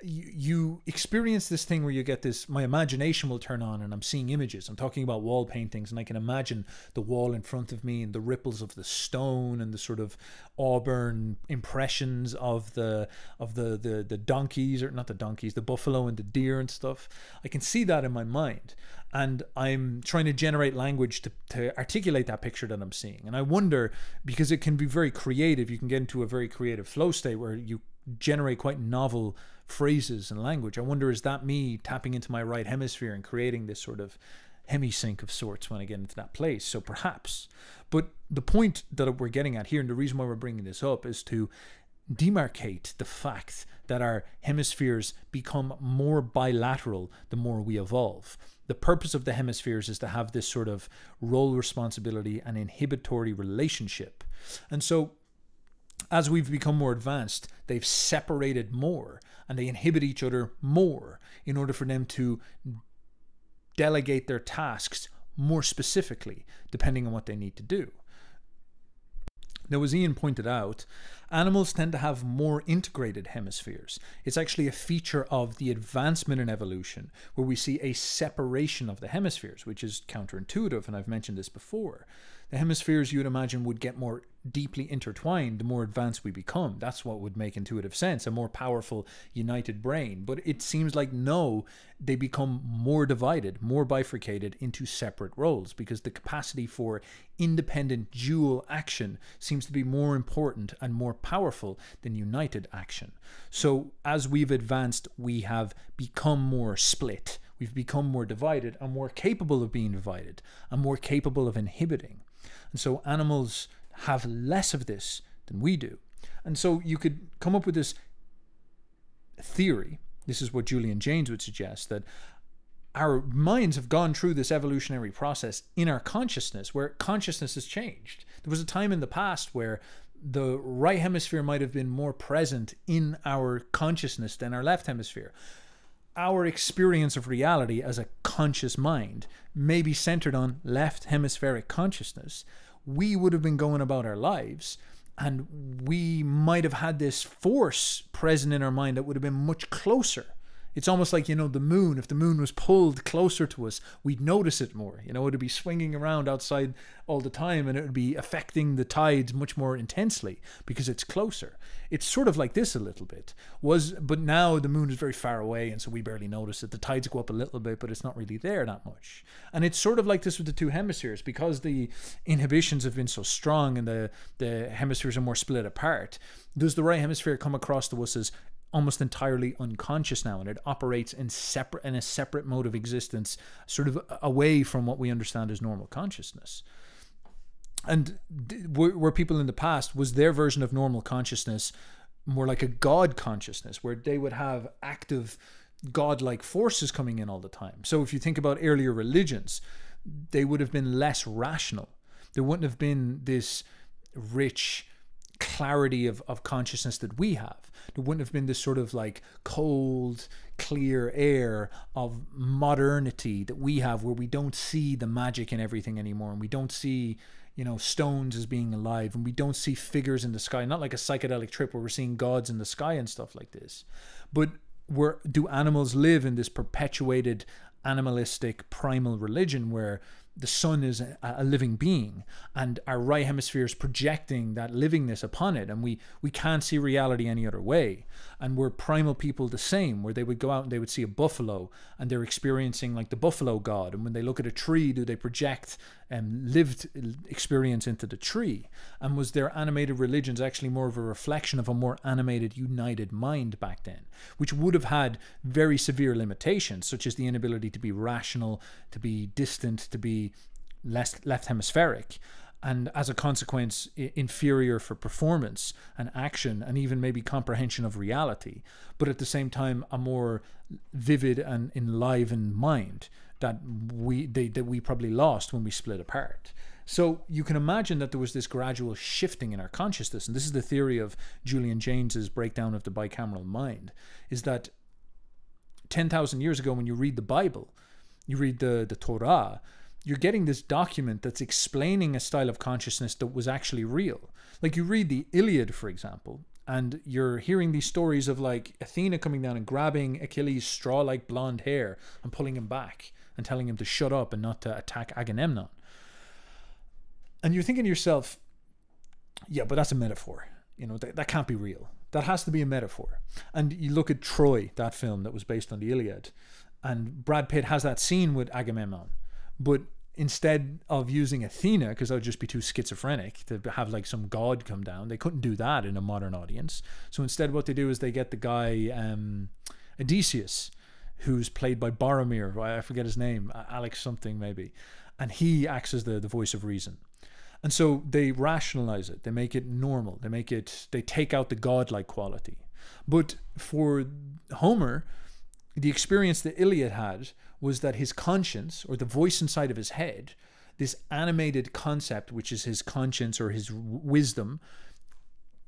you experience this thing where you get this, my imagination will turn on and I'm seeing images. I'm talking about wall paintings, and I can imagine the wall in front of me and the ripples of the stone and the sort of auburn impressions of the donkeys, or not the donkeys, the buffalo and the deer and stuff. I can see that in my mind, and I'm trying to generate language to articulate that picture that I'm seeing. And I wonder, because it can be very creative, you can get into a very creative flow state where you generate quite novel phrases and language. I wonder, is that me tapping into my right hemisphere and creating this sort of hemisync of sorts when I get into that place? So perhaps. But the point that we're getting at here, and the reason why we're bringing this up, is to demarcate the fact that our hemispheres become more bilateral the more we evolve. The purpose of the hemispheres is to have this sort of role responsibility and inhibitory relationship. And so as we've become more advanced, they've separated more and they inhibit each other more in order for them to delegate their tasks more specifically, depending on what they need to do. Now, as Iain pointed out, animals tend to have more integrated hemispheres. It's actually a feature of the advancement in evolution where we see a separation of the hemispheres, which is counterintuitive, and I've mentioned this before. The hemispheres, you would imagine, would get more deeply intertwined the more advanced we become. That's what would make intuitive sense, a more powerful, united brain. But it seems like no, they become more divided, more bifurcated into separate roles, because the capacity for independent dual action seems to be more important and more powerful than united action. So as we've advanced, we have become more split. We've become more divided and more capable of being divided and more capable of inhibiting. And so animals have less of this than we do. And so you could come up with this theory. This is what Julian Jaynes would suggest, that our minds have gone through this evolutionary process in our consciousness, where consciousness has changed. There was a time in the past where the right hemisphere might have been more present in our consciousness than our left hemisphere. Our experience of reality as a conscious mind may be centered on left hemispheric consciousness. We would have been going about our lives, and we might have had this force present in our mind that would have been much closer. It's almost like, you know, the moon. If the moon was pulled closer to us, we'd notice it more. You know, it would be swinging around outside all the time, and it would be affecting the tides much more intensely because it's closer. It's sort of like this a little bit. But now the moon is very far away, and so we barely notice it. The tides go up a little bit, but it's not really there that much. And it's sort of like this with the two hemispheres, because the inhibitions have been so strong and the hemispheres are more split apart. Does the right hemisphere come across to us as almost entirely unconscious now, and it operates in a separate mode of existence, sort of away from what we understand as normal consciousness? And were people in the past, was their version of normal consciousness more like a God consciousness, where they would have active godlike forces coming in all the time? So if you think about earlier religions, they would have been less rational. There wouldn't have been this rich clarity of consciousness that we have. There wouldn't have been this sort of like cold, clear air of modernity that we have, where we don't see the magic in everything anymore, and we don't see, you know, stones as being alive, and we don't see figures in the sky, not like a psychedelic trip where we're seeing gods in the sky and stuff like this. But do animals live in this perpetuated animalistic primal religion where the sun is a living being, and our right hemisphere is projecting that livingness upon it, and we can't see reality any other way? And we're primal people the same, where they would go out and they would see a buffalo and they're experiencing like the buffalo god, and when they look at a tree, do they project lived experience into the tree? And was their animated religions actually more of a reflection of a more animated, united mind back then, which would have had very severe limitations, such as the inability to be rational, to be distant, to be left hemispheric, and as a consequence inferior for performance and action and even maybe comprehension of reality, but at the same time a more vivid and enlivened mind that we probably lost when we split apart. So you can imagine that there was this gradual shifting in our consciousness, and this is the theory of Julian Jaynes's breakdown of the bicameral mind, is that 10,000 years ago, when you read the Bible, you read the Torah, you're getting this document that's explaining a style of consciousness that was actually real. Like you read the Iliad, for example, And you're hearing these stories of like Athena coming down and grabbing Achilles' straw-like blonde hair and pulling him back and telling him to shut up and not to attack Agamemnon. And you're thinking to yourself, yeah, but that's a metaphor. You know, that can't be real. That has to be a metaphor. And you look at Troy, that film that was based on the Iliad, and Brad Pitt has that scene with Agamemnon. But instead of using Athena, because that would just be too schizophrenic to have like some god come down, they couldn't do that in a modern audience. So instead what they do is they get the guy Odysseus, who's played by Boromir, I forget his name, Alex something maybe, and he acts as the voice of reason. And so they rationalize it, they make it normal, they take out the godlike quality. But for Homer, the experience that Iliad had was that his conscience, or the voice inside of his head, this animated concept, which is his conscience or his wisdom,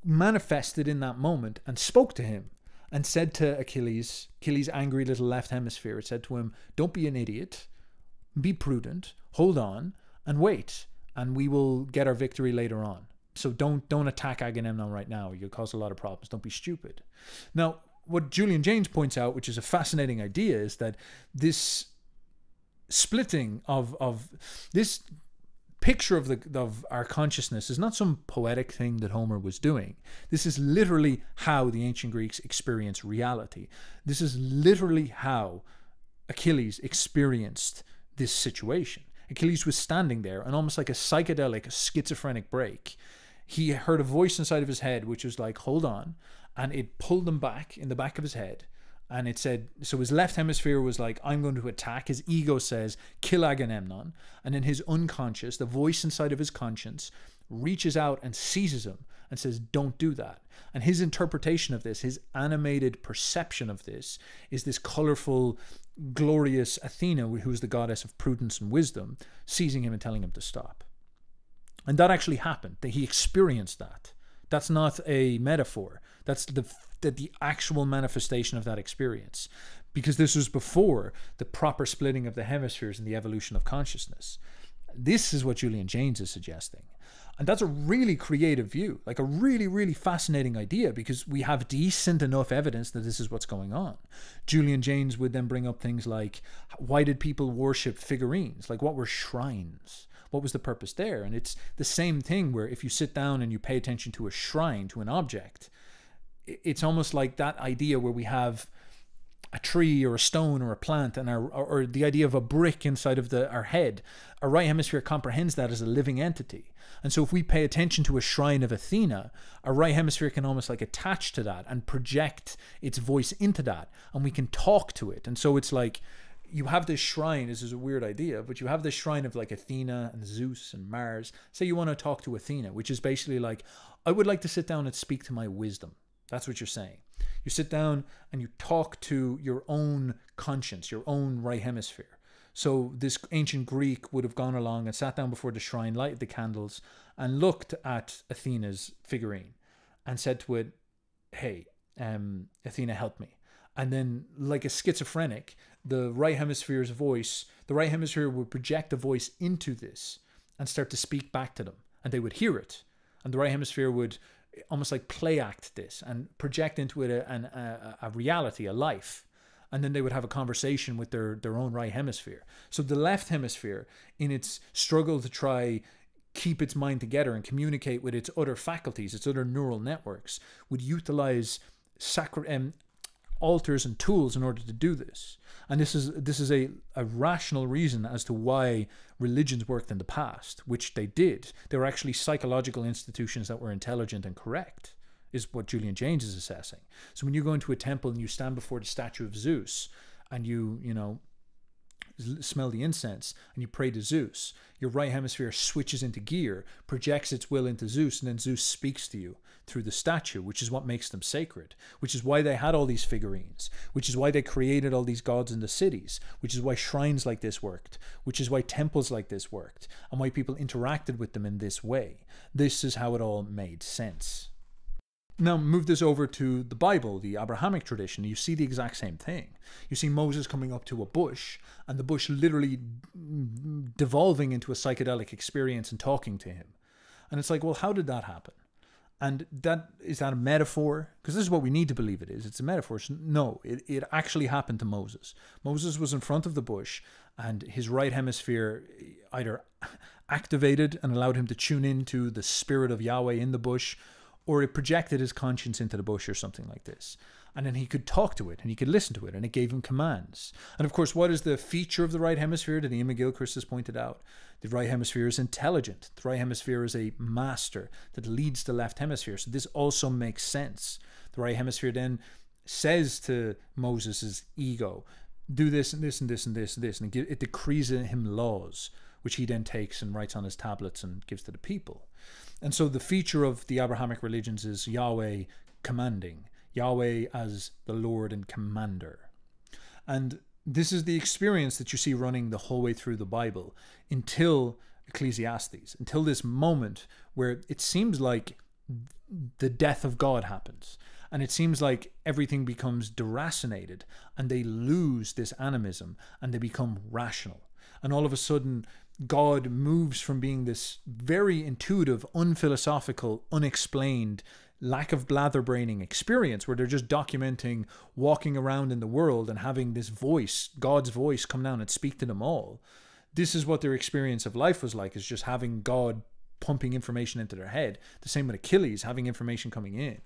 manifested in that moment and spoke to him and said to Achilles' angry little left hemisphere, it said to him, don't be an idiot, be prudent, hold on, and wait, and we will get our victory later on. So don't attack Agamemnon right now. You'll cause a lot of problems. Don't be stupid. Now, what Julian Jaynes points out, which is a fascinating idea, is that this splitting of this picture of our consciousness is not some poetic thing that Homer was doing. This is literally how the ancient Greeks experienced reality. This is literally how Achilles experienced this situation. Achilles was standing there, and almost like a psychedelic, schizophrenic break, he heard a voice inside of his head which was like, hold on, and it pulled him back in the back of his head, and it said, so his left hemisphere was like, I'm going to attack. His ego says, kill Agamemnon. And then his unconscious, the voice inside of his conscience, reaches out and seizes him and says, don't do that. And his interpretation of this, his animated perception of this, is this colorful, glorious Athena, who is the goddess of prudence and wisdom, seizing him and telling him to stop. And that actually happened. He experienced that. That's not a metaphor. That's the actual manifestation of that experience. Because this was before the proper splitting of the hemispheres and the evolution of consciousness. This is what Julian Jaynes is suggesting. And that's a really creative view, like a really, really fascinating idea, because we have decent enough evidence that this is what's going on. Julian Jaynes would then bring up things like, why did people worship figurines? Like, what were shrines? What was the purpose there? And it's the same thing where if you sit down and you pay attention to a shrine, to an object, it's almost like that idea where we have a tree or a stone or a plant, and or the idea of a brick inside of our head. Our right hemisphere comprehends that as a living entity. And so if we pay attention to a shrine of Athena, our right hemisphere can almost like attach to that and project its voice into that, and we can talk to it. And so it's like, you have this shrine, this is a weird idea, but you have this shrine of like Athena and Zeus and Mars. Say you want to talk to Athena, which is basically like, I would like to sit down and speak to my wisdom. That's what you're saying. You sit down and you talk to your own conscience, your own right hemisphere. So this ancient Greek would have gone along and sat down before the shrine, lighted the candles, and looked at Athena's figurine and said to it, hey, Athena, help me. And then, like a schizophrenic, the right hemisphere's voice, the right hemisphere would project a voice into this and start to speak back to them. And they would hear it. And the right hemisphere would almost like play act this and project into it a reality, a life. And then they would have a conversation with their own right hemisphere. So the left hemisphere, in its struggle to try keep its mind together and communicate with its other faculties, its other neural networks, would utilize altars and tools in order to do this. And this is a rational reason as to why religions worked in the past, which they did. They were actually psychological institutions that were intelligent and correct, is what Julian Jaynes is assessing. So when you go into a temple and you stand before the statue of Zeus and you smell the incense and you pray to Zeus, your right hemisphere switches into gear, projects its will into Zeus, and then Zeus speaks to you through the statue, which is what makes them sacred, which is why they had all these figurines, which is why they created all these gods in the cities, which is why shrines like this worked, which is why temples like this worked, and why people interacted with them in this way. This is how it all made sense. Now move this over to the Bible, the Abrahamic tradition. You see the exact same thing. You see Moses coming up to a bush, and the bush literally devolving into a psychedelic experience and talking to him. And it's like, well, how did that happen? And is that a metaphor? Because this is what we need to believe it is. It's a metaphor. So no, it actually happened to Moses. Moses was in front of the bush, and his right hemisphere either activated and allowed him to tune into the spirit of Yahweh in the bush, or it projected his conscience into the bush or something like this. And then he could talk to it and he could listen to it, and it gave him commands. And of course, what is the feature of the right hemisphere that Iain McGilchrist has pointed out? The right hemisphere is intelligent. The right hemisphere is a master that leads the left hemisphere. So this also makes sense. The right hemisphere then says to Moses' ego, do this and this and this and this and this. And it decrees him laws, which he then takes and writes on his tablets and gives to the people. And so the feature of the Abrahamic religions is Yahweh commanding, Yahweh as the Lord and commander. And this is the experience that you see running the whole way through the Bible until Ecclesiastes, until this moment where it seems like the death of God happens. And it seems like everything becomes deracinated and they lose this animism and they become rational. And all of a sudden, God moves from being this very intuitive, unphilosophical, unexplained, lack of blatherbraining experience where they're just documenting walking around in the world and having this voice, God's voice, come down and speak to them all. This is what their experience of life was like, is just having God pumping information into their head. The same with Achilles, having information coming in.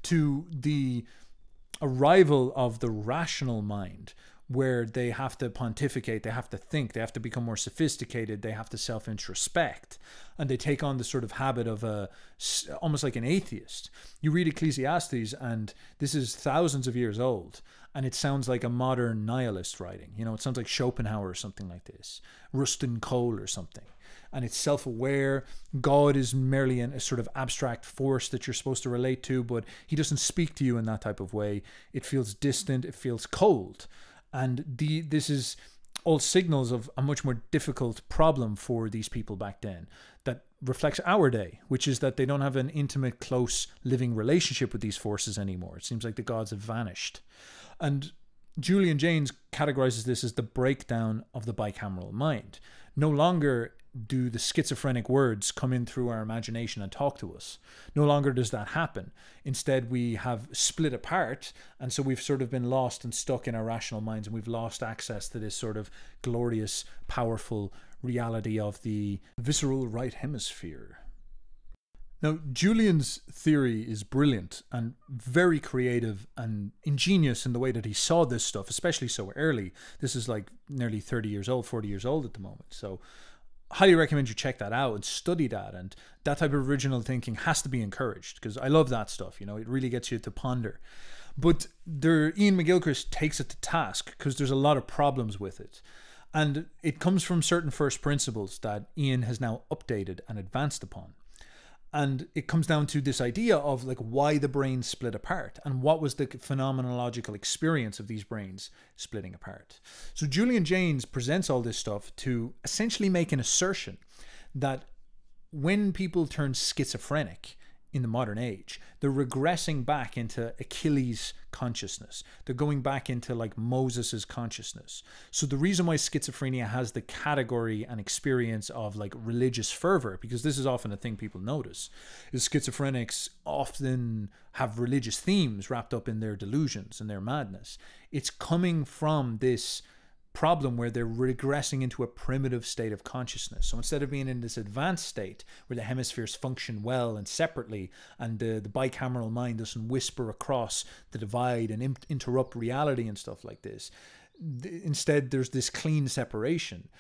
To the arrival of the rational mind, where they have to pontificate, they have to think, they have to become more sophisticated, they have to self-introspect, and they take on the sort of habit of almost like an atheist. You read Ecclesiastes, and this is thousands of years old, and it sounds like a modern nihilist writing. You know, it sounds like Schopenhauer or something like this, Rustin Cole or something. And it's self-aware. God is merely a sort of abstract force that you're supposed to relate to, but he doesn't speak to you in that type of way. It feels distant, it feels cold. And this is all signals of a much more difficult problem for these people back then that reflects our day, which is that they don't have an intimate, close, living relationship with these forces anymore. It seems like the gods have vanished. And Julian Jaynes categorizes this as the breakdown of the bicameral mind. No longer do the schizophrenic words come in through our imagination and talk to us. No longer does that happen. Instead, we have split apart, and so we've sort of been lost and stuck in our rational minds, and we've lost access to this sort of glorious, powerful reality of the visceral right hemisphere. Now, Julian's theory is brilliant and very creative and ingenious in the way that he saw this stuff, especially so early. This is like nearly 30 years old, 40 years old at the moment. So highly recommend you check that out and study that. And that type of original thinking has to be encouraged, because I love that stuff. You know, it really gets you to ponder. But Iain McGilchrist takes it to task because there's a lot of problems with it. And it comes from certain first principles that Iain has now updated and advanced upon. And it comes down to this idea of like why the brain split apart and what was the phenomenological experience of these brains splitting apart. So Julian Jaynes presents all this stuff to essentially make an assertion that when people turn schizophrenic in the modern age, they're regressing back into Achilles' consciousness. They're going back into like Moses's consciousness. So the reason why schizophrenia has the category and experience of like religious fervor, because this is often a thing people notice, is schizophrenics often have religious themes wrapped up in their delusions and their madness. It's coming from this problem where they're regressing into a primitive state of consciousness. So instead of being in this advanced state where the hemispheres function well and separately, and the bicameral mind doesn't whisper across the divide and interrupt reality and stuff like this, instead there's this clean separation.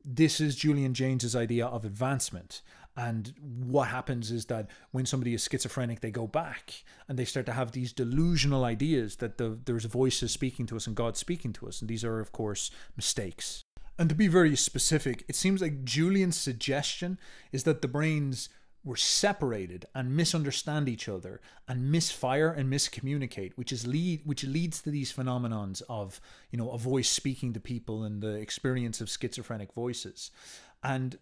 This is Julian Jaynes' idea of advancement. And what happens is that when somebody is schizophrenic, they go back and they start to have these delusional ideas that there's voices speaking to us and God speaking to us. And these are, of course, mistakes. And to be very specific, it seems like Julian's suggestion is that the brains were separated and misunderstand each other and misfire and miscommunicate, which leads to these phenomenons of, you know, a voice speaking to people and the experience of schizophrenic voices. And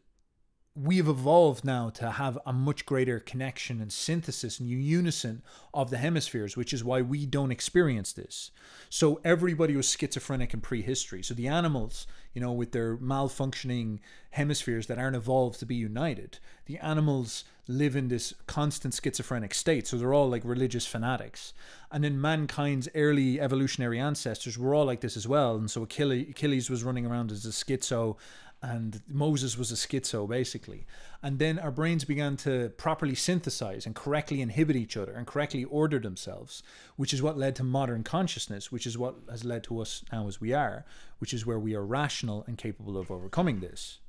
we've evolved now to have a much greater connection and synthesis and unison of the hemispheres, which is why we don't experience this. So everybody was schizophrenic in prehistory. So the animals, you know, with their malfunctioning hemispheres that aren't evolved to be united, the animals live in this constant schizophrenic state. So they're all like religious fanatics. And then mankind's early evolutionary ancestors were all like this as well. And so Achilles was running around as a schizo, and Moses was a schizo, basically. And then our brains began to properly synthesize and correctly inhibit each other and correctly order themselves, which is what led to modern consciousness, which is what has led to us now as we are, which is where we are rational and capable of overcoming this.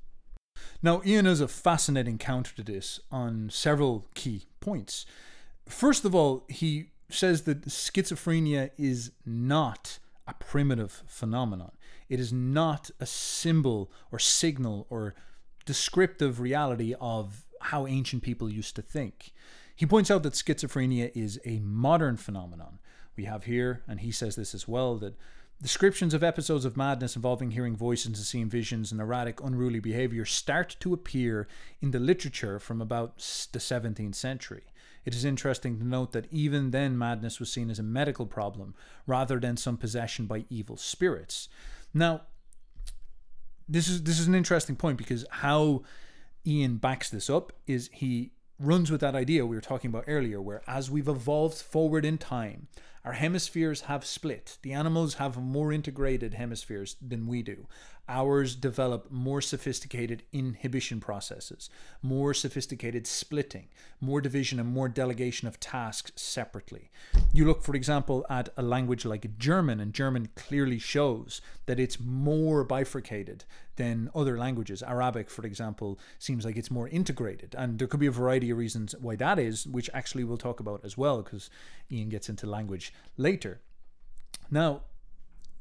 Now, Iain has a fascinating counter to this on several key points. First of all, he says that schizophrenia is not a primitive phenomenon. It is not a symbol or signal or descriptive reality of how ancient people used to think. He points out that schizophrenia is a modern phenomenon. We have here, and he says this as well, that descriptions of episodes of madness involving hearing voices and seeing visions and erratic, unruly behavior start to appear in the literature from about the 17th century. It is interesting to note that even then madness was seen as a medical problem rather than some possession by evil spirits. Now, this is an interesting point, because how Iain backs this up is he runs with that idea we were talking about earlier, where as we've evolved forward in time, our hemispheres have split. The animals have more integrated hemispheres than we do. Ours develop more sophisticated inhibition processes, more sophisticated splitting, more division and more delegation of tasks separately. You look, for example, at a language like German, and German clearly shows that it's more bifurcated than other languages. Arabic, for example, seems like it's more integrated, and there could be a variety of reasons why that is, which actually we'll talk about as well, because Iain gets into language later. Now,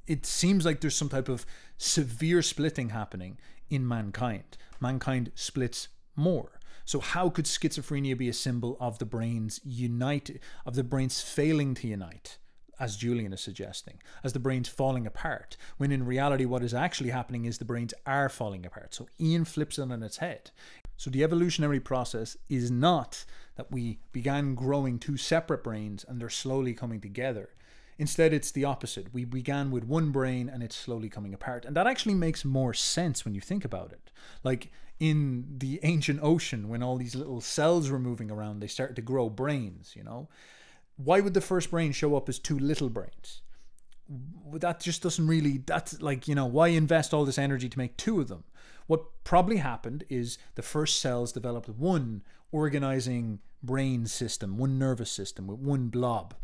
it seems like there's some type of severe splitting happening in mankind. Mankind splits more. So how could schizophrenia be a symbol of the brains of the brains failing to unite, as Julian is suggesting, as the brains falling apart, when in reality what is actually happening is the brains are falling apart? So Iain flips it on its head. So the evolutionary process is not that we began growing two separate brains and they're slowly coming together. Instead, it's the opposite. We began with one brain and it's slowly coming apart. And that actually makes more sense when you think about it. Like in the ancient ocean, when all these little cells were moving around, they started to grow brains, you know. Why would the first brain show up as two little brains? That just doesn't really, that's like, you know, why invest all this energy to make two of them? What probably happened is the first cells developed one organizing brain system, one nervous system with one blob.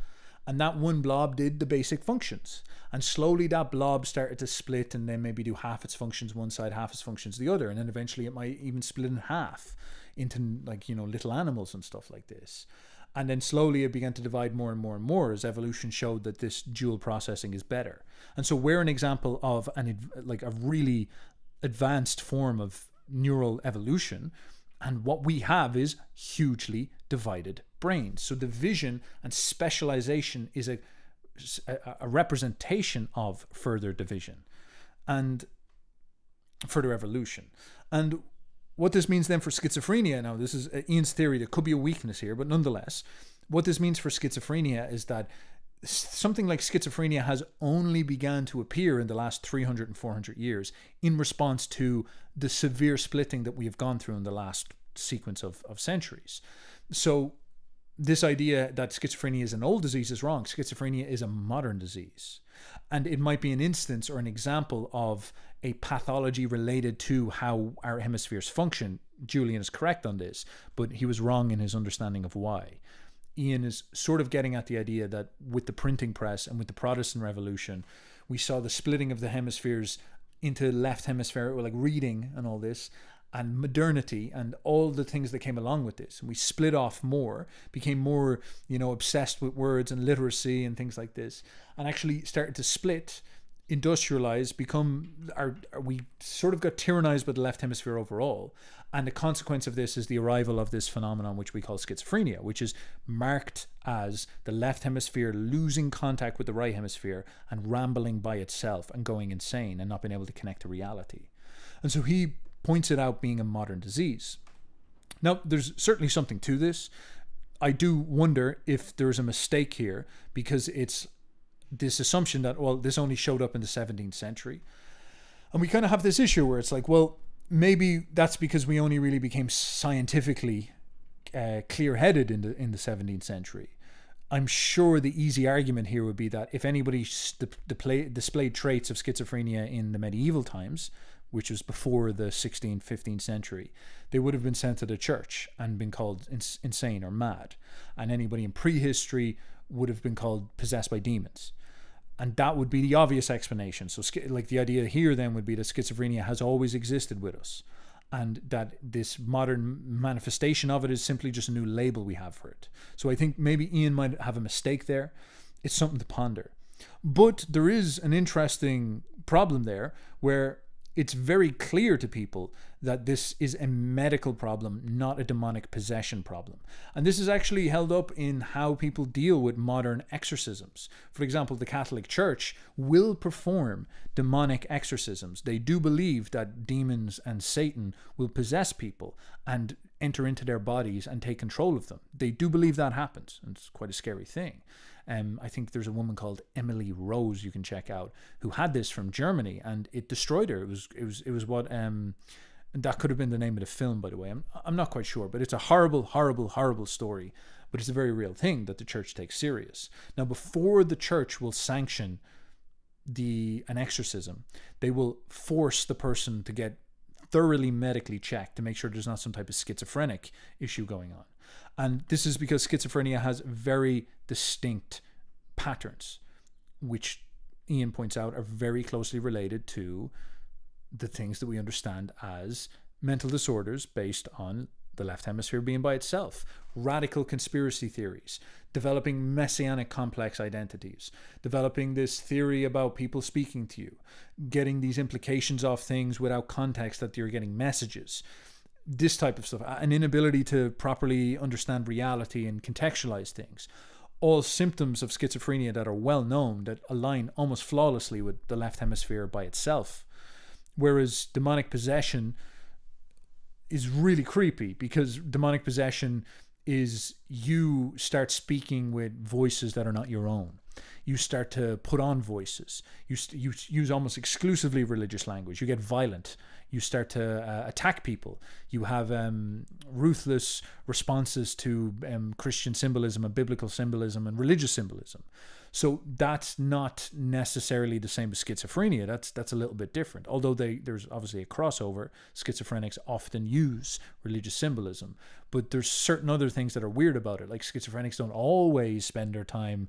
And that one blob did the basic functions. And slowly that blob started to split and then maybe do half its functions one side, half its functions the other. And then eventually it might even split in half into, like, you know, little animals and stuff like this. And then slowly it began to divide more and more and more as evolution showed that this dual processing is better. And so we're an example of a really advanced form of neural evolution. And what we have is hugely divided brains. So division and specialization is a representation of further division and further evolution. And what this means then for schizophrenia, now this is Iain's theory, there could be a weakness here, but nonetheless, what this means for schizophrenia is that something like schizophrenia has only begun to appear in the last 300 and 400 years in response to the severe splitting that we have gone through in the last sequence of centuries. So this idea that schizophrenia is an old disease is wrong. Schizophrenia is a modern disease. And it might be an instance or an example of a pathology related to how our hemispheres function. Julian is correct on this, but he was wrong in his understanding of why. Iain is sort of getting at the idea that with the printing press and with the Protestant Revolution, we saw the splitting of the hemispheres into left hemisphere, like reading and all this, and modernity and all the things that came along with this. And we split off more, became more, you know, obsessed with words and literacy and things like this, and actually started to split, industrialize, we sort of got tyrannized by the left hemisphere overall. And the consequence of this is the arrival of this phenomenon which we call schizophrenia, which is marked as the left hemisphere losing contact with the right hemisphere and rambling by itself and going insane and not being able to connect to reality. And so he points it out being a modern disease. Now, there's certainly something to this. I do wonder if there's a mistake here, because it's this assumption that, well, this only showed up in the 17th century. And we kind of have this issue where it's like, well, maybe that's because we only really became scientifically clear-headed in the 17th century. I'm sure the easy argument here would be that if anybody displayed traits of schizophrenia in the medieval times, which was before the 16th, 15th century, they would have been sent to the church and been called insane or mad. And anybody in prehistory would have been called possessed by demons. And that would be the obvious explanation. So like the idea here then would be that schizophrenia has always existed with us, and that this modern manifestation of it is simply just a new label we have for it. So I think maybe Iain might have a mistake there. It's something to ponder. But there is an interesting problem there where it's very clear to people that this is a medical problem, not a demonic possession problem. And this is actually held up in how people deal with modern exorcisms. For example, the Catholic Church will perform demonic exorcisms. They do believe that demons and Satan will possess people and enter into their bodies and take control of them. They do believe that happens, and it's quite a scary thing. I think there's a woman called Emily Rose you can check out who had this from Germany, and it destroyed her. It was what that could have been the name of the film, by the way. I'm not quite sure, but it's a horrible story. But it's a very real thing that the church takes serious. Now, before the church will sanction an exorcism, they will force the person to get thoroughly medically checked to make sure there's not some type of schizophrenic issue going on. And this is because schizophrenia has very distinct patterns, which Iain points out are very closely related to the things that we understand as mental disorders based on the left hemisphere being by itself. Radical conspiracy theories, developing messianic complex identities, developing this theory about people speaking to you, getting these implications of things without context that you're getting messages. This type of stuff, an inability to properly understand reality and contextualize things, all symptoms of schizophrenia that are well known, that align almost flawlessly with the left hemisphere by itself. Whereas demonic possession is really creepy, because demonic possession is you start speaking with voices that are not your own. You start to put on voices. You use almost exclusively religious language. You get violent. You start to attack people. You have ruthless responses to Christian symbolism and biblical symbolism and religious symbolism. So that's not necessarily the same as schizophrenia. That's a little bit different. Although there's obviously a crossover. Schizophrenics often use religious symbolism. But there's certain other things that are weird about it. Like schizophrenics don't always spend their time,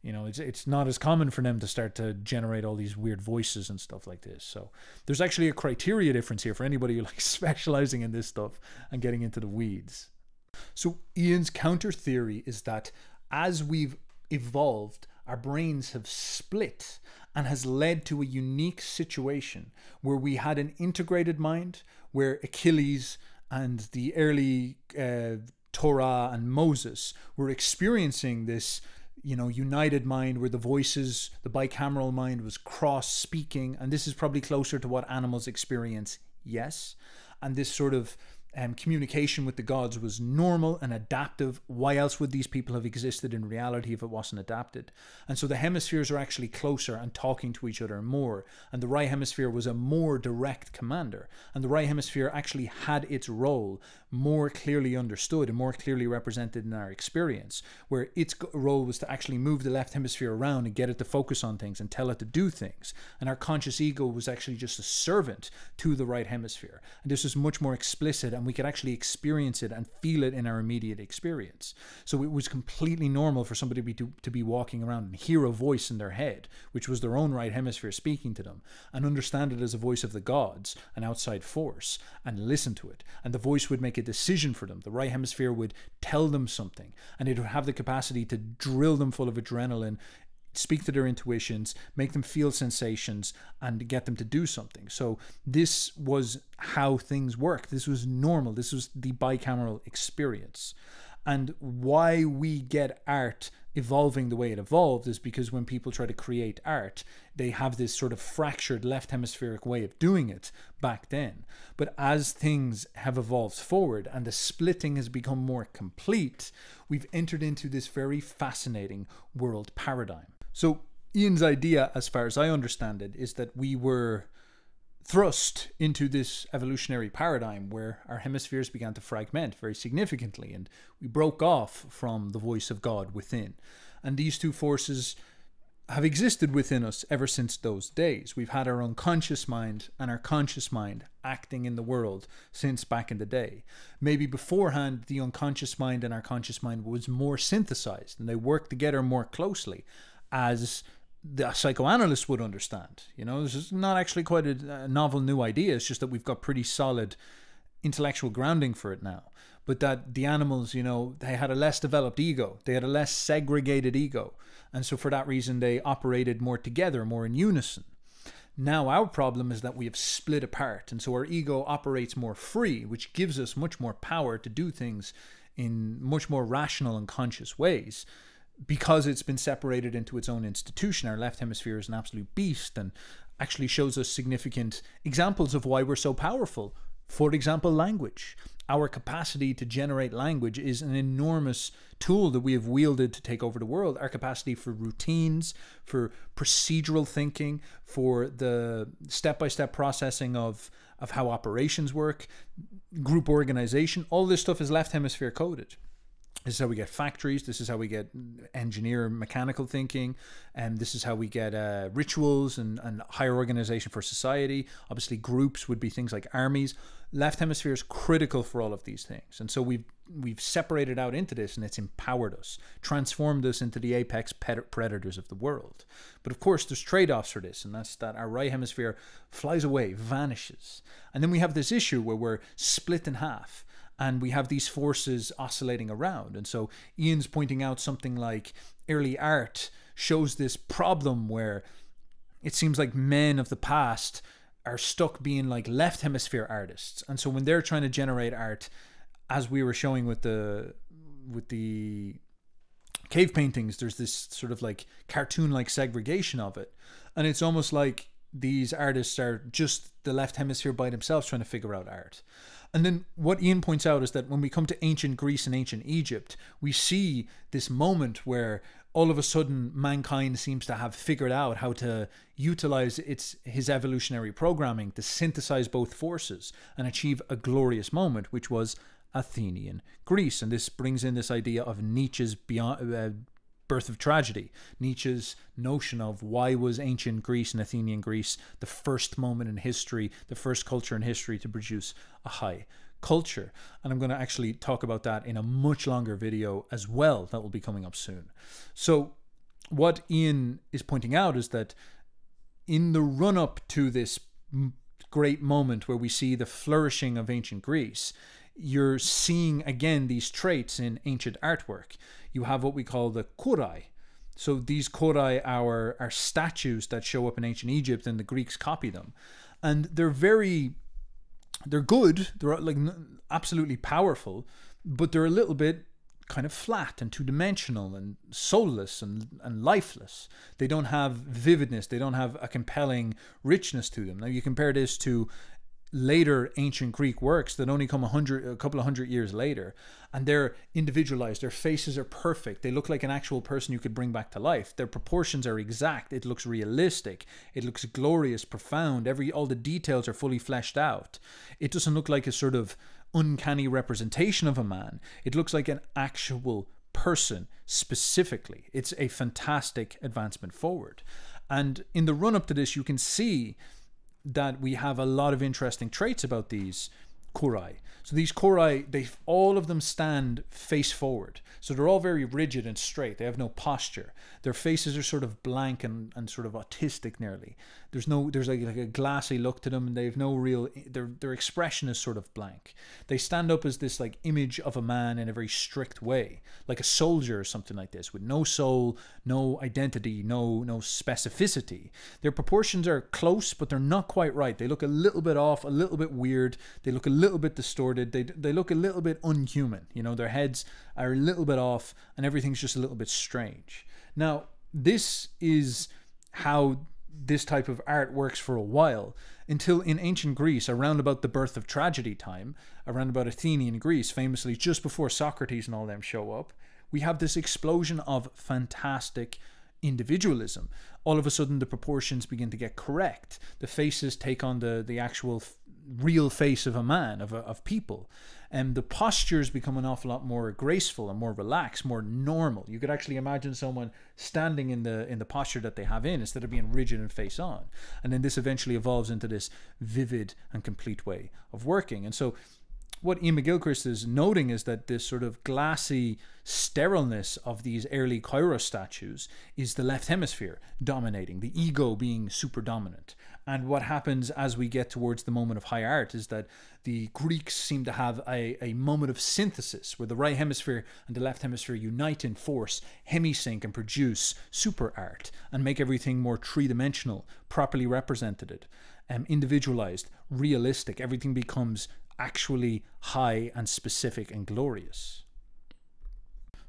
you know, it's not as common for them to start to generate all these weird voices and stuff like this. So there's actually a criteria difference here for anybody who likes specializing in this stuff and getting into the weeds. So Iain's counter theory is that as we've evolved, our brains have split, and has led to a unique situation where we had an integrated mind, where Achilles and the early Torah and Moses were experiencing this, you know, united mind where the voices, the bicameral mind was cross-speaking, and this is probably closer to what animals experience, yes. And this sort of communication with the gods was normal and adaptive. Why else would these people have existed in reality if it wasn't adapted? And so the hemispheres are actually closer and talking to each other more. And the right hemisphere was a more direct commander. And the right hemisphere actually had its role more clearly understood and more clearly represented in our experience, where its role was to actually move the left hemisphere around and get it to focus on things and tell it to do things. And our conscious ego was actually just a servant to the right hemisphere. And this was much more explicit, and we could actually experience it and feel it in our immediate experience. So it was completely normal for somebody to be walking around and hear a voice in their head, which was their own right hemisphere speaking to them, and understand it as a voice of the gods, an outside force, and listen to it. And the voice would make a decision for them. The right hemisphere would tell them something, and it would have the capacity to drill them full of adrenaline, speak to their intuitions, make them feel sensations, and get them to do something. So this was how things work. This was normal. This was the bicameral experience. And why we get art evolving the way it evolved is because when people try to create art, they have this sort of fractured left hemispheric way of doing it back then. But as things have evolved forward and the splitting has become more complete, we've entered into this very fascinating world paradigm. So Iain's idea, as far as I understand it, is that we were thrust into this evolutionary paradigm where our hemispheres began to fragment very significantly, and we broke off from the voice of God within. And these two forces have existed within us ever since those days. We've had our unconscious mind and our conscious mind acting in the world since back in the day. Maybe beforehand, the unconscious mind and our conscious mind was more synthesized, and they worked together more closely, as the psychoanalyst would understand. You know, this is not actually quite a novel new idea. It's just that we've got pretty solid intellectual grounding for it now. But that the animals, you know, they had a less developed ego. They had a less segregated ego. And so for that reason, they operated more together, more in unison. Now our problem is that we have split apart. And so our ego operates more free, which gives us much more power to do things in much more rational and conscious ways, because it's been separated into its own institution. Our left hemisphere is an absolute beast and actually shows us significant examples of why we're so powerful. For example, language. Our capacity to generate language is an enormous tool that we have wielded to take over the world. Our capacity for routines, for procedural thinking, for the step-by-step processing of how operations work, group organization, all this stuff is left hemisphere coded. This is how we get factories. This is how we get engineer mechanical thinking. And this is how we get rituals and higher organization for society. Obviously, groups would be things like armies. Left hemisphere is critical for all of these things. And so we've separated out into this, and it's empowered us, transformed us into the apex predators of the world. But of course, there's trade-offs for this, and that's that our right hemisphere flies away, vanishes. And then we have this issue where we're split in half. And we have these forces oscillating around. And so Iain's pointing out something like early art shows this problem where it seems like men of the past are stuck being like left hemisphere artists. And so when they're trying to generate art, as we were showing with the cave paintings, there's this sort of like cartoon-like segregation of it. And it's almost like these artists are just the left hemisphere by themselves trying to figure out art. And then what Iain points out is that when we come to ancient Greece and ancient Egypt, we see this moment where all of a sudden mankind seems to have figured out how to utilize his evolutionary programming to synthesize both forces and achieve a glorious moment, which was Athenian Greece. And this brings in this idea of Nietzsche's birth of tragedy, Nietzsche's notion of why was ancient Greece and Athenian Greece the first moment in history, the first culture in history to produce a high culture. And I'm going to actually talk about that in a much longer video as well that will be coming up soon. So what Iain is pointing out is that in the run-up to this great moment where we see the flourishing of ancient Greece, you're seeing again these traits in ancient artwork. You have what we call the kurai. So these kurai are statues that show up in ancient Egypt, and the Greeks copy them. And they're good. They're like absolutely powerful, but they're a little bit kind of flat and two-dimensional and soulless and lifeless. They don't have vividness. They don't have a compelling richness to them. Now you compare this to later ancient Greek works that only come a couple of hundred years later, and they're individualized. Their faces are perfect. They look like an actual person you could bring back to life. Their proportions are exact. It looks realistic. It looks glorious, profound. All the details are fully fleshed out. It doesn't look like a sort of uncanny representation of a man. It looks like an actual person specifically. It's a fantastic advancement forward. And in the run-up to this, you can see that we have a lot of interesting traits about these kurai. So these kurai, all of them stand face forward. So they're all very rigid and straight. They have no posture. Their faces are sort of blank and sort of autistic nearly. There's like a glassy look to them, and they have no real, their expression is sort of blank. They stand up as this like image of a man in a very strict way, like a soldier or something like this, with no soul, no identity, no specificity. Their proportions are close, but they're not quite right. They look a little bit off, a little bit weird. They look a little little bit distorted. They look a little bit unhuman. You know, their heads are a little bit off and everything's just a little bit strange. Now, this is how this type of art works for a while, until in ancient Greece, around about the birth of tragedy time, around about Athenian Greece, famously just before Socrates and all them show up, we have this explosion of fantastic individualism. All of a sudden the proportions begin to get correct. The faces take on the actual real face of a man, of people. And the postures become an awful lot more graceful and more relaxed, more normal. You could actually imagine someone standing in the posture that they have in, instead of being rigid and face on. And then this eventually evolves into this vivid and complete way of working. And so what Iain McGilchrist is noting is that this sort of glassy sterileness of these early Kairos statues is the left hemisphere dominating, the ego being super dominant. And what happens as we get towards the moment of high art is that the Greeks seem to have a moment of synthesis where the right hemisphere and the left hemisphere unite in force, hemisync, and produce super art and make everything more three-dimensional, properly represented, individualized, realistic. Everything becomes actually high and specific and glorious.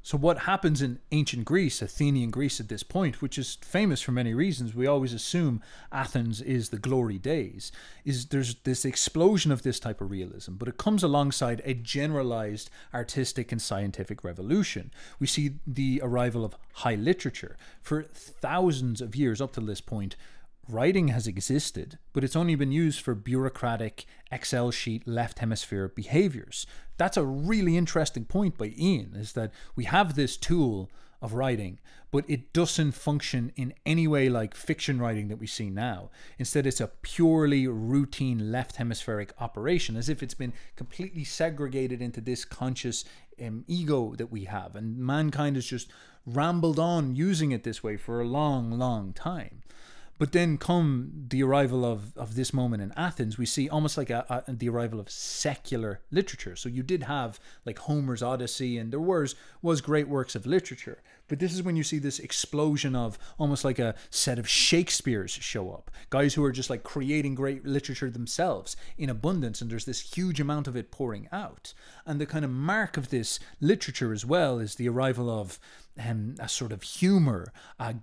So what happens in ancient Greece, Athenian Greece at this point, which is famous for many reasons, we always assume Athens is the glory days, is there's this explosion of this type of realism, but it comes alongside a generalized artistic and scientific revolution. We see the arrival of high literature. For thousands of years up to this point, writing has existed, but it's only been used for bureaucratic Excel sheet left hemisphere behaviors. That's a really interesting point by Iain, is that we have this tool of writing, but it doesn't function in any way like fiction writing that we see now. Instead, it's a purely routine left hemispheric operation, as if it's been completely segregated into this conscious ego that we have, and mankind has just rambled on using it this way for a long, long time. But then come the arrival of this moment in Athens, we see almost like the arrival of secular literature. So you did have like Homer's Odyssey, and there was great works of literature. But this is when you see this explosion of almost like a set of Shakespeare's show up. Guys who are just like creating great literature themselves in abundance, and there's this huge amount of it pouring out. And the kind of mark of this literature as well is the arrival of a sort of humor,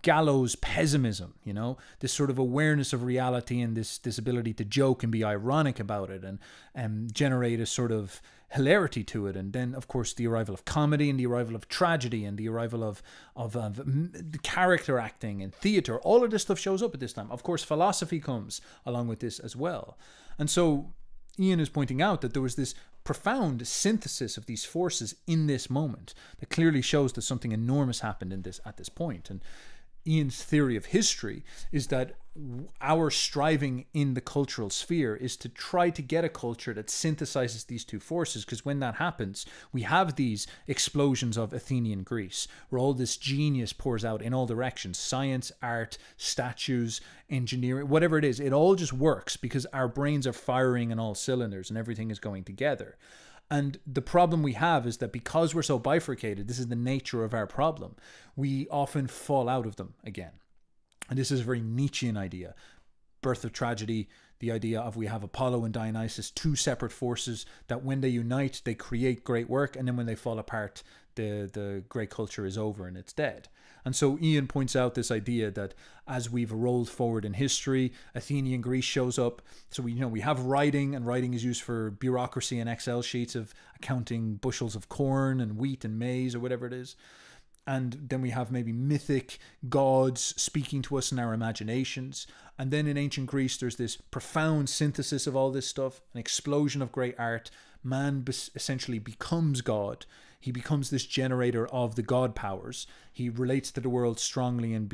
gallows pessimism, you know, this sort of awareness of reality and this ability to joke and be ironic about it and generate a sort of hilarity to it. And then, of course, the arrival of comedy and the arrival of tragedy and the arrival of character acting and theater. All of this stuff shows up at this time. Of course, philosophy comes along with this as well. And so Iain is pointing out that there was this profound synthesis of these forces in this moment that clearly shows that something enormous happened at this point. And Iain's theory of history is that our striving in the cultural sphere is to try to get a culture that synthesizes these two forces, because when that happens, we have these explosions of Athenian Greece, where all this genius pours out in all directions: science, art, statues, engineering, whatever it is. It all just works because our brains are firing on all cylinders and everything is going together. And the problem we have is that because we're so bifurcated, this is the nature of our problem, we often fall out of them again. And this is a very Nietzschean idea. Birth of tragedy, the idea of we have Apollo and Dionysus, two separate forces that when they unite, they create great work, and then when they fall apart, the great culture is over and it's dead. And so Iain points out this idea that as we've rolled forward in history, Athenian Greece shows up. So we have writing, and writing is used for bureaucracy and Excel sheets of accounting bushels of corn and wheat and maize or whatever it is. And then we have maybe mythic gods speaking to us in our imaginations. And then in ancient Greece, there's this profound synthesis of all this stuff, an explosion of great art. Man essentially becomes God. He becomes this generator of the god powers. He relates to the world strongly and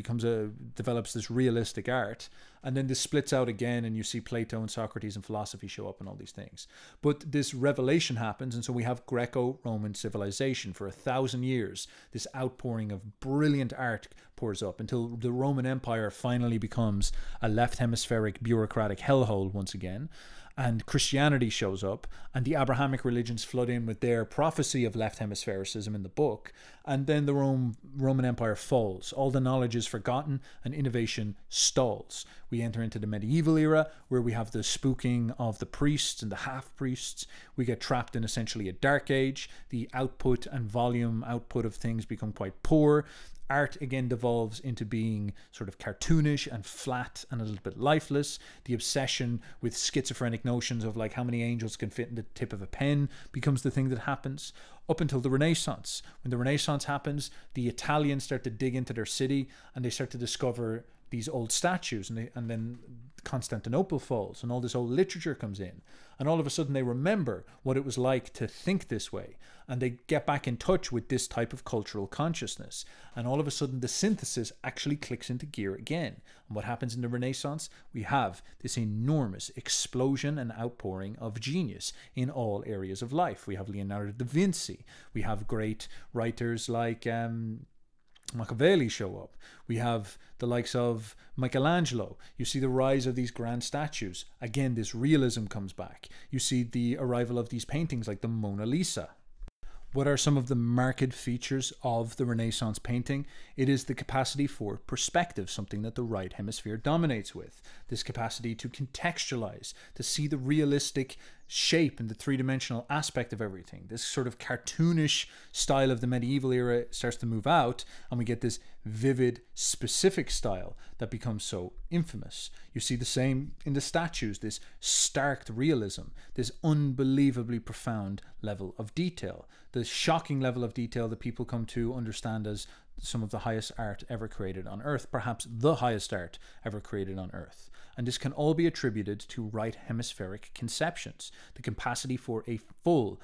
develops this realistic art. And then this splits out again, and you see Plato and Socrates and philosophy show up and all these things. But this revelation happens, and so we have Greco-Roman civilization for 1,000 years. This outpouring of brilliant art pours up until the Roman Empire finally becomes a left hemispheric bureaucratic hellhole once again. And Christianity shows up, and the Abrahamic religions flood in with their prophecy of left hemisphericism in the book, and then the Roman Empire falls. All the knowledge is forgotten, and innovation stalls. We enter into the medieval era, where we have the spooking of the priests and the half-priests. We get trapped in essentially a dark age. The output and volume output of things become quite poor. Art again devolves into being sort of cartoonish and flat and a little bit lifeless. The obsession with schizophrenic notions of like how many angels can fit in the tip of a pen becomes the thing that happens, up until the Renaissance. When the Renaissance happens, the Italians start to dig into their city and they start to discover these old statues, and then Constantinople falls and all this old literature comes in, and all of a sudden they remember what it was like to think this way, and they get back in touch with this type of cultural consciousness, and all of a sudden the synthesis actually clicks into gear again. And what happens in the Renaissance? We have this enormous explosion and outpouring of genius in all areas of life. We have Leonardo da Vinci, we have great writers like Machiavelli show up. We have the likes of Michelangelo. You see the rise of these grand statues. Again, this realism comes back. You see the arrival of these paintings like the Mona Lisa. What are some of the marked features of the Renaissance painting? It is the capacity for perspective, something that the right hemisphere dominates with. This capacity to contextualize, to see the realistic shape and the three-dimensional aspect of everything. This sort of cartoonish style of the medieval era starts to move out, and we get this vivid, specific style that becomes so infamous. You see the same in the statues, this stark realism, this unbelievably profound level of detail, the shocking level of detail that people come to understand as some of the highest art ever created on Earth, perhaps the highest art ever created on Earth. And this can all be attributed to right hemispheric conceptions, the capacity for a full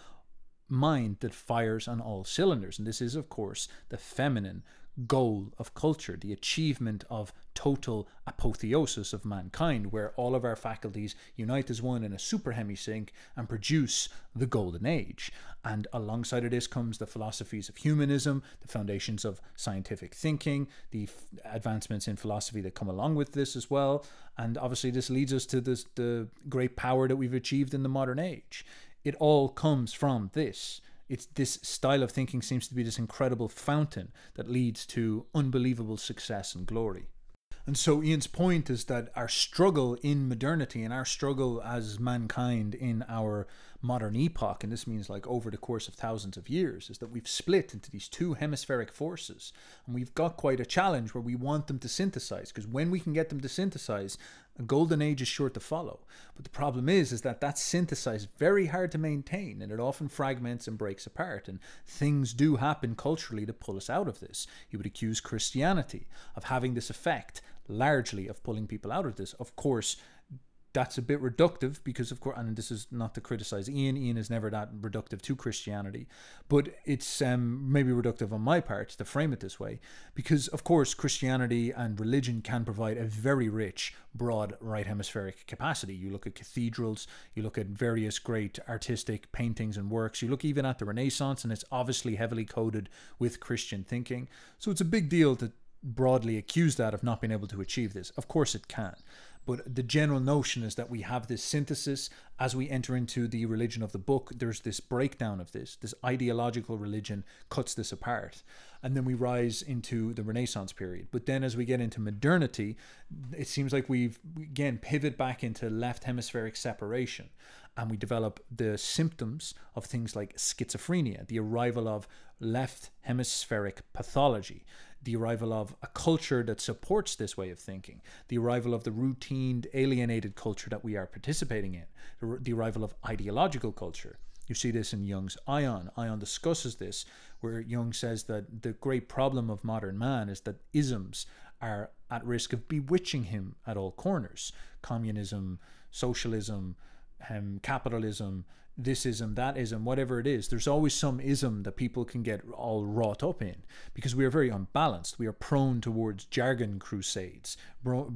mind that fires on all cylinders. And this is, of course, the feminine goal of culture, the achievement of total apotheosis of mankind, where all of our faculties unite as one in a super hemisync and produce the golden age. And alongside of this comes the philosophies of humanism, the foundations of scientific thinking, the advancements in philosophy that come along with this as well. And obviously this leads us to the great power that we've achieved in the modern age. It all comes from this. It's this style of thinking seems to be this incredible fountain that leads to unbelievable success and glory. And so Iain's point is that our struggle in modernity and our struggle as mankind in our modern epoch, and this means like over the course of thousands of years, is that we've split into these two hemispheric forces, and we've got quite a challenge where we want them to synthesize, because when we can get them to synthesize, a golden age is sure to follow. But the problem is that that's synthesized very hard to maintain, and it often fragments and breaks apart, and things do happen culturally to pull us out of this. You would accuse Christianity of having this effect largely of pulling people out of this. Of course, that's a bit reductive because, of course, and this is not to criticize Iain. Iain is never that reductive to Christianity, but it's maybe reductive on my part to frame it this way, because, of course, Christianity and religion can provide a very rich, broad right hemispheric capacity. You look at cathedrals, you look at various great artistic paintings and works, you look even at the Renaissance, and it's obviously heavily coded with Christian thinking. So it's a big deal to broadly accuse that of not being able to achieve this. Of course it can. But the general notion is that we have this synthesis as we enter into the religion of the book. There's this breakdown of this ideological religion cuts this apart. And then we rise into the Renaissance period. But then as we get into modernity, it seems like we've, again, pivot back into left hemispheric separation. And we develop the symptoms of things like schizophrenia, the arrival of left hemispheric pathology, the arrival of a culture that supports this way of thinking, the arrival of the routine, alienated culture that we are participating in, the arrival of ideological culture. You see this in Jung's Ion. Ion discusses this, where Jung says that the great problem of modern man is that isms are at risk of bewitching him at all corners. Communism, socialism, capitalism, this ism, that ism, whatever it is, there's always some ism that people can get all wrought up in, because we are very unbalanced. We are prone towards jargon crusades,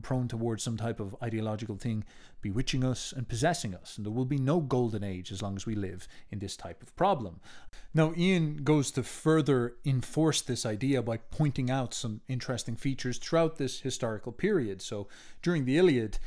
prone towards some type of ideological thing bewitching us and possessing us, and there will be no golden age as long as we live in this type of problem. Now Iain goes to further enforce this idea by pointing out some interesting features throughout this historical period. So during the Iliad,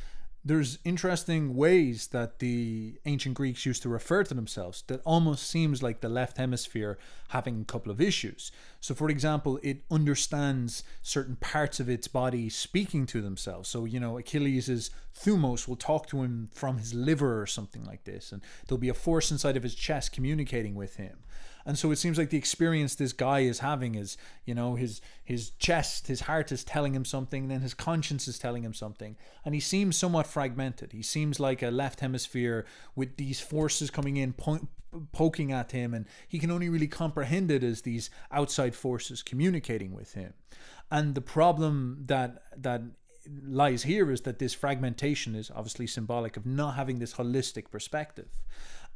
there's interesting ways that the ancient Greeks used to refer to themselves that almost seems like the left hemisphere having a couple of issues. So for example, it understands certain parts of its body speaking to themselves. So, you know, Achilles' thumos will talk to him from his liver or something like this, and there'll be a force inside of his chest communicating with him. And so it seems like the experience this guy is having is, you know, his chest, his heart is telling him something, then his conscience is telling him something. And he seems somewhat fragmented. He seems like a left hemisphere with these forces coming in, poking at him, and he can only really comprehend it as these outside forces communicating with him. And the problem that lies here is that this fragmentation is obviously symbolic of not having this holistic perspective.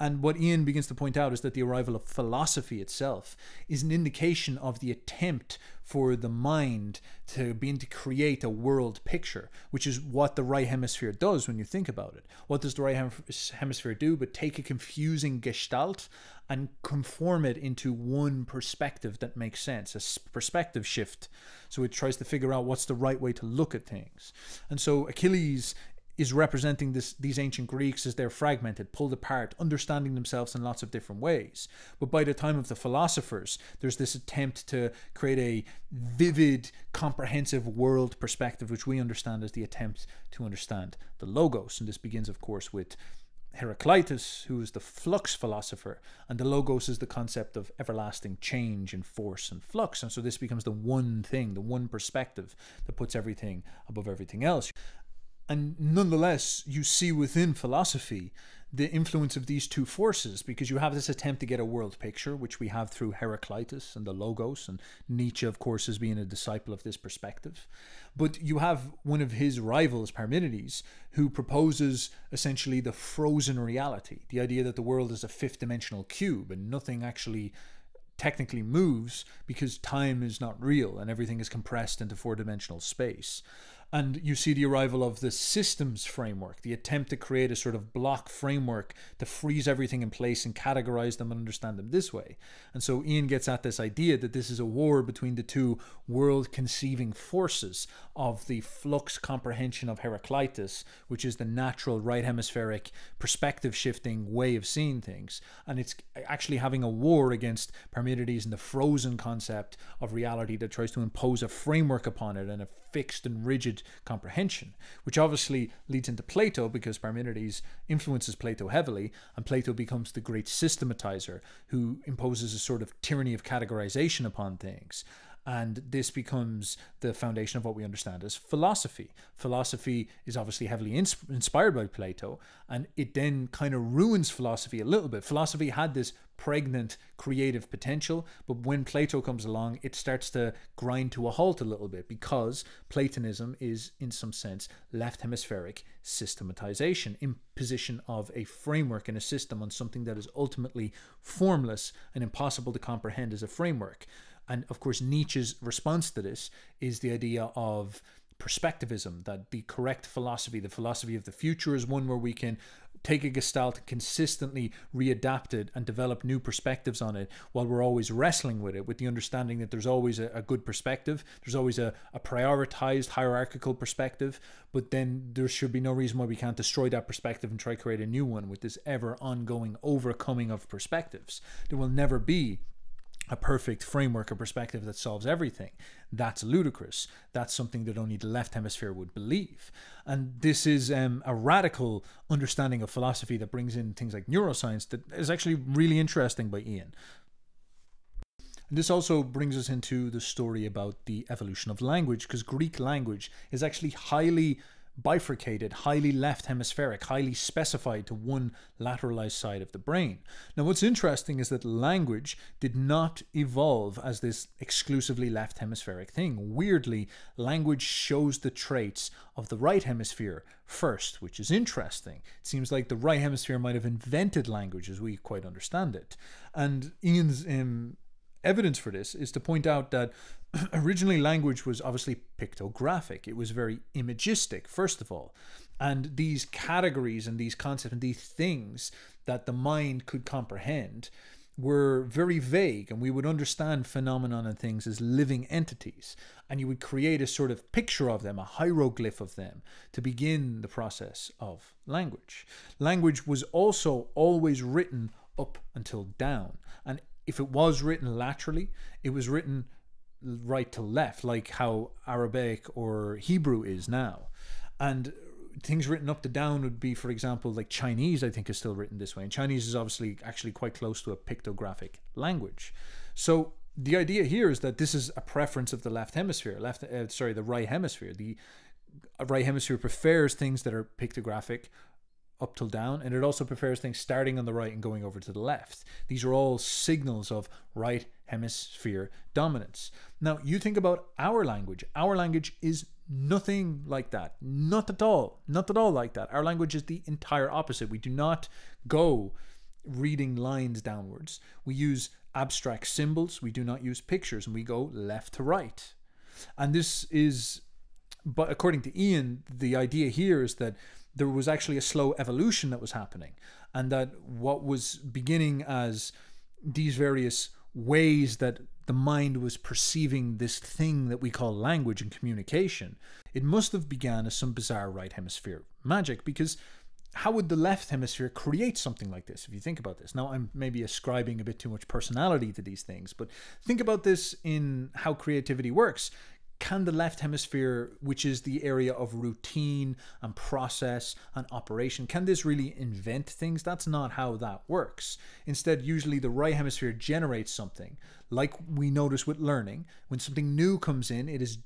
And what Iain begins to point out is that the arrival of philosophy itself is an indication of the attempt for the mind to begin to create a world picture, which is what the right hemisphere does when you think about it. What does the right hemisphere do but take a confusing gestalt and conform it into one perspective that makes sense, a perspective shift. So it tries to figure out what's the right way to look at things. And so Achilles is representing these ancient Greeks as they're fragmented, pulled apart, understanding themselves in lots of different ways. But by the time of the philosophers, there's this attempt to create a vivid, comprehensive world perspective, which we understand as the attempt to understand the logos. And this begins, of course, with Heraclitus, who is the flux philosopher, and the logos is the concept of everlasting change and force and flux. And so this becomes the one thing, the one perspective that puts everything above everything else. And nonetheless, you see within philosophy the influence of these two forces, because you have this attempt to get a world picture, which we have through Heraclitus and the Logos, and Nietzsche, of course, as being a disciple of this perspective. But you have one of his rivals, Parmenides, who proposes essentially the frozen reality, the idea that the world is a fifth-dimensional cube and nothing actually technically moves because time is not real and everything is compressed into four-dimensional space. And you see the arrival of the systems framework, the attempt to create a sort of block framework to freeze everything in place and categorize them and understand them this way. And so Iain gets at this idea that this is a war between the two world conceiving forces of the flux comprehension of Heraclitus, which is the natural right hemispheric perspective shifting way of seeing things. And it's actually having a war against Parmenides and the frozen concept of reality that tries to impose a framework upon it and a fixed and rigid comprehension, which obviously leads into Plato, because Parmenides influences Plato heavily, and Plato becomes the great systematizer who imposes a sort of tyranny of categorization upon things. And this becomes the foundation of what we understand as philosophy. Philosophy is obviously heavily inspired by Plato, and it then kind of ruins philosophy a little bit. Philosophy had this pregnant creative potential, but when Plato comes along, it starts to grind to a halt a little bit, because Platonism is, in some sense, left hemispheric systematization, imposition of a framework and a system on something that is ultimately formless and impossible to comprehend as a framework. And of course, Nietzsche's response to this is the idea of perspectivism, that the correct philosophy, the philosophy of the future, is one where we can take a gestalt and consistently readapt it and develop new perspectives on it, while we're always wrestling with it, with the understanding that there's always a good perspective, there's always a prioritized hierarchical perspective, but then there should be no reason why we can't destroy that perspective and try to create a new one with this ever ongoing overcoming of perspectives. There will never be a perfect framework or perspective that solves everything. That's ludicrous. That's something that only the left hemisphere would believe. And this is a radical understanding of philosophy that brings in things like neuroscience that is actually really interesting by Iain. And this also brings us into the story about the evolution of language, because Greek language is actually highly bifurcated, highly left hemispheric, highly specified to one lateralized side of the brain. Now, what's interesting is that language did not evolve as this exclusively left hemispheric thing. Weirdly, language shows the traits of the right hemisphere first, which is interesting. It seems like the right hemisphere might have invented language as we quite understand it. And Ian's evidence for this is to point out that originally language was obviously pictographic. It was very imagistic, first of all. And these categories and these concepts and these things that the mind could comprehend were very vague, and we would understand phenomenon and things as living entities, and you would create a sort of picture of them, a hieroglyph of them, to begin the process of language. Language was also always written up until down, and if it was written laterally, it was written right to left, like how Arabic or Hebrew is now. And things written up to down would be, for example, like Chinese, I think, is still written this way. And Chinese is obviously actually quite close to a pictographic language. So the idea here is that this is a preference of the left hemisphere, the right hemisphere. The right hemisphere prefers things that are pictographic up till down, and it also prefers things starting on the right and going over to the left. These are all signals of right hemisphere dominance. Now, you think about our language. Our language is nothing like that. Not at all. Not at all like that. Our language is the entire opposite. We do not go reading lines downwards. We use abstract symbols. We do not use pictures, and we go left to right. And this is, but according to Iain, the idea here is that there was actually a slow evolution that was happening, and that what was beginning as these various ways that the mind was perceiving this thing that we call language and communication, it must have began as some bizarre right hemisphere magic, because how would the left hemisphere create something like this, if you think about this? Now, I'm maybe ascribing a bit too much personality to these things, but think about this in how creativity works. Can the left hemisphere, which is the area of routine and process and operation, can this really invent things? That's not how that works. Instead, usually the right hemisphere generates something. Like we notice with learning, when something new comes in, it is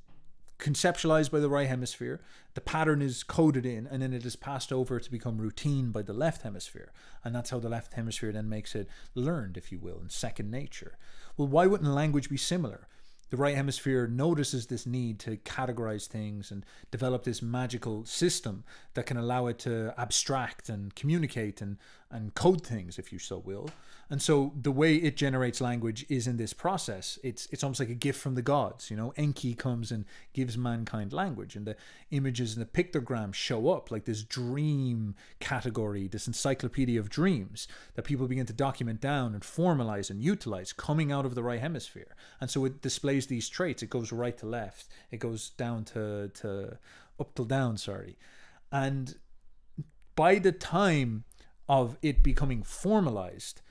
conceptualized by the right hemisphere, the pattern is coded in, and then it is passed over to become routine by the left hemisphere. And that's how the left hemisphere then makes it learned, if you will, in second nature. Well, why wouldn't language be similar? The right hemisphere notices this need to categorize things and develop this magical system that can allow it to abstract and communicate and code things, if you so will. And so the way it generates language is in this process. It's almost like a gift from the gods. You know, Enki comes and gives mankind language, and the images and the pictograms show up like this dream category, this encyclopedia of dreams that people begin to document down and formalize and utilize, coming out of the right hemisphere. And so it displays these traits. It goes right to left. It goes down to up till down, sorry. And by the time of it becoming formalized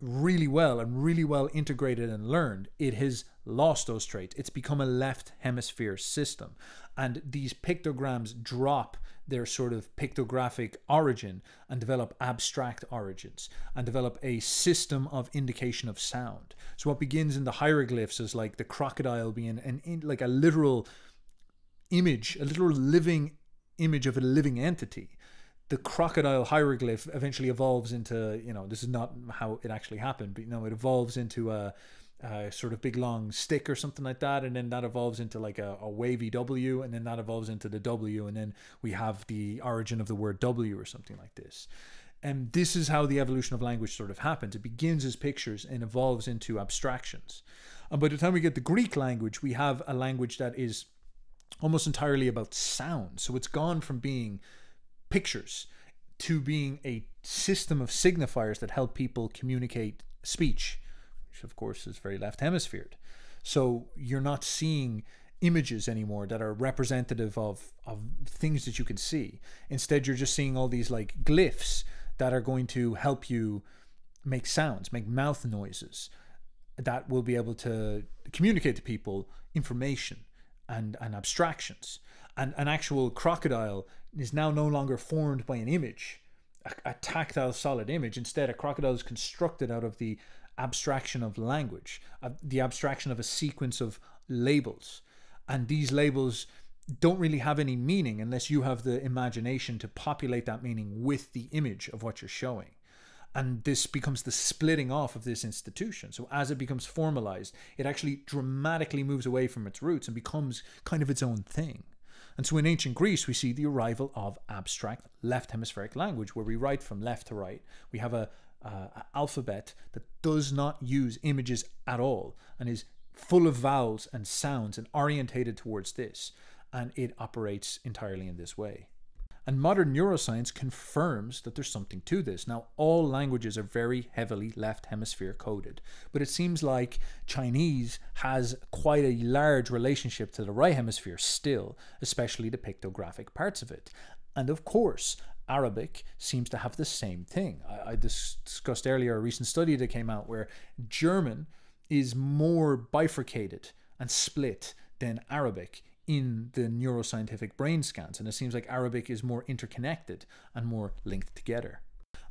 really well and really well integrated and learned, it has lost those traits. It's become a left hemisphere system. And these pictograms drop their sort of pictographic origin and develop abstract origins and develop a system of indication of sound. So what begins in the hieroglyphs is like the crocodile being like a literal image, a literal living image of a living entity. The crocodile hieroglyph eventually evolves into, you know, this is not how it actually happened, but, you know, it evolves into a sort of big long stick or something like that, and then that evolves into like a wavy W, and then that evolves into the W, and then we have the origin of the word W or something like this. And this is how the evolution of language sort of happens. It begins as pictures and evolves into abstractions. And by the time we get the Greek language, we have a language that is almost entirely about sound. So it's gone from being pictures to being a system of signifiers that help people communicate speech, which of course is very left hemisphered. So you're not seeing images anymore that are representative of things that you can see. Instead, you're just seeing all these like glyphs that are going to help you make sounds, make mouth noises that will be able to communicate to people information and abstractions. And an actual crocodile is now no longer formed by an image, a tactile solid image. Instead, a crocodile is constructed out of the abstraction of language, the abstraction of a sequence of labels. And these labels don't really have any meaning unless you have the imagination to populate that meaning with the image of what you're showing. And this becomes the splitting off of this institution. So as it becomes formalized, it actually dramatically moves away from its roots and becomes kind of its own thing. And so in ancient Greece, we see the arrival of abstract left hemispheric language, where we write from left to right. We have a alphabet that does not use images at all and is full of vowels and sounds and orientated towards this. And it operates entirely in this way. And modern neuroscience confirms that there's something to this. Now, all languages are very heavily left hemisphere coded, but it seems like Chinese has quite a large relationship to the right hemisphere still, especially the pictographic parts of it. And of course, Arabic seems to have the same thing. I discussed earlier a recent study that came out where German is more bifurcated and split than Arabic in the neuroscientific brain scans, and it seems like Arabic is more interconnected and more linked together.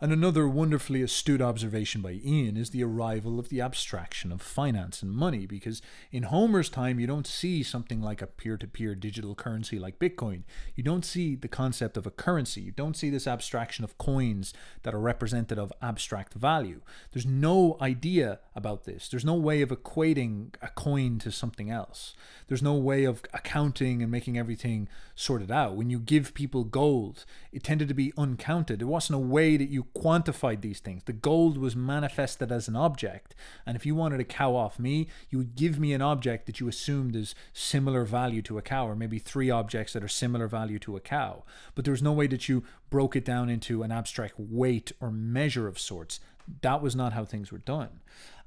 And another wonderfully astute observation by Iain is the arrival of the abstraction of finance and money, because in Homer's time you don't see something like a peer-to-peer digital currency like Bitcoin. You don't see the concept of a currency. You don't see this abstraction of coins that are representative of abstract value. There's no idea about this. There's no way of equating a coin to something else. There's no way of accounting and making everything sorted out. When you give people gold, it tended to be uncounted. There wasn't a way that you quantified these things. The gold was manifested as an object, and if you wanted a cow off me, you would give me an object that you assumed is similar value to a cow, or maybe 3 objects that are similar value to a cow. But there was no way that you broke it down into an abstract weight or measure of sorts. That was not how things were done.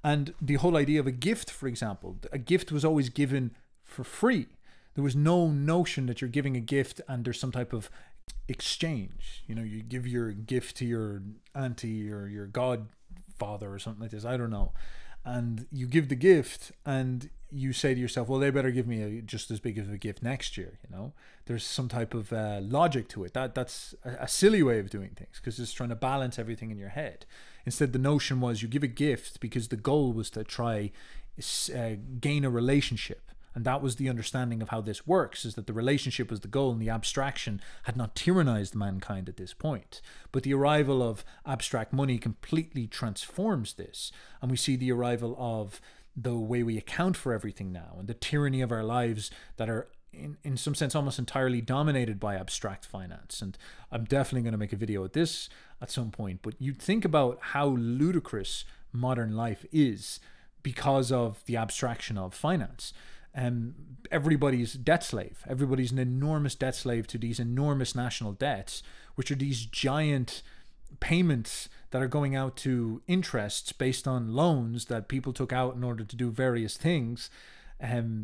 And the whole idea of a gift, for example, a gift was always given for free. There was no notion that you're giving a gift and there's some type of exchange. You know, you give your gift to your auntie or your godfather or something like this, I don't know, and you give the gift and you say to yourself, well, they better give me just as big of a gift next year. You know, there's some type of logic to it. That's a silly way of doing things, because it's trying to balance everything in your head. Instead, the notion was you give a gift because the goal was to try gain a relationship. And that was the understanding of how this works, is that the relationship was the goal and the abstraction had not tyrannized mankind at this point. But the arrival of abstract money completely transforms this. And we see the arrival of the way we account for everything now, and the tyranny of our lives that are in some sense almost entirely dominated by abstract finance. And I'm definitely going to make a video at this at some point. But you think about how ludicrous modern life is because of the abstraction of finance. Everybody's debt slave. Everybody's an enormous debt slave to these enormous national debts, which are these giant payments that are going out to interests based on loans that people took out in order to do various things,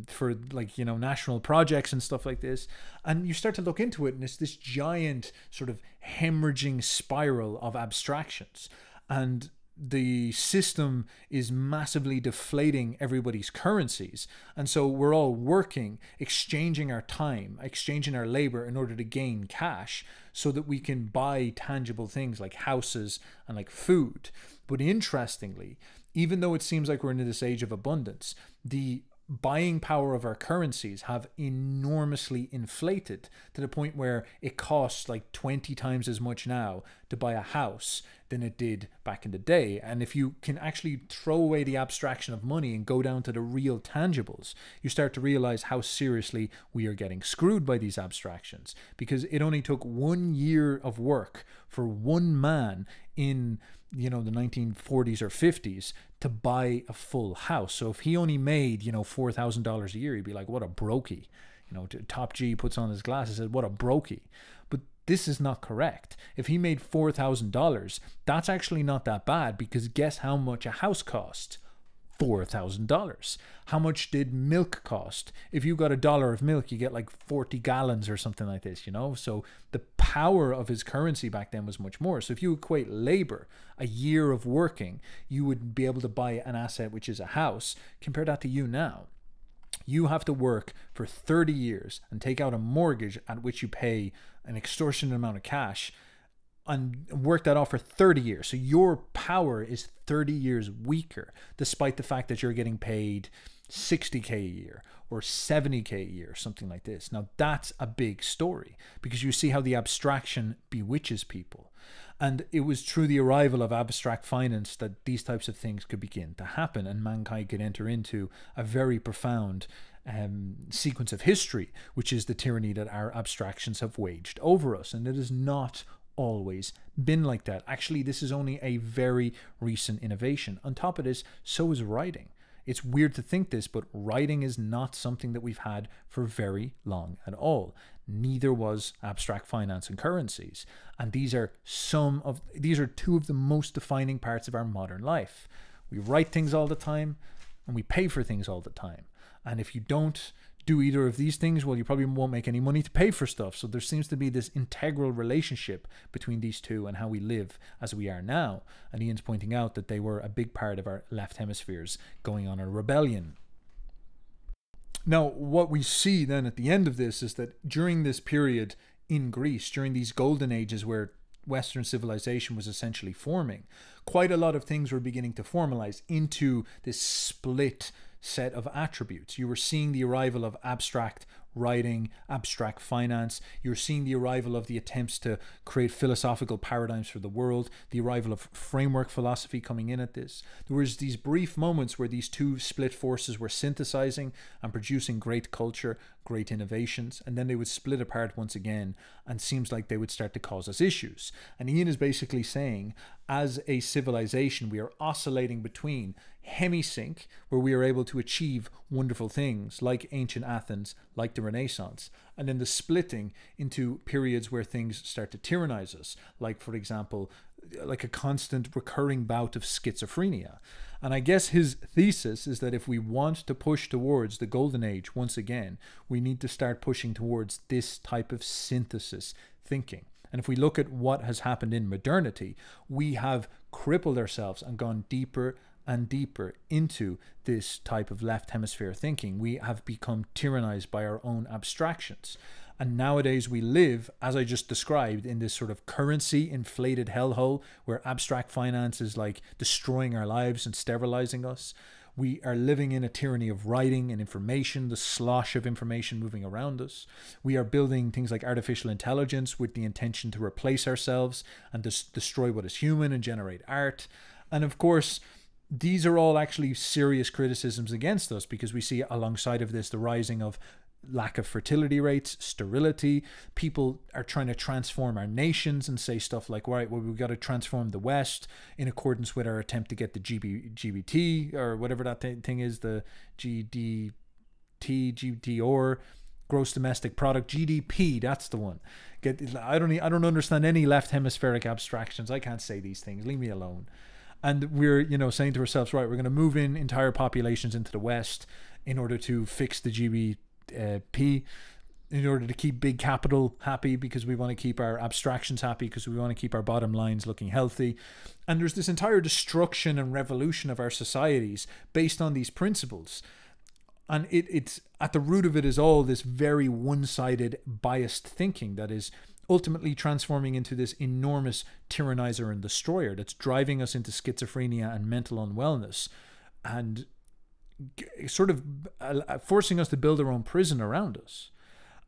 for, like, you know, national projects and stuff like this. And you start to look into it, and it's this giant sort of hemorrhaging spiral of abstractions. And the system is massively deflating everybody's currencies. And so we're all working, exchanging our time, exchanging our labor in order to gain cash so that we can buy tangible things like houses and like food. But interestingly, even though it seems like we're in this age of abundance, the buying power of our currencies have enormously inflated to the point where it costs like 20 times as much now to buy a house than it did back in the day. And if you can actually throw away the abstraction of money and go down to the real tangibles, you start to realize how seriously we are getting screwed by these abstractions, because it only took 1 year of work for one man in, you know, the 1940s or 50s to buy a full house. So if he only made, you know, $4,000 a year, he'd be like, what a brokey. You know, Top G puts on his glasses and says, what a brokey. But this is not correct. If he made $4,000, that's actually not that bad, because guess how much a house cost? $4,000. How much did milk cost? If you got $1 of milk, you get like 40 gallons or something like this, you know? So the power of his currency back then was much more. So if you equate labor, a year of working, you would be able to buy an asset, which is a house. Compare that to you now. You have to work for 30 years and take out a mortgage at which you pay an extortionate amount of cash and work that off for 30 years. So your power is 30 years weaker, despite the fact that you're getting paid 60K a year or 70K a year, something like this. Now that's a big story, because you see how the abstraction bewitches people. And it was through the arrival of abstract finance that these types of things could begin to happen, and mankind could enter into a very profound sequence of history, which is the tyranny that our abstractions have waged over us. And it is not always been like that. Actually, this is only a very recent innovation. On top of this, so is writing. It's weird to think this, but writing is not something that we've had for very long at all. Neither was abstract finance and currencies. And these are two of the most defining parts of our modern life. We write things all the time and we pay for things all the time. And if you don't do either of these things, well, you probably won't make any money to pay for stuff. So there seems to be this integral relationship between these two and how we live as we are now. And Iain's pointing out that they were a big part of our left hemispheres going on a rebellion. Now, what we see then at the end of this is that during this period in Greece, during these golden ages where Western civilization was essentially forming, quite a lot of things were beginning to formalize into this split set of attributes. You were seeing the arrival of abstract writing, abstract finance. You're seeing the arrival of the attempts to create philosophical paradigms for the world, the arrival of framework philosophy coming in at this. There was these brief moments where these two split forces were synthesizing and producing great culture, great innovations, and then they would split apart once again, and seems like they would start to cause us issues. And Iain is basically saying, as a civilization, we are oscillating between hemisync, where we are able to achieve wonderful things like ancient Athens, like the Renaissance, and then the splitting into periods where things start to tyrannize us, like, for example, like a constant recurring bout of schizophrenia. And I guess his thesis is that if we want to push towards the golden age once again, we need to start pushing towards this type of synthesis thinking. And if we look at what has happened in modernity, we have crippled ourselves and gone deeper and deeper into this type of left hemisphere thinking. We have become tyrannized by our own abstractions. And nowadays we live, as I just described, in this sort of currency inflated hellhole where abstract finance is like destroying our lives and sterilizing us. We are living in a tyranny of writing and information, the slosh of information moving around us. We are building things like artificial intelligence with the intention to replace ourselves and destroy what is human and generate art. And of course, these are all actually serious criticisms against us, because we see alongside of this the rising of lack of fertility rates, sterility. People are trying to transform our nations and say stuff like, right, well, we've got to transform the West in accordance with our attempt to get the GBT, or whatever that thing is, the GDT, gross domestic product, GDP, that's the one. I don't understand any left hemispheric abstractions. I can't say these things. Leave me alone. And we're, saying to ourselves, right, we're going to move in entire populations into the West in order to fix the GDP, in order to keep big capital happy, because we want to keep our abstractions happy, because we want to keep our bottom lines looking healthy. And there's this entire destruction and revolution of our societies based on these principles. And it's at the root of it is all this very one-sided, biased thinking that is ultimately transforming into this enormous tyrannizer and destroyer that's driving us into schizophrenia and mental unwellness, and sort of forcing us to build our own prison around us.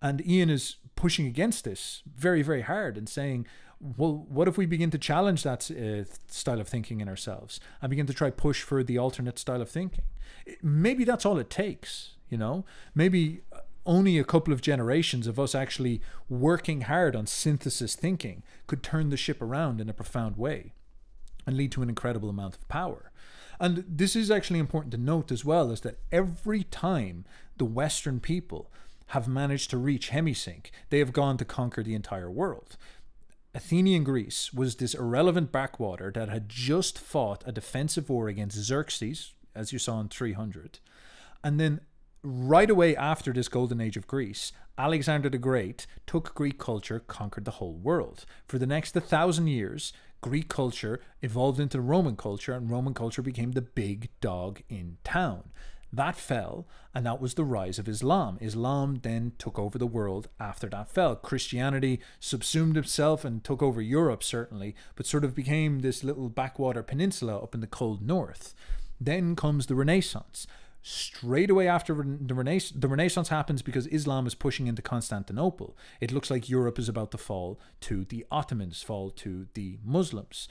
And Iain is pushing against this very, very hard and saying, well, what if we begin to challenge that style of thinking in ourselves and begin to try push for the alternate style of thinking? Maybe that's all it takes, maybe only a couple of generations of us actually working hard on synthesis thinking could turn the ship around in a profound way and lead to an incredible amount of power. And this is actually important to note as well, is that every time the Western people have managed to reach hemisync, they have gone to conquer the entire world. Athenian Greece was this irrelevant backwater that had just fought a defensive war against Xerxes, as you saw in 300. And then right away after this golden age of Greece, Alexander the Great took Greek culture, conquered the whole world. For the next 1,000 years, Greek culture evolved into Roman culture, and Roman culture became the big dog in town. That fell, and that was the rise of Islam. Islam then took over the world after that fell. Christianity subsumed itself and took over Europe, certainly, but sort of became this little backwater peninsula up in the cold north. Then comes the Renaissance. Straight away after the Renaissance happens because Islam is pushing into Constantinople. It looks like Europe is about to fall to the Ottomans, fall to the Muslims.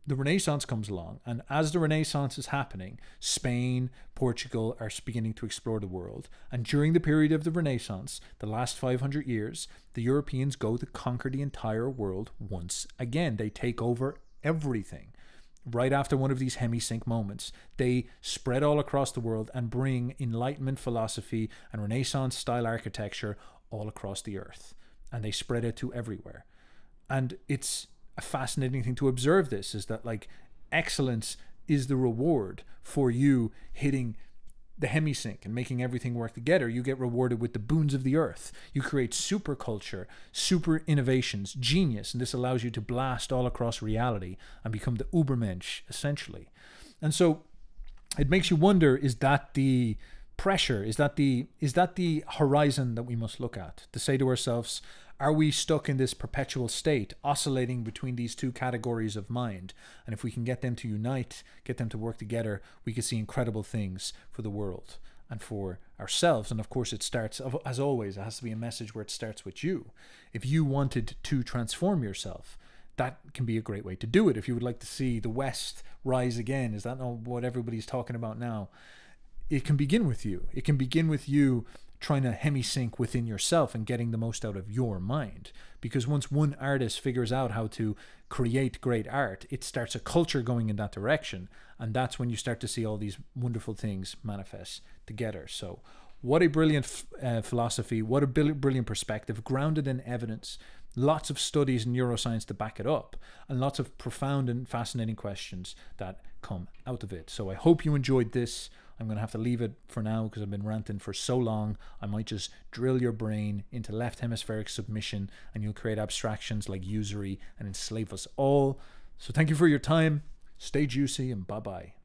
The Renaissance comes along, and as the Renaissance is happening, Spain, Portugal are beginning to explore the world. And during the period of the Renaissance, the last 500 years, the Europeans go to conquer the entire world once again. They take over everything. Right after one of these hemisync moments, they spread all across the world and bring Enlightenment philosophy and Renaissance style architecture all across the earth. and they spread it to everywhere. And it's a fascinating thing to observe. This is that, like, excellence is the reward for you hitting the hemisync and making everything work together. You get rewarded with the boons of the earth. You create super culture, super innovations, genius, and this allows you to blast all across reality and become the Ubermensch, essentially. And so it makes you wonder, is that the pressure? Is that the horizon that we must look at, to say to ourselves, are we stuck in this perpetual state, oscillating between these two categories of mind? And if we can get them to unite, get them to work together, we can see incredible things for the world and for ourselves. And of course, it starts, as always, it has to be a message where it starts with you. If you wanted to transform yourself, that can be a great way to do it. If you would like to see the West rise again, is that not what everybody's talking about now? It can begin with you. It can begin with you trying to hemisync within yourself and getting the most out of your mind. Because once one artist figures out how to create great art, it starts a culture going in that direction. And that's when you start to see all these wonderful things manifest together. So what a brilliant philosophy, what a brilliant perspective, grounded in evidence, lots of studies in neuroscience to back it up, and lots of profound and fascinating questions that come out of it. So I hope you enjoyed this. I'm going to have to leave it for now because I've been ranting for so long. I might just drill your brain into left hemispheric submission and you'll create abstractions like usury and enslave us all. So thank you for your time. Stay juicy and bye-bye.